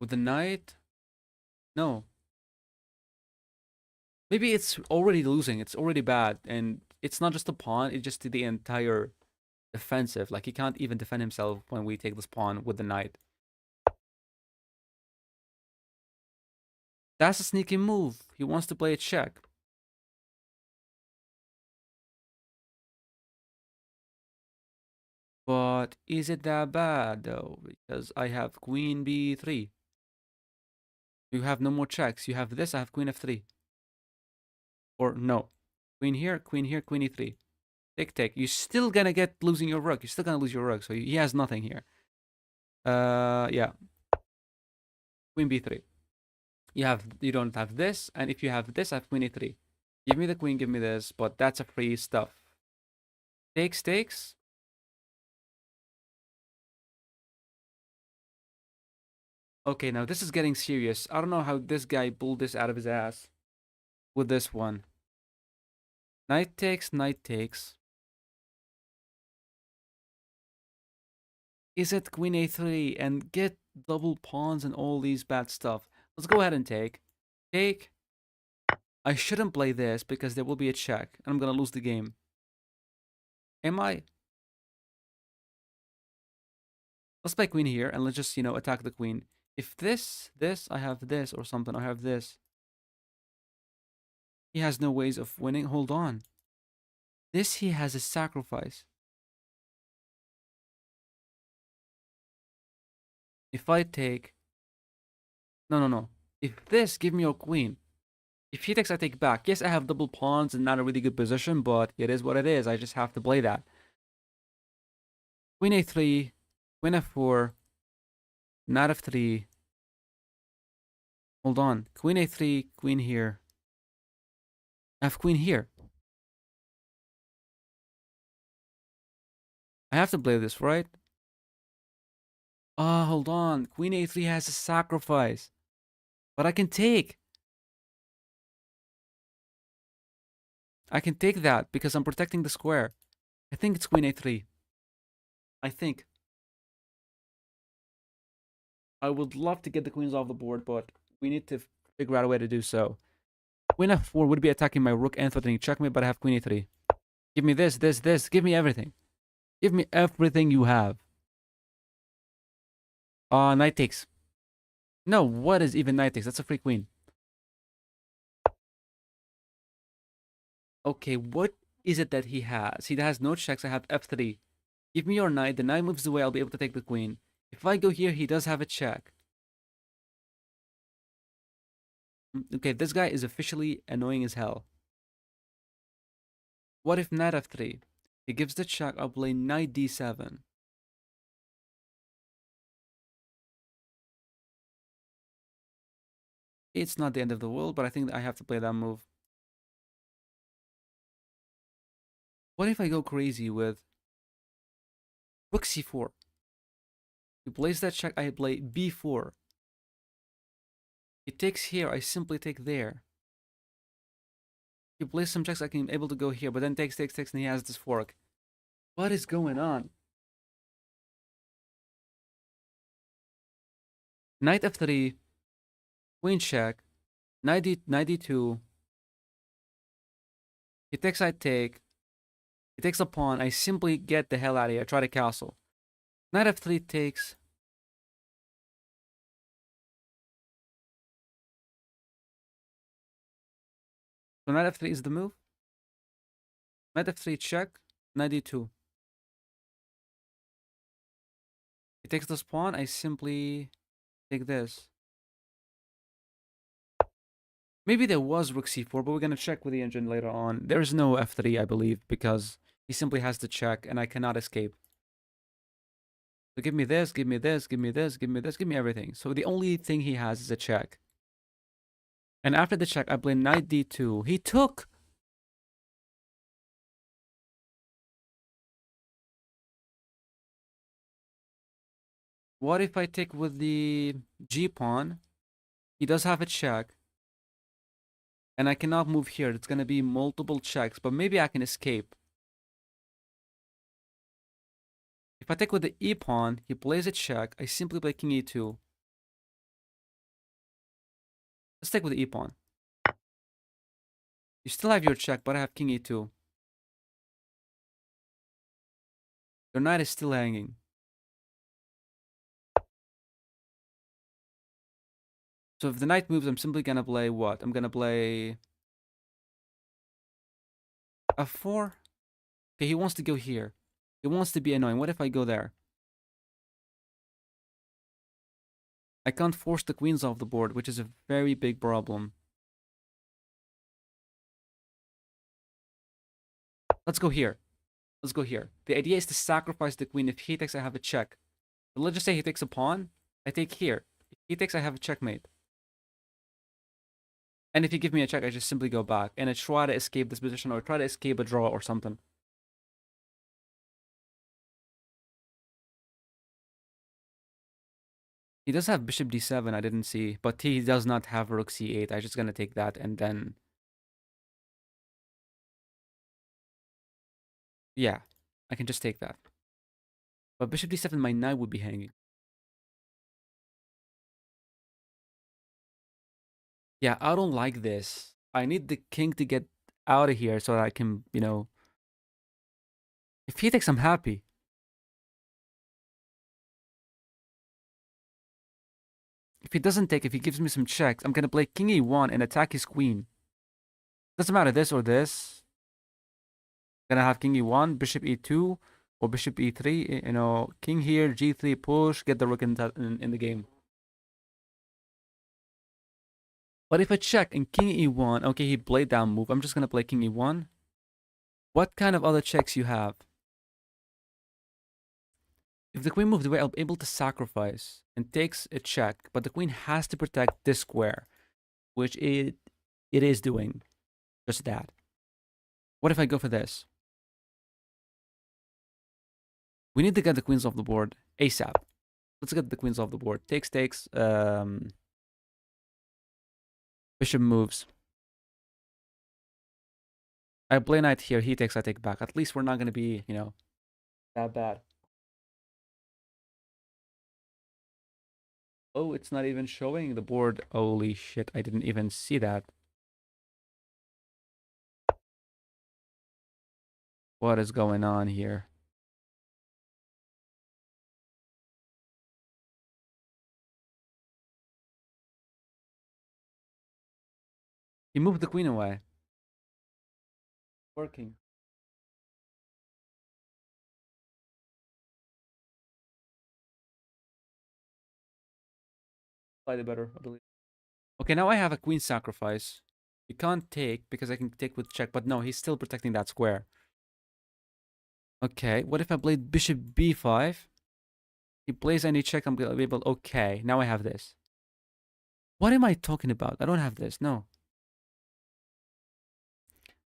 With the knight? No. Maybe it's already losing. It's already bad. And it's not just a pawn. It's just the entire defensive. Like, he can't even defend himself when we take this pawn with the knight. That's a sneaky move. He wants to play a check. But is it that bad, though? Because I have queen b3. You have no more checks. You have this. I have queen f3. Or no. Queen here, queen here, queen e3. Take, take. You're still gonna get losing your rook. You're still gonna lose your rook. So he has nothing here. Yeah. Queen b3. You don't have this, and if you have this, I have queen e3. Give me the queen, give me this, but that's a free stuff. Takes, takes. Okay, now this is getting serious. I don't know how this guy pulled this out of his ass with this one. Knight takes, knight takes. Is it queen a3 and get double pawns and all these bad stuff? Let's go ahead and take. Take. I shouldn't play this because there will be a check and I'm gonna lose the game. Am I? Let's play queen here and let's just, attack the queen. If this, I have this or something, I have this. He has no ways of winning. Hold on. This he has a sacrifice. If I take... No, no, no. If this, give me your queen. If he takes, I take back. Yes, I have double pawns and not a really good position, but it is what it is. I just have to play that. Queen a3, queen f4, knight f3. Hold on. Queen a3, queen here. I have queen here. I have to play this, right? Ah, hold on. Queen a3 has a sacrifice. But I can take. I can take that because I'm protecting the square. I think it's queen a3. I think. I would love to get the queens off the board, but we need to figure out a way to do so. Queen f4 would be attacking my rook and threatening checkmate, but I have queen e3. Give me this, this, this. Give me everything. Give me everything you have. Knight takes. No, what is even knight takes? That's a free queen. Okay, what is it that he has? He has no checks. I have f3. Give me your knight. The knight moves away. I'll be able to take the queen. If I go here, he does have a check. Okay, this guy is officially annoying as hell. What if knight f3? He gives the check. I'll play knight d7. It's not the end of the world, but I think I have to play that move. What if I go crazy with rook c4? He plays that check. I play b4. He takes here. I simply take there. He plays some checks. I can able to go here, but then takes, takes, takes, and he has this fork. What is going on? Knight f3, queen check. 92. He takes, I take. He takes a pawn. I simply get the hell out of here. I try to castle. Knight f3 takes. So knight f3 is the move. Knight f3 check. 92. He takes this pawn. I simply take this. Maybe there was rook c4, but we're going to check with the engine later on. There's no f3, I believe, because he simply has to check, and I cannot escape. So give me this, give me this, give me this, give me this, give me everything. So the only thing he has is a check. And after the check, I play knight d2. He took. What if I take with the g-pawn? He does have a check. And I cannot move here. It's going to be multiple checks, but maybe I can escape. If I take with the e-pawn, he plays a check. I simply play king e2. Let's take with the e-pawn. You still have your check, but I have king e2. Your knight is still hanging. So if the knight moves, I'm simply going to play what? I'm going to play f4. Okay, he wants to go here. He wants to be annoying. What if I go there? I can't force the queens off the board, which is a very big problem. Let's go here. Let's go here. The idea is to sacrifice the queen. If he takes, I have a check. But let's just say he takes a pawn. I take here. If he takes, I have a checkmate. And if you give me a check, I just simply go back. And I try to escape this position or try to escape a draw or something. He does have bishop d7, I didn't see. But he does not have rook c8. I'm just going to take that and then... Yeah, I can just take that. But bishop d7, my knight would be hanging. Yeah, I don't like this. I need the king to get out of here so that I can, you know... If he takes, I'm happy. If he doesn't take, if he gives me some checks, I'm going to play king e1 and attack his queen. Doesn't matter this or this. Gonna have king e1, bishop e2, or bishop e3. You know, king here, g3, push, get the rook in the game. But if I check and king e1, okay, he played down move. I'm just gonna play king e1. What kind of other checks you have? If the queen moved away, I'll be able to sacrifice and takes a check, but the queen has to protect this square, which it is doing just that. What if I go for this? We need to get the queens off the board ASAP. Let's get the queens off the board. Takes. Bishop moves. I play knight here. He takes, I take back. At least we're not going to be, you know, that bad. Oh, it's not even showing the board. Holy shit, I didn't even see that. What is going on here? He moved the queen away. Working. Slightly better, I believe. Okay, now I have a queen sacrifice. You can't take because I can take with check, but no, he's still protecting that square. Okay, what if I played bishop b5? He plays any check, I'm gonna be able. Okay, now I have this. What am I talking about? I don't have this. No.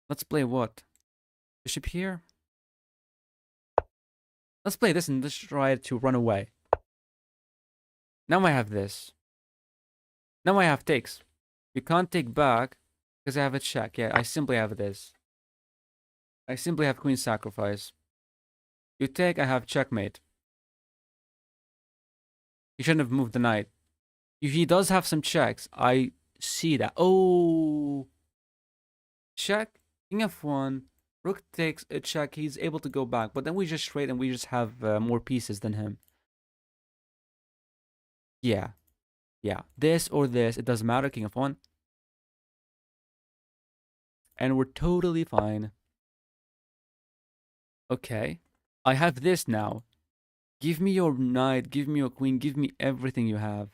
Let's play what? Bishop here. Let's play this and let's try to run away. Now I have this. Now I have takes. You can't take back because I have a check. Yeah, I simply have this. I simply have queen sacrifice. You take, I have checkmate. He shouldn't have moved the knight. If he does have some checks, I see that. Oh, check. King f1. Rook takes a check. He's able to go back, but then we just trade and we just have more pieces than him. Yeah, yeah. This or this, it doesn't matter. King f1. And we're totally fine. Okay. I have this now. Give me your knight, give me your queen, give me everything you have.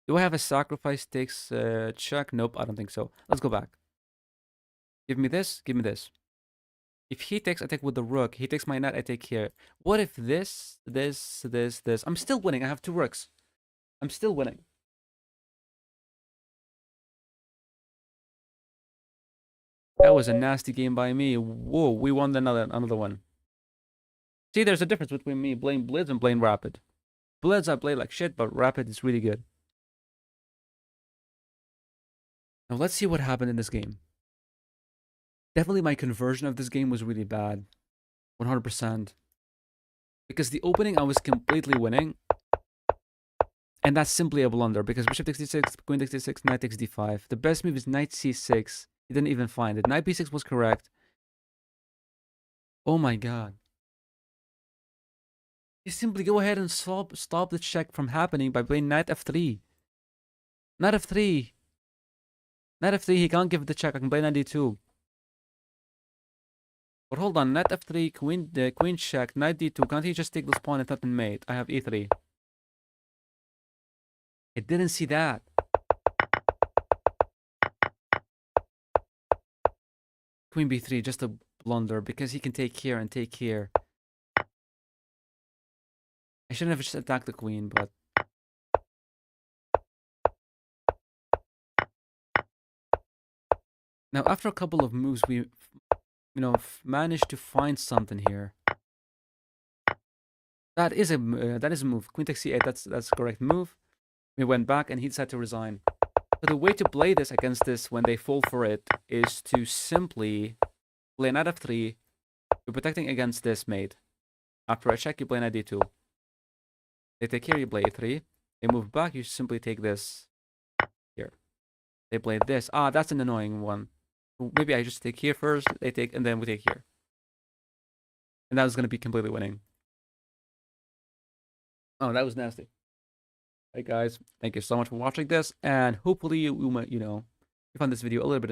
Do I have a sacrifice takes check? Nope, I don't think so. Let's go back. Give me this, give me this. If he takes, I take with the rook. He takes my knight, I take here. What if this? I'm still winning. I have 2 rooks. I'm still winning. That was a nasty game by me. Whoa, we won another one. See, there's a difference between me playing Blitz and playing Rapid. Blitz I play like shit, but Rapid is really good. Now let's see what happened in this game. Definitely my conversion of this game was really bad. 100%. Because the opening I was completely winning. And that's simply a blunder because bishop takes d6, queen takes d6, knight takes d5. The best move is knight c6. He didn't even find it. Knight b6 was correct. Oh my god. You simply go ahead and stop the check from happening by playing knight f3. Knight f3. Knight f3, he can't give the check. I can play knight d2. But hold on, knight f3, queen check, knight d2. Can't he just take this pawn and threaten mate? I have e3. I didn't see that. Queen b3, just a blunder because he can take here and take here. I shouldn't have just attacked the queen, but now after a couple of moves, we, managed to find something here. That is a move. Queen takes c8. That's the correct move. We went back, and he decided to resign. So the way to play this against this when they fall for it is to simply play knight f3. You're protecting against this mate. After a check, you play knight d2. They take here, you play a3. They move back, you simply take this here. They play this. Ah, that's an annoying one. Maybe I just take here first, they take, and then we take here. And that was going to be completely winning. Oh, that was nasty. Hey guys, thank you so much for watching this, and hopefully you found this video a little bit